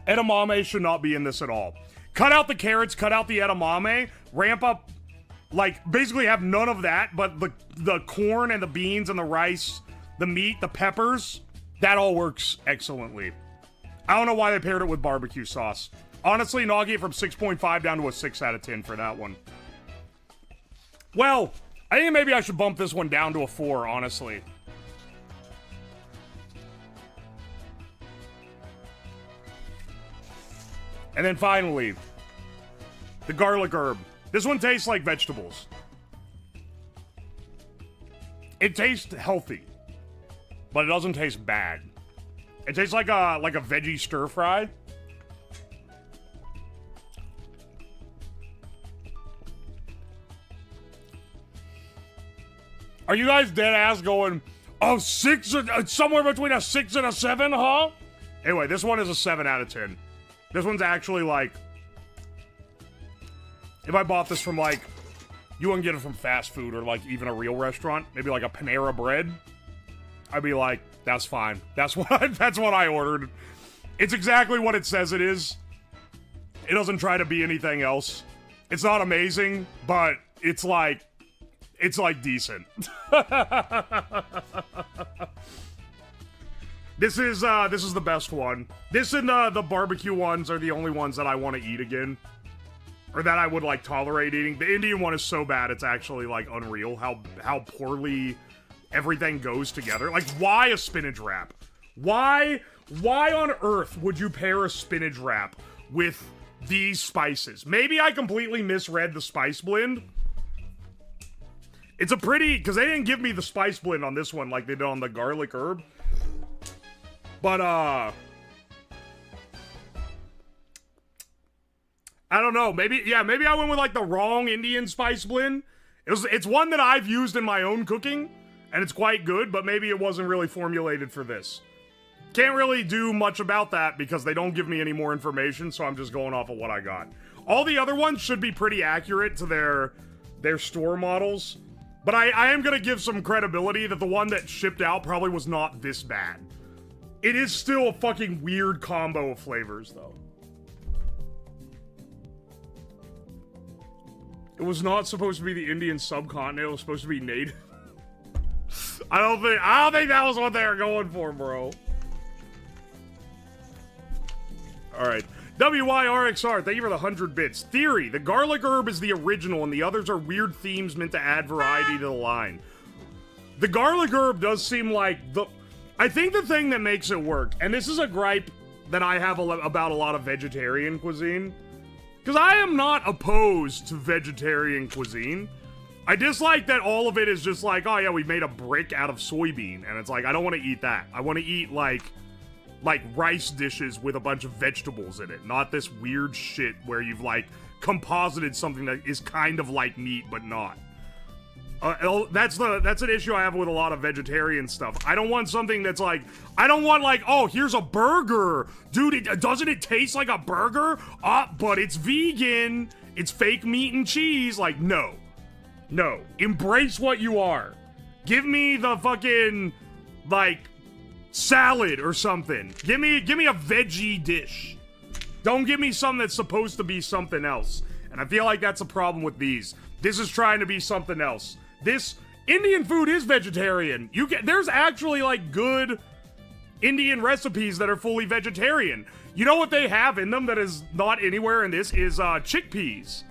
Edamame should not be in this at all. Cut out the carrots, cut out the edamame, ramp up, like, basically have none of that, but the corn and the beans and the rice, the meat, the peppers, that all works excellently. I don't know why they paired it with barbecue sauce. Honestly, knocking it from 6.5 down to a 6 out of 10 for that one. Well, I think maybe I should bump this one down to a 4, honestly. And then finally, the garlic herb. This one tastes like vegetables. It tastes healthy, but it doesn't taste bad. It tastes like a veggie stir fry. Are you guys dead ass going, oh, 6, somewhere between a 6 and a 7, huh? Anyway, this one is a 7 out of 10. This one's actually, like, if I bought this from, like, you wouldn't get it from fast food or, like, even a real restaurant, maybe like a Panera Bread, I'd be like, that's fine. That's what I ordered. It's exactly what it says it is. It doesn't try to be anything else. It's not amazing, but it's like decent. This is the best one. This and the barbecue ones are the only ones that I want to eat again. Or that I would, like, tolerate eating. The Indian one is so bad, it's actually, like, unreal how poorly everything goes together. Like, why a spinach wrap? Why on earth would you pair a spinach wrap with these spices? Maybe I completely misread the spice blend. It's a pretty, because they didn't give me the spice blend on this one like they did on the garlic herb. But, I don't know. Maybe I went with, like, the wrong Indian spice blend. It's one that I've used in my own cooking, and it's quite good, but maybe it wasn't really formulated for this. Can't really do much about that because they don't give me any more information, so I'm just going off of what I got. All the other ones should be pretty accurate to their store models, but I am going to give some credibility that the one that shipped out probably was not this bad. It is still a fucking weird combo of flavors, though. It was not supposed to be the Indian subcontinent. It was supposed to be native. I don't think that was what they were going for, bro. Alright. WYRXR, thank you for the 100 bits. Theory, the garlic herb is the original and the others are weird themes meant to add variety to the line. The garlic herb does seem like the... I think the thing that makes it work, and this is a gripe that I have about a lot of vegetarian cuisine, because I am not opposed to vegetarian cuisine. I dislike that all of it is just like, oh yeah, we made a brick out of soybean, and it's like, I don't want to eat that. I want to eat, like rice dishes with a bunch of vegetables in it, not this weird shit where you've, like, composited something that is kind of like meat, but not. That's an issue I have with a lot of vegetarian stuff. I don't want something that's like, I don't want like, oh, here's a burger. Dude, doesn't it taste like a burger? But it's vegan. It's fake meat and cheese. Like, no. No. Embrace what you are. Give me the fucking, like, salad or something. Give me a veggie dish. Don't give me something that's supposed to be something else. And I feel like that's a problem with these. This is trying to be something else. This Indian food is vegetarian. There's actually like good Indian recipes that are fully vegetarian. You know what they have in them that is not anywhere in this is chickpeas.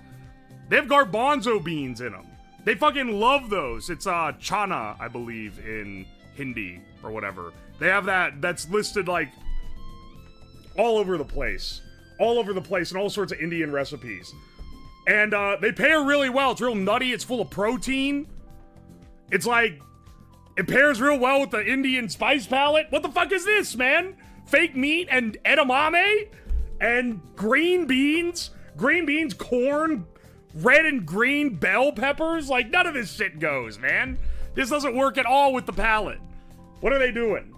They have garbanzo beans in them. They fucking love those. It's chana, I believe, in Hindi or whatever. They have that's listed like all over the place. All over the place in all sorts of Indian recipes. And they pair really well. It's real nutty. It's full of protein. It's like, it pairs real well with the Indian spice palette. What the fuck is this, man? Fake meat and edamame? And green beans? Green beans, corn, red and green bell peppers? Like, none of this shit goes, man. This doesn't work at all with the palette. What are they doing?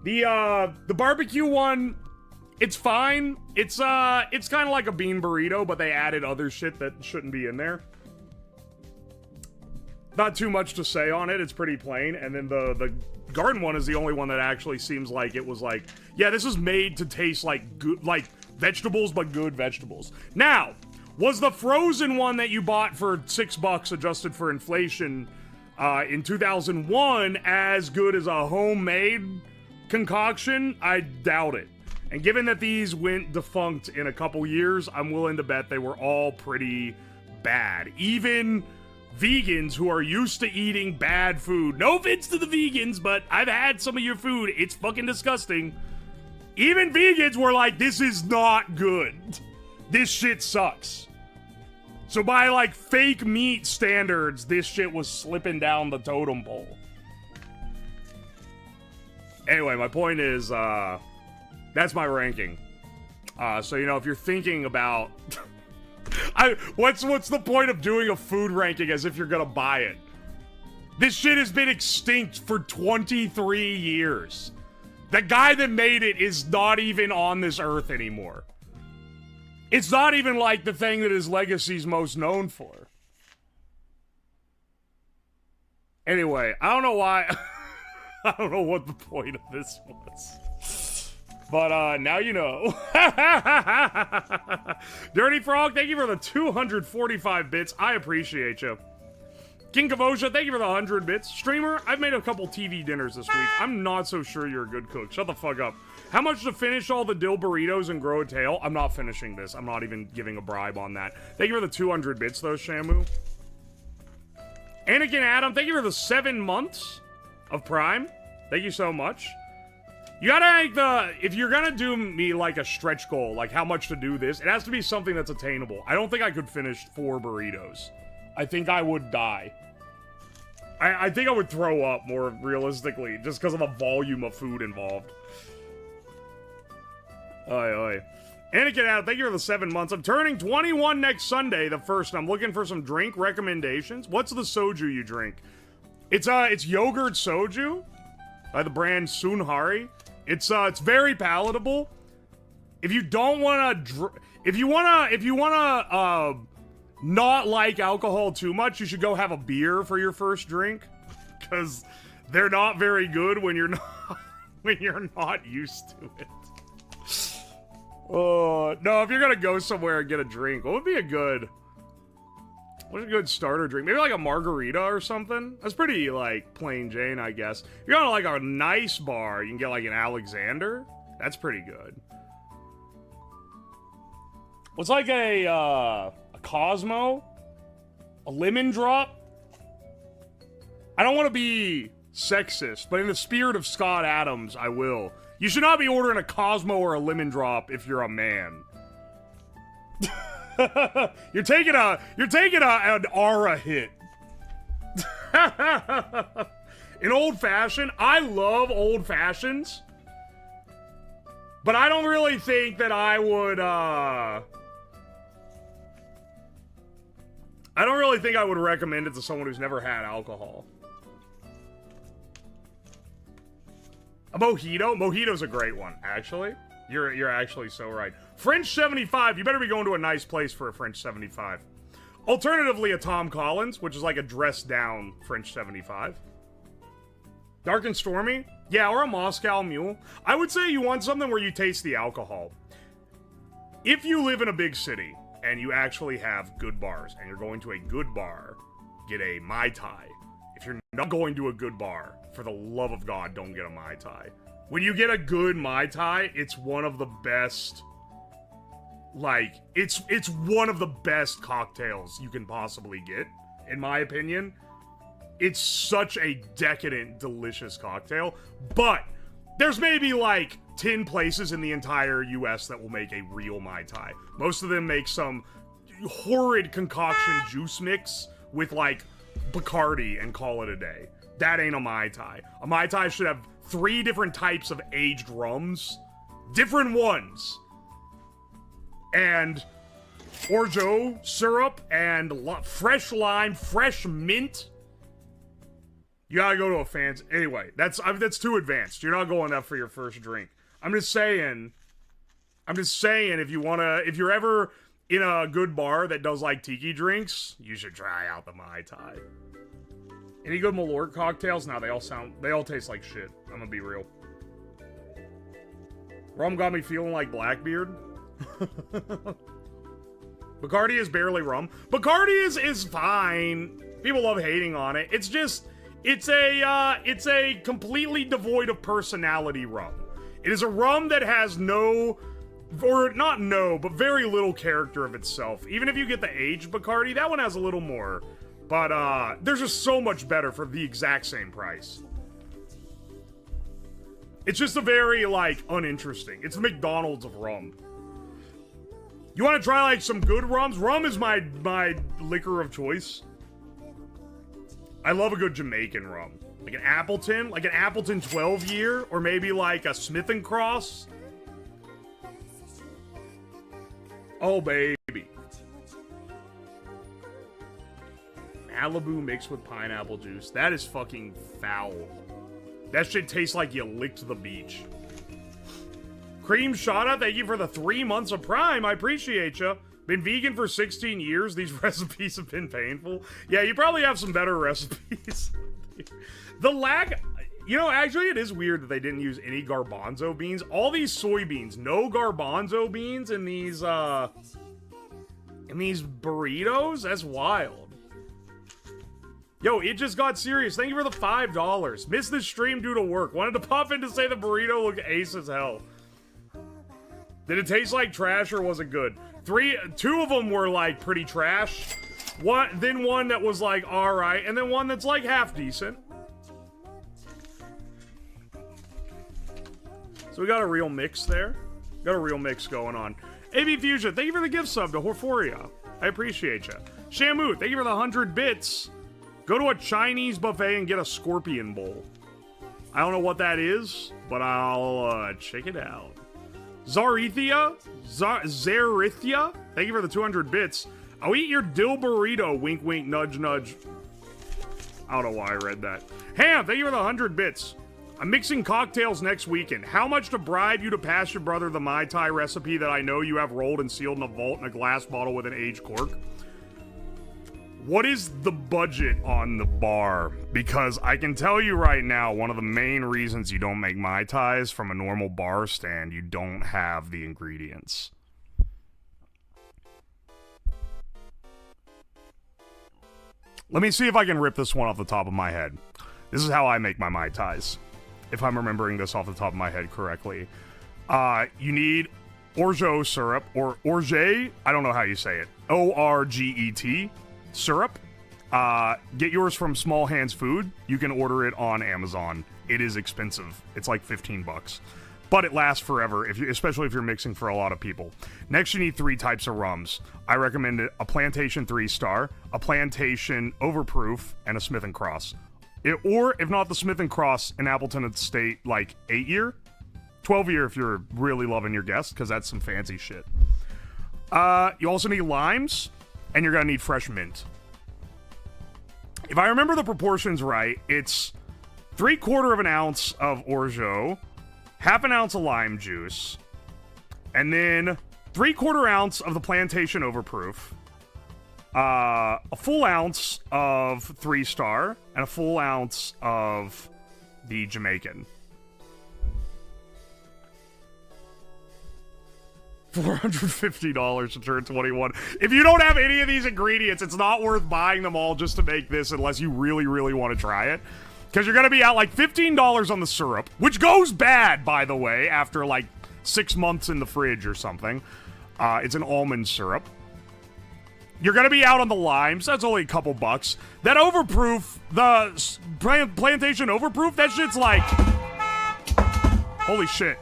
The barbecue one, it's fine. It's kind of like a bean burrito, but they added other shit that shouldn't be in there. Not too much to say on it. It's pretty plain. And then the garden one is the only one that actually seems like it was like, yeah, this is made to taste like good, like vegetables, but good vegetables. Now, was the frozen one that you bought for $6 adjusted for inflation in 2001 as good as a homemade concoction? I doubt it. And given that these went defunct in a couple years, I'm willing to bet they were all pretty bad. Even vegans who are used to eating bad food. No offense to the vegans, but I've had some of your food. It's fucking disgusting. Even vegans were like, this is not good. This shit sucks. So by, like, fake meat standards, this shit was slipping down the totem pole. Anyway, my point is, that's my ranking. So, you know, if you're thinking about... What's the point of doing a food ranking as if you're gonna buy it? This shit has been extinct for 23 years. The guy that made it is not even on this earth anymore. It's not even like the thing that his legacy's most known for. Anyway, I don't know why... I don't know what the point of this was. But, now you know. Dirty Frog, thank you for the 245 bits. I appreciate you. King Kavosha, thank you for the 100 bits. Streamer, I've made a couple TV dinners this week. I'm not so sure you're a good cook. Shut the fuck up. How much to finish all the Dilberitos and grow a tail? I'm not finishing this. I'm not even giving a bribe on that. Thank you for the 200 bits, though, Shamu. Anakin Adam, thank you for the 7 months of Prime. Thank you so much. You gotta make if you're gonna do me like a stretch goal, like how much to do this, it has to be something that's attainable. I don't think I could finish 4 burritos. I think I would die. I think I would throw up more realistically, just because of the volume of food involved. Oi, oi. Anakin out, thank you for the 7 months. I'm turning 21 next Sunday, the 1st. I'm looking for some drink recommendations. What's the soju you drink? It's yogurt soju by the brand Sunhari. It's very palatable. If you don't want to, if you wanna not like alcohol too much, you should go have a beer for your first drink, because they're not very good when you're not used to it. No, if you're gonna go somewhere and get a drink, what would be a good? What's a good starter drink? Maybe like a margarita or something? That's pretty, like, plain Jane, I guess. If you're on, like, a nice bar, you can get, like, an Alexander. That's pretty good. What's like a Cosmo? A lemon drop? I don't want to be sexist, but in the spirit of Scott Adams, I will. You should not be ordering a Cosmo or a lemon drop if you're a man. You're taking an aura hit. An old fashioned. I love old fashions, but I don't really think that I would. I don't really think I would recommend it to someone who's never had alcohol. A mojito? Mojito's a great one, actually. You're actually so right. French 75. You better be going to a nice place for a French 75. Alternatively, a Tom Collins, which is like a dressed down French 75. Dark and Stormy? Yeah, or a Moscow Mule. I would say you want something where you taste the alcohol. If you live in a big city and you actually have good bars and you're going to a good bar, get a Mai Tai. If you're not going to a good bar, for the love of God, don't get a Mai Tai. When you get a good Mai Tai, it's one of the best, like, it's one of the best cocktails you can possibly get, in my opinion. It's such a decadent, delicious cocktail, but there's maybe, like, 10 places in the entire US that will make a real Mai Tai. Most of them make some horrid concoction juice mix with, like, Bacardi and call it a day. That ain't a Mai Tai. A Mai Tai should have 3 different types of aged rums. Different ones. And orgeat syrup and fresh lime, fresh mint. You gotta go to a fancy... Anyway, that's too advanced. You're not going up for your first drink. I'm just saying if you're ever in a good bar that does, like, tiki drinks, you should try out the Mai Tai. Any good Malort cocktails? No, they all taste like shit. I'm gonna be real. Rum got me feeling like Blackbeard. Bacardi is barely rum. Bacardi is fine. People love hating on it. It's just, it's a completely devoid of personality rum. It is a rum that has no, or not no, but very little character of itself. Even if you get the aged Bacardi, that one has a little more. But, there's just so much better for the exact same price. It's just a very, like, uninteresting. It's McDonald's of rum. You want to try, like, some good rums? Rum is my liquor of choice. I love a good Jamaican rum. Like an Appleton 12-year, or maybe, like, a Smith & Cross. Oh, baby. Malibu mixed with pineapple juice. That is fucking foul. That shit tastes like you licked the beach. Cream Shada, thank you for the 3 months of Prime. I appreciate you. Been vegan for 16 years. These recipes have been painful. Yeah, you probably have some better recipes. The lack... You know, actually, it is weird that they didn't use any garbanzo beans. All these soybeans. No garbanzo beans in these burritos? That's wild. Yo, it just got serious. Thank you for the $5. Missed this stream due to work. Wanted to pop in to say the burrito looked ace as hell. Did it taste like trash or was it good? Two of them were like pretty trash. Then one that was like alright, and then one that's like half decent. So we got a real mix there. Got a real mix going on. AB Fusion, thank you for the gift sub to Horforia. I appreciate you. Shamu, thank you for the 100 bits. Go to a Chinese buffet and get a scorpion bowl. I don't know what that is, but I'll check it out. Zarethia? Zarethia? Thank you for the 200 bits. I'll eat your Dilberito. Wink, wink, nudge, nudge. I don't know why I read that. Ham, thank you for the 100 bits. I'm mixing cocktails next weekend. How much to bribe you to pass your brother the Mai Tai recipe that I know you have rolled and sealed in a vault in a glass bottle with an aged cork? What is the budget on the bar? Because I can tell you right now, one of the main reasons you don't make Mai Tais from a normal bar stand, you don't have the ingredients. Let me see if I can rip this one off the top of my head. This is how I make my Mai Tais, if I'm remembering this off the top of my head correctly. You need orgeat syrup, or orgeat, I don't know how you say it. O-R-G-E-T syrup. Get yours from Small Hands Food. You can order it on Amazon. It is expensive. It's like 15 bucks. But it lasts forever, especially if you're mixing for a lot of people. Next, you need 3 types of rums. I recommend a Plantation 3-star, a Plantation Overproof, and a Smith & Cross. Or, if not the Smith & Cross, an Appleton Estate, like, 8-year? 12-year if you're really loving your guest, because that's some fancy shit. You also need limes, and you're going to need fresh mint. If I remember the proportions right, it's 3/4 of an ounce of orgeat, half an ounce of lime juice, and then 3/4 ounce of the Plantation Overproof, a full ounce of 3-star, and a full ounce of the Jamaican. $450 to turn 21. If you don't have any of these ingredients, it's not worth buying them all just to make this unless you really, really want to try it. Because you're going to be out like $15 on the syrup, which goes bad, by the way, after like 6 months in the fridge or something. It's an almond syrup. You're going to be out on the limes. That's only a couple bucks. That Overproof, the Plantation Overproof, that shit's like... Holy shit.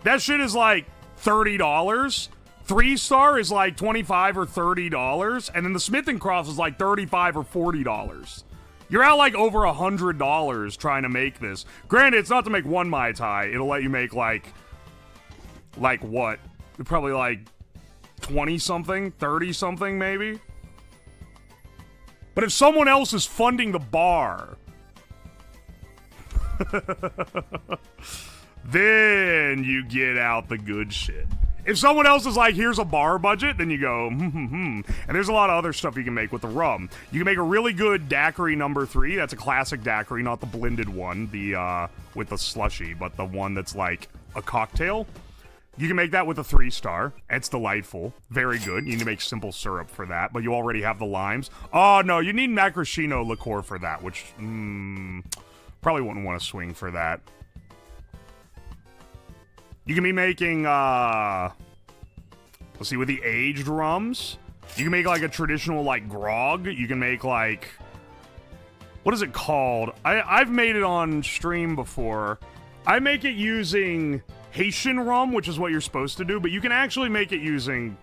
That shit is like $30. 3-star is like $25 or $30. And then the Smith & Cross is like $35 or $40. You're out like over $100 trying to make this. Granted, it's not to make one Mai Tai. It'll let you make like what? Probably like 20-something, 30-something maybe. But if someone else is funding the bar, then you get out the good shit. If someone else is like, here's a bar budget, then you go, And there's a lot of other stuff you can make with the rum. You can make a really good daiquiri number 3. That's a classic daiquiri, not the blended one, the with the slushy, but the one that's like a cocktail. You can make that with a 3-star. It's delightful. Very good. You need to make simple syrup for that, but you already have the limes. Oh, no, you need Macroscino liqueur for that, which probably wouldn't want to swing for that. You can be making, let's see, with the aged rums, you can make like a traditional like grog. You can make like, what is it called? I've made it on stream before. I make it using Haitian rum, which is what you're supposed to do, but you can actually make it using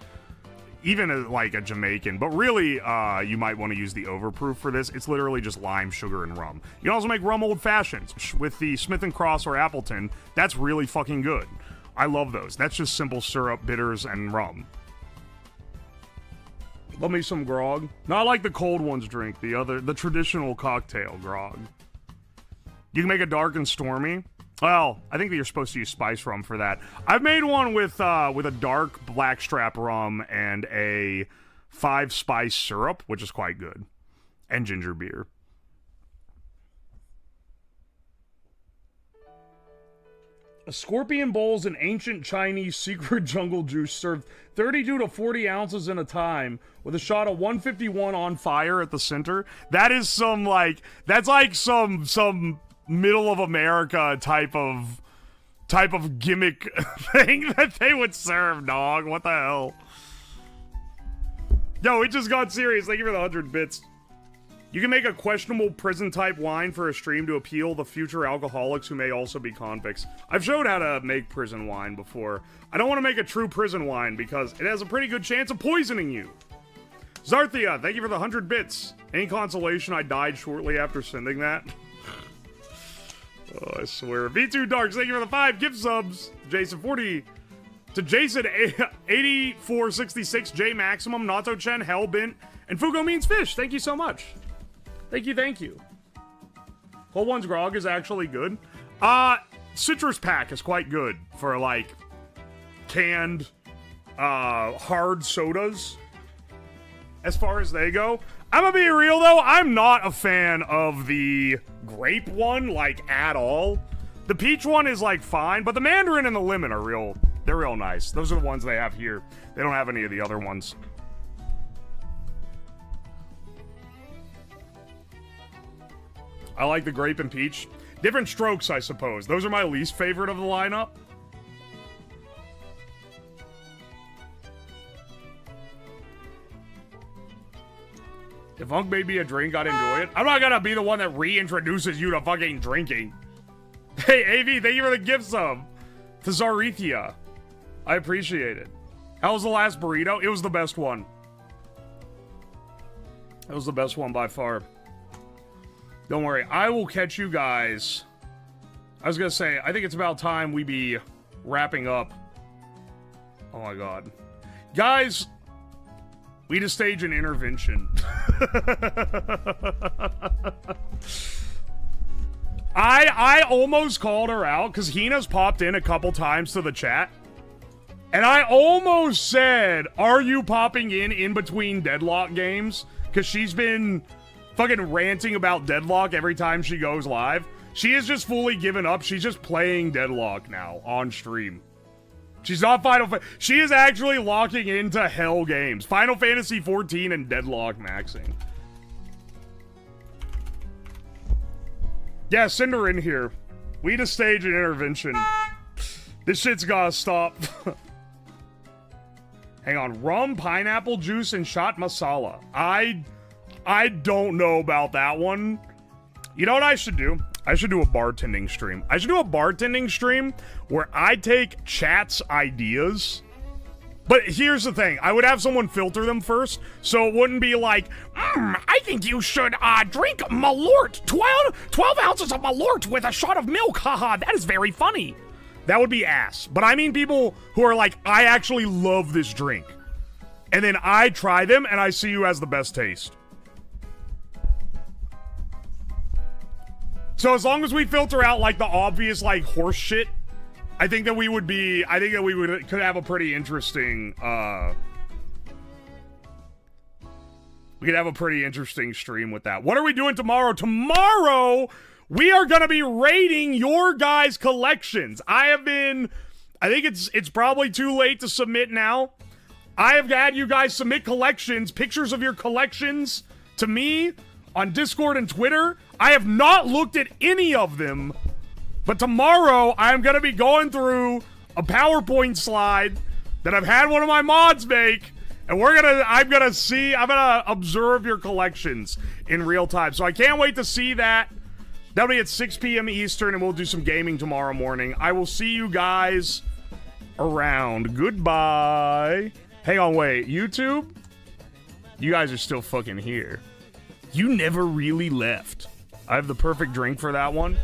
even like a Jamaican. But really, you might want to use the Overproof for this. It's literally just lime, sugar, and rum. You can also make rum old fashions with the Smith & Cross or Appleton. That's really fucking good. I love those. That's just simple syrup, bitters, and rum. Love me some grog. Not like the cold ones drink, the traditional cocktail grog. You can make a dark and stormy. Well, I think that you're supposed to use spice rum for that. I've made one with a dark blackstrap rum and a 5-spice syrup, which is quite good. And ginger beer. A scorpion bowl is an ancient Chinese secret jungle juice served 32 to 40 ounces in a time with a shot of 151 on fire at the center. That is some like, that's like some middle of America type of gimmick thing that they would serve, dog. What the hell? Yo, it just got serious. Thank you for the 100 bits. You can make a questionable prison-type wine for a stream to appeal the future alcoholics who may also be convicts. I've showed how to make prison wine before. I don't want to make a true prison wine because it has a pretty good chance of poisoning you. Zarthia, thank you for the 100 bits. Any consolation, I died shortly after sending that. Oh, I swear. V2 Darks, thank you for the 5 gift subs. Jason 40. To Jason 8466, J Maximum, Nato Chen, Hellbent, and Fugo Means Fish. Thank you so much. Thank you. Whole One's Grog is actually good. Citrus Pack is quite good for, like, canned, hard sodas. As far as they go. I'm gonna be real, though. I'm not a fan of the grape one, like, at all. The peach one is, like, fine, but the mandarin and the lemon are they're real nice. Those are the ones they have here. They don't have any of the other ones. I like the grape and peach. Different strokes, I suppose. Those are my least favorite of the lineup. If Funk made me a drink, I'd enjoy it. I'm not gonna be the one that reintroduces you to fucking drinking. Hey, AV, thank you for the gift sub. To Zarethia. I appreciate it. How was the last burrito? It was the best one. It was the best one by far. Don't worry, I will catch you guys. I was gonna say, I think it's about time we be wrapping up. Oh my god. Guys, we just stage an intervention. I almost called her out because Hina's popped in a couple times to the chat. And I almost said, are you popping in between Deadlock games? Because she's been fucking ranting about Deadlock every time she goes live. She has just fully given up. She's just playing Deadlock now on stream. She's not she is actually locking into hell games. Final Fantasy 14 and Deadlock maxing. Yeah, send her in here. We need to stage an intervention. This shit's gotta stop. Hang on. Rum, pineapple juice, and shot masala. I don't know about that one. You know what I should do? I should do a bartending stream. I should do a bartending stream where I take chat's ideas. But here's the thing. I would have someone filter them first, so it wouldn't be like, I think you should drink Malort. 12 ounces of Malort with a shot of milk. Haha, that is very funny. That would be ass. But I mean people who are like, I actually love this drink. And then I try them, and I see who has the best taste. So as long as we filter out, like, the obvious, like, horse shit, I think that we would be, could have a pretty interesting, we could have a pretty interesting stream with that. What are we doing tomorrow? Tomorrow, we are going to be rating your guys' collections. I think it's probably too late to submit now. I have had you guys submit collections, pictures of your collections to me on Discord and Twitter. I have not looked at any of them, but tomorrow I'm going to be going through a PowerPoint slide that I've had one of my mods make, and I'm going to observe your collections in real time. So I can't wait to see that. That'll be at 6 p.m. Eastern, and we'll do some gaming tomorrow morning. I will see you guys around. Goodbye. Hang on, wait. YouTube? You guys are still fucking here. You never really left. I have the perfect drink for that one.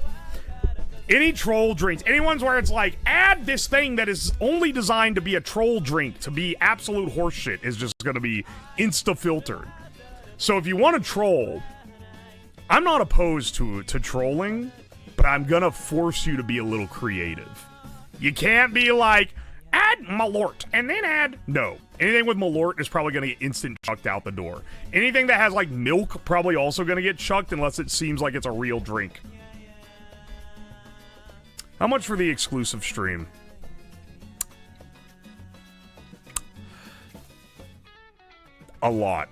Any troll drinks, any ones where it's like, add this thing that is only designed to be a troll drink, to be absolute horseshit, is just going to be insta-filtered. So if you want to troll, I'm not opposed to trolling, but I'm going to force you to be a little creative. You can't be like, add Malort, and then add... No. Anything with Malort is probably going to get instant chucked out the door. Anything that has, like, milk, probably also going to get chucked unless it seems like it's a real drink. How much for the exclusive stream? A lot.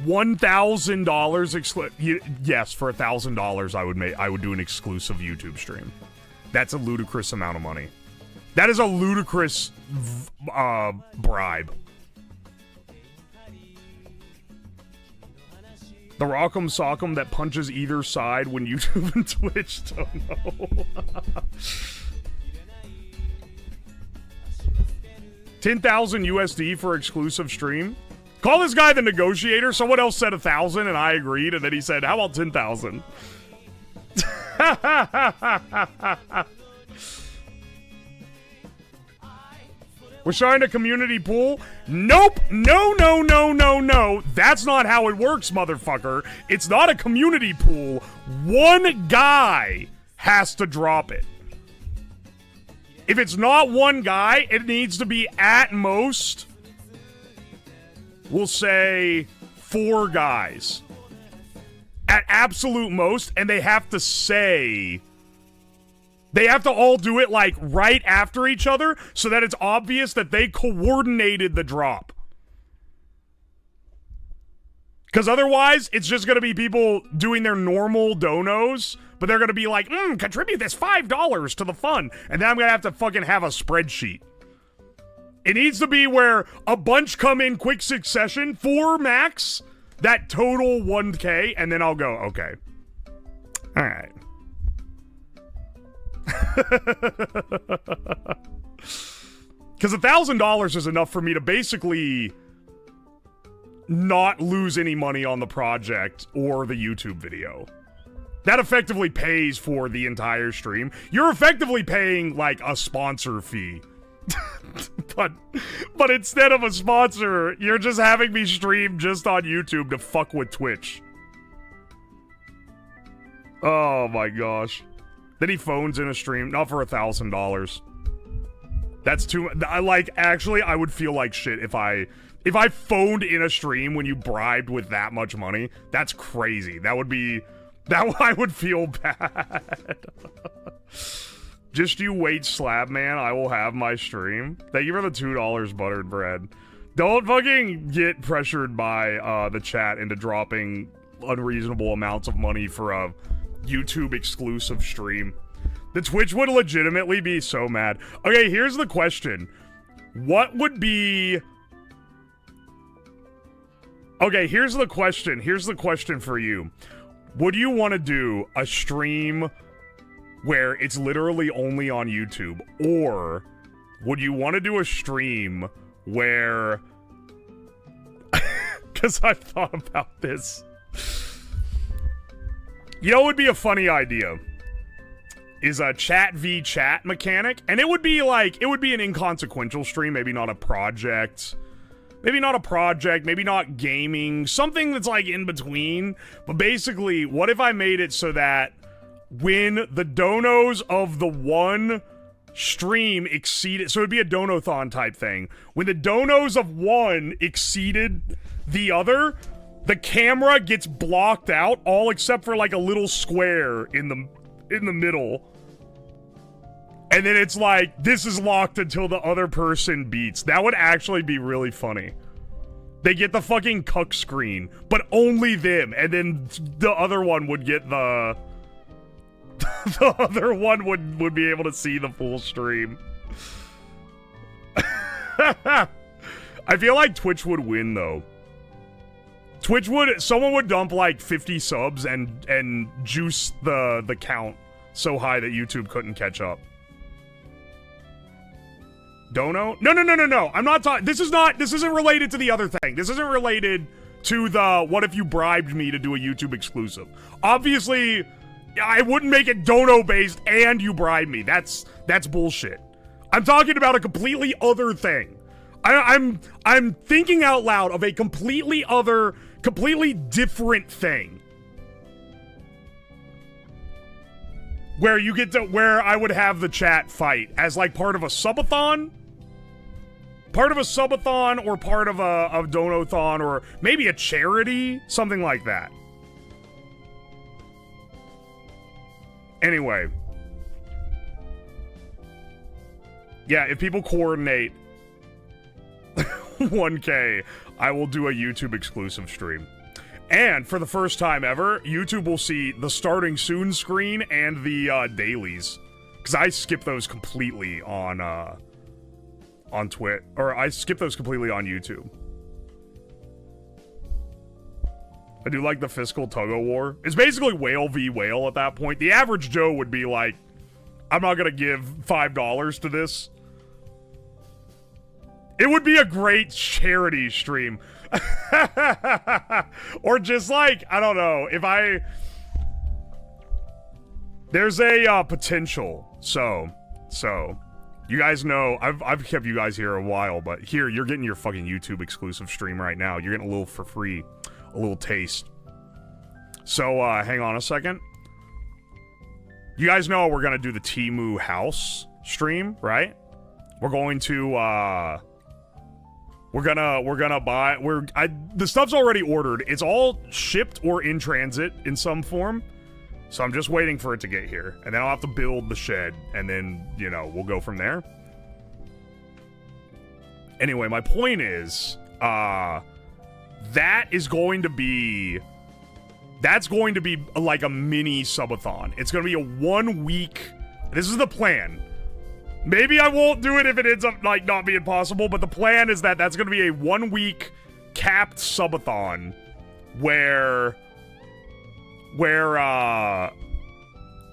$1,000 yes, for $1,000 I would do an exclusive YouTube stream. That's a ludicrous amount of money. That is a ludicrous bribe. The Rock'em Sock'em that punches either side when YouTube and Twitch don't know. 10,000 USD for exclusive stream. Call this guy the negotiator. Someone else said 1,000 and I agreed, and then he said, how about 10,000? We're starting a community pool? Nope. No. That's not how it works, motherfucker. It's not a community pool. One guy has to drop it. If it's not one guy, it needs to be at most, we'll say, 4 guys. At absolute most, and they have to say... They have to all do it, like, right after each other so that it's obvious that they coordinated the drop. Because otherwise, it's just going to be people doing their normal donos, but they're going to be like, contribute this $5 to the fund. And then I'm going to have a spreadsheet. It needs to be where a bunch come in quick succession, 4 max, that total 1K, and then I'll go, okay. All right. Because $1,000 is enough for me to basically not lose any money on the project or the YouTube video. That effectively pays for the entire stream. You're effectively paying, like, a sponsor fee. but instead of a sponsor, you're just having me stream just on YouTube to fuck with Twitch. Oh my gosh. Then he phones in a stream, not for $1,000. That's too. Actually, I would feel like shit if I phoned in a stream when you bribed with that much money. That's crazy. That I would feel bad. Just you wait, Slab Man. I will have my stream. Thank you for the $2 buttered bread. Don't fucking get pressured by the chat into dropping unreasonable amounts of money for a YouTube exclusive stream. The Twitch would legitimately be so mad. Okay, here's the question. What would be... Okay, here's the question. Here's the question for you. Would you want to do a stream where it's literally only on YouTube? Or would you want to do a stream where... Because I've thought about this. You know what would be a funny idea? Is a chat v chat mechanic. And it would be like, it would be an inconsequential stream, maybe not a project. Maybe not a project, maybe not gaming, something that's like in between. But basically, what if I made it so that when the donos of the one stream exceeded, so it'd be a donathon type thing. When the donos of one exceeded the other, the camera gets blocked out, all except for like a little square in the middle. And then it's like, this is locked until the other person beats. That would actually be really funny. They get the fucking cuck screen, but only them. And then the other one would get the... the other one would be able to see the full stream. I feel like Twitch would win, though. Someone would dump like 50 subs and juice the count so high that YouTube couldn't catch up. Dono? No. I'm not talking. This isn't related to the other thing. This isn't related to the what if you bribed me to do a YouTube exclusive. Obviously, I wouldn't make it dono based and you bribe me. That's bullshit. I'm talking about a completely other thing. I'm thinking out loud of a completely different thing. Where you get to, where I would have the chat fight as like part of a subathon? Part of a subathon or part of a donathon or maybe a charity? Something like that. Anyway. Yeah, if people coordinate 1K, I will do a YouTube exclusive stream. And for the first time ever, YouTube will see the starting soon screen and the dailies. Because I skip those completely on Twitch. Or I skip those completely on YouTube. I do like the fiscal tug-of-war. It's basically whale v whale at that point. The average Joe would be like, I'm not gonna give $5 to this. It would be a great charity stream. Or just like, I don't know, there's a potential. So you guys know, I've kept you guys here a while, but here, you're getting your fucking YouTube exclusive stream right now. You're getting a little for free, a little taste. So, hang on a second. You guys know we're gonna do the Temu house stream, right? We're going to, the stuff's already ordered. It's all shipped or in transit in some form. So I'm just waiting for it to get here. And then I'll have to build the shed. And then, you know, we'll go from there. Anyway, my point is, That's going to be like a mini subathon. It's going to be a 1 week. This is the plan. Maybe I won't do it if it ends up like not being possible, but the plan is that that's going to be a 1 week capped subathon where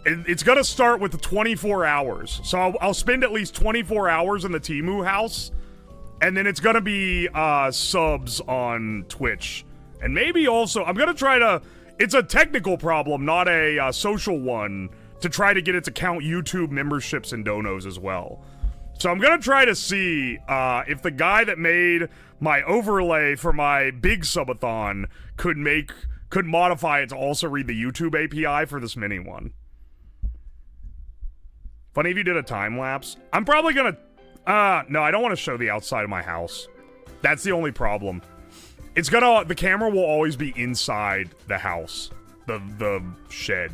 it's going to start with the 24 hours. So I'll spend at least 24 hours in the Temu house, and then it's going to be subs on Twitch. And maybe also, I'm going to try to, it's a technical problem, not a social one, to try to get it to count YouTube memberships and donos as well. So I'm going to try to see if the guy that made my overlay for my big subathon could modify it to also read the YouTube API for this mini one. Funny if you did a time lapse. I'm probably going to, no, I don't want to show the outside of my house. That's the only problem. The camera will always be inside the house, the shed.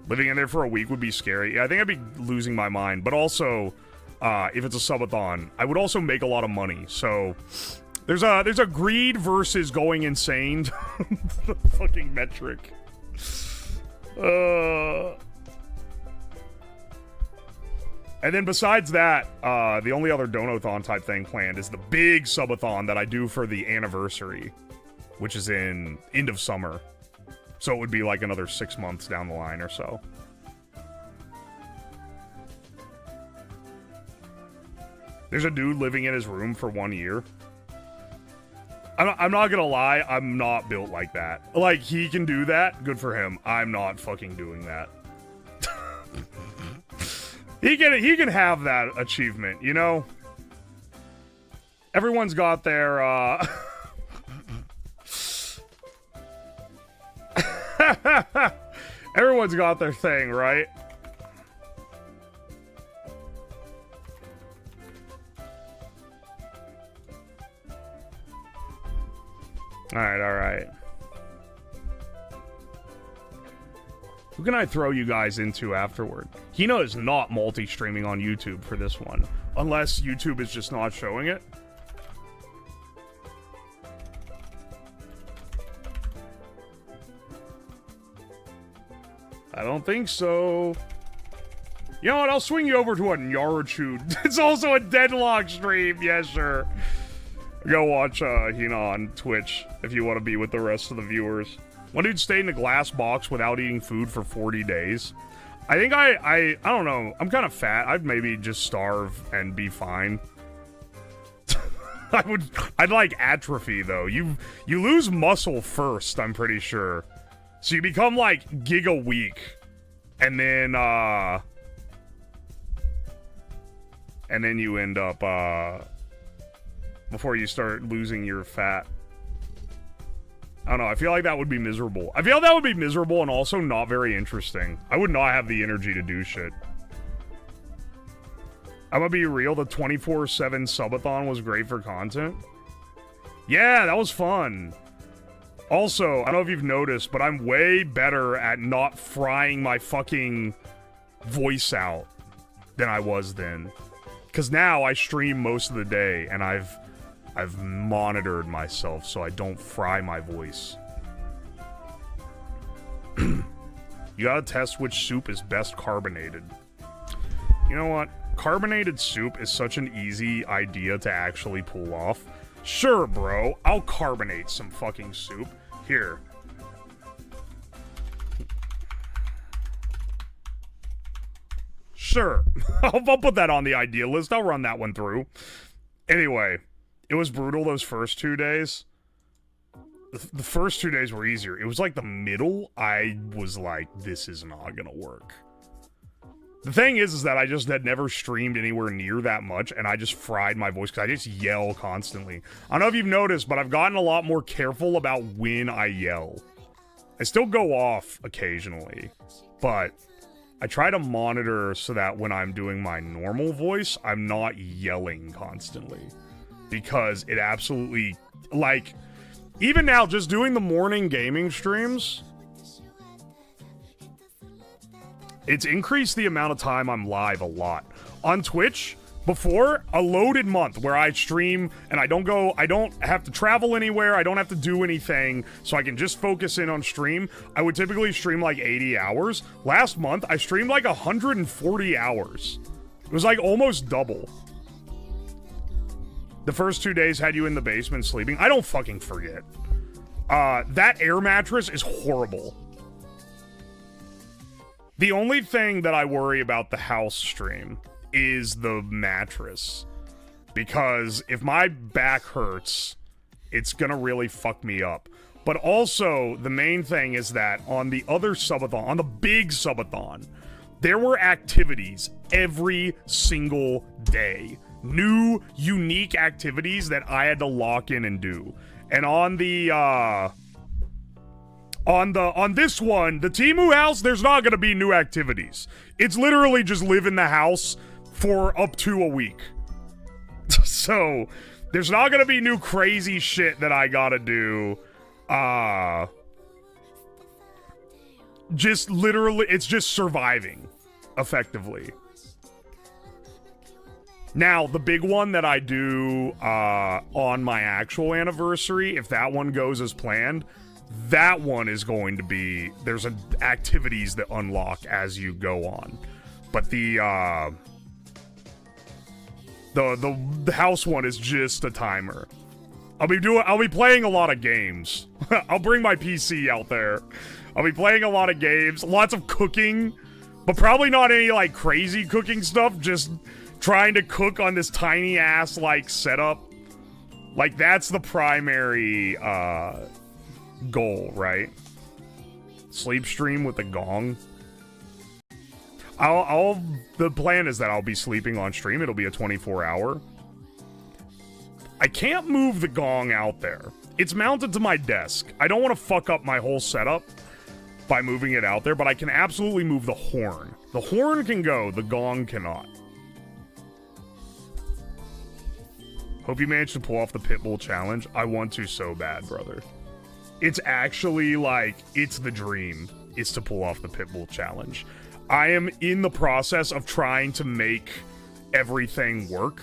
Living in there for a week would be scary. Yeah, I think I'd be losing my mind. But also, if it's a subathon, I would also make a lot of money. So there's a greed versus going insane fucking metric. And then besides that, the only other donathon type thing planned is the big subathon that I do for the anniversary, which is in end of summer. So it would be like another 6 months down the line or so. There's a dude living in his room for 1 year. I'm not gonna lie, I'm not built like that. Like, he can do that, good for him. I'm not fucking doing that. He can have that achievement, you know? Everyone's got their, everyone's got their thing, right? Alright. Who can I throw you guys into afterward? Hina is not multi-streaming on YouTube for this one. Unless YouTube is just not showing it. I don't think so. You know what? I'll swing you over to a Naruto. It's also a Deadlock stream. Yeah, sure. Go watch Hina on Twitch if you want to be with the rest of the viewers. One dude stayed in a glass box without eating food for 40 days. I think I don't know. I'm kind of fat. I'd maybe just starve and be fine. I'd like atrophy though. You lose muscle first, I'm pretty sure. So you become like giga weak. And then you end up before you start losing your fat. I don't know, I feel like that would be miserable. I feel that would be miserable and also not very interesting. I would not have the energy to do shit. I'm gonna be real, the 24/7 subathon was great for content. Yeah, that was fun. Also, I don't know if you've noticed, but I'm way better at not frying my fucking voice out than I was then. Because now I stream most of the day, and I've monitored myself so I don't fry my voice. You gotta test which soup is best carbonated. You know what? Carbonated soup is such an easy idea to actually pull off. Sure, bro. I'll carbonate some fucking soup. Here. Sure. I'll put that on the idea list. I'll run that one through. Anyway. It was brutal those first 2 days. The first 2 days were easier. It was like the middle, I was like, this is not gonna work. The thing is that I just had never streamed anywhere near that much, and I just fried my voice because I just yell constantly. I don't know if you've noticed, but I've gotten a lot more careful about when I yell. I still go off occasionally, but I try to monitor so that when I'm doing my normal voice, I'm not yelling constantly. Because it absolutely, like, even now, just doing the morning gaming streams, it's increased the amount of time I'm live a lot. On Twitch, Before, a loaded month where I stream and I don't have to travel anywhere, I don't have to do anything, so I can just focus in on stream, I would typically stream like 80 hours. Last month, I streamed like 140 hours. It was like almost double. The first 2 days had you in the basement sleeping. I don't fucking forget. That air mattress is horrible. The only thing that I worry about the house stream is the mattress, because if my back hurts, it's gonna really fuck me up. But also, the main thing is that on the other subathon, on the big subathon, there were activities every single day. New, unique activities that I had to lock in and do. And on the, on this one, the Temu house, there's not gonna be new activities. It's literally just live in the house for up to a week. So, there's not gonna be new crazy shit that I gotta do. Just literally, it's just surviving, effectively. Now, the big one that I do on my actual anniversary, if that one goes as planned, that one is going to be, there's activities that unlock as you go on. But the house one is just a timer. I'll be playing a lot of games. I'll bring my PC out there. I'll be playing a lot of games, lots of cooking, but probably not any like crazy cooking stuff, just trying to cook on this tiny ass like setup. Like that's the primary goal, right? Sleep stream with the gong. The plan is that I'll be sleeping on stream. It'll be a 24-hour. I can't move the gong out there. It's mounted to my desk. I don't want to fuck up my whole setup by moving it out there, but I can absolutely move the horn. The horn can go, the gong cannot. Hope you managed to pull off the Pitbull challenge. I want to so bad, brother. It's actually like, it's the dream, is to pull off the Pitbull challenge. I am in the process of trying to make everything work.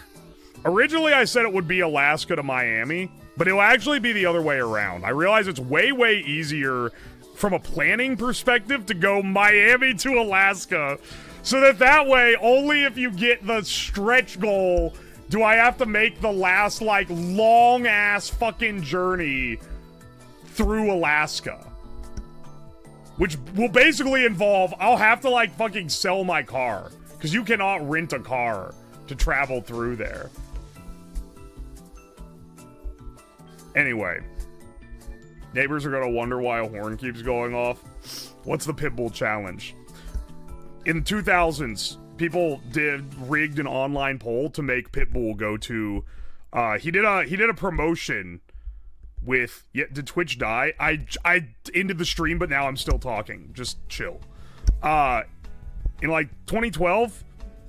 Originally, I said it would be Alaska to Miami, but it'll actually be the other way around. I realize it's way, way easier from a planning perspective to go Miami to Alaska, so that way, only if you get the stretch goal do I have to make the last, like, long-ass fucking journey through Alaska. Which will basically involve, I'll have to, like, fucking sell my car. Because you cannot rent a car to travel through there. Anyway. Neighbors are gonna wonder why a horn keeps going off. What's the Pitbull challenge? In the 2000s, people rigged an online poll to make Pitbull go to, he did a promotion with, did Twitch die? I ended the stream, but now I'm still talking. Just chill. In like 2012,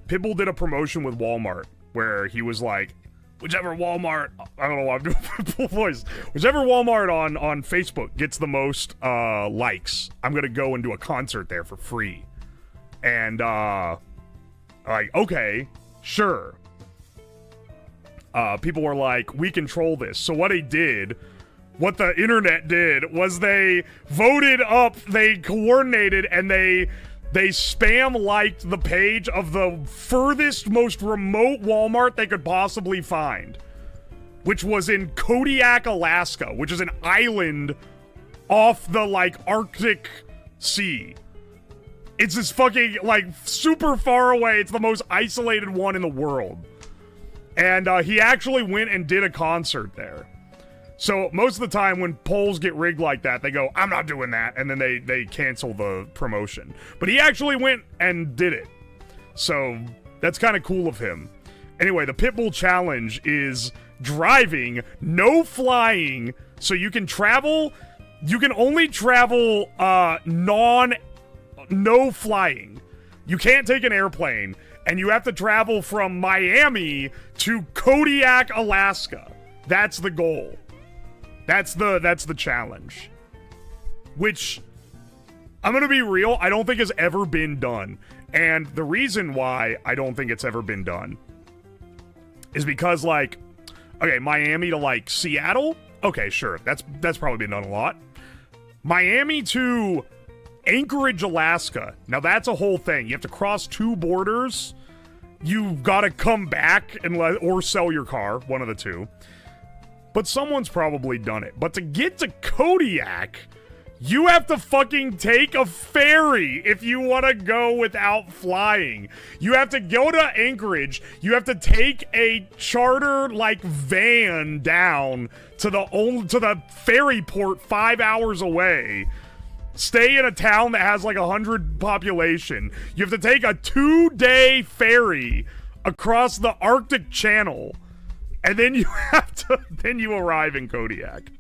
Pitbull did a promotion with Walmart where he was like, whichever Walmart, I don't know why I'm doing Pitbull voice, whichever Walmart on Facebook gets the most likes, I'm gonna go and do a concert there for free. And like, okay, sure. People were like, we control this. So what what the internet did was they voted up, they coordinated, and they spam-liked the page of the furthest, most remote Walmart they could possibly find, which was in Kodiak, Alaska, which is an island off the, like, Arctic Sea. It's this fucking, like, super far away. It's the most isolated one in the world. And he actually went and did a concert there. So most of the time when polls get rigged like that, they go, I'm not doing that, and then they cancel the promotion. But he actually went and did it. So that's kind of cool of him. Anyway, the Pitbull challenge is driving, no flying, so you can travel, you can only travel no flying. You can't take an airplane, and you have to travel from Miami to Kodiak, Alaska. That's the goal. That's the challenge. Which, I'm gonna be real, I don't think has ever been done. And the reason why I don't think it's ever been done is because, like, okay, Miami to, like, Seattle? Okay, sure. That's probably been done a lot. Miami to Anchorage, Alaska. Now, that's a whole thing. You have to cross 2 borders. You've got to come back or sell your car, one of the two. But someone's probably done it. But to get to Kodiak, you have to fucking take a ferry if you want to go without flying. You have to go to Anchorage. You have to take a charter like van down to the ferry port 5 hours away. Stay in a town that has like 100 population. You have to take a 2-day ferry across the Arctic Channel. And then you arrive in Kodiak.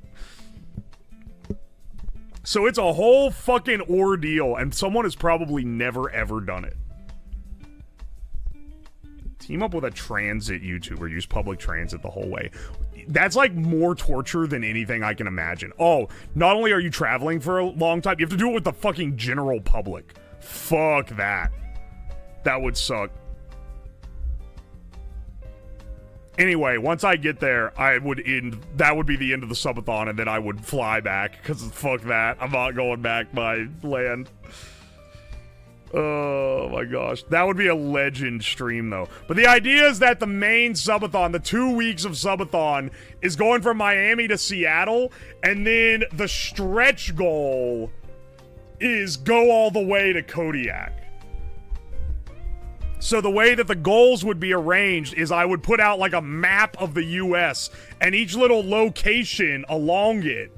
So it's a whole fucking ordeal, and someone has probably never ever done it. Team up with a transit YouTuber, use public transit the whole way. That's like more torture than anything I can imagine. Oh, not only are you traveling for a long time, you have to do it with the fucking general public. Fuck that. That would suck. Anyway, once I get there, that would be the end of the subathon, and then I would fly back, because fuck that. I'm not going back by land. Oh my gosh. That would be a legend stream, though. But the idea is that the main subathon, the 2 weeks of subathon, is going from Miami to Seattle, and then the stretch goal is go all the way to Kodiak. So the way that the goals would be arranged is I would put out like a map of the US, and each little location along it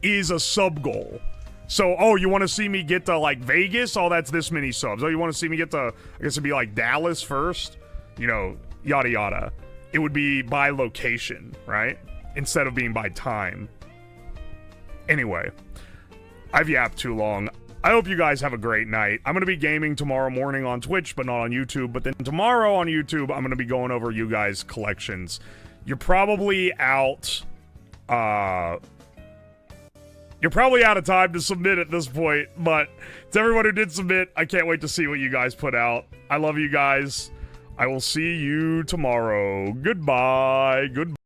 is a sub goal. So, oh, you want to see me get to like Vegas? Oh, that's this many subs. Oh, you want to see me get to, I guess it'd be like Dallas first? You know, yada yada. It would be by location, right? Instead of being by time. Anyway, I've yapped too long. I hope you guys have a great night. I'm going to be gaming tomorrow morning on Twitch, but not on YouTube. But then tomorrow on YouTube, I'm going to be going over you guys' collections. You're probably out... You're probably out of time to submit at this point, but to everyone who did submit, I can't wait to see what you guys put out. I love you guys. I will see you tomorrow. Goodbye. Goodbye.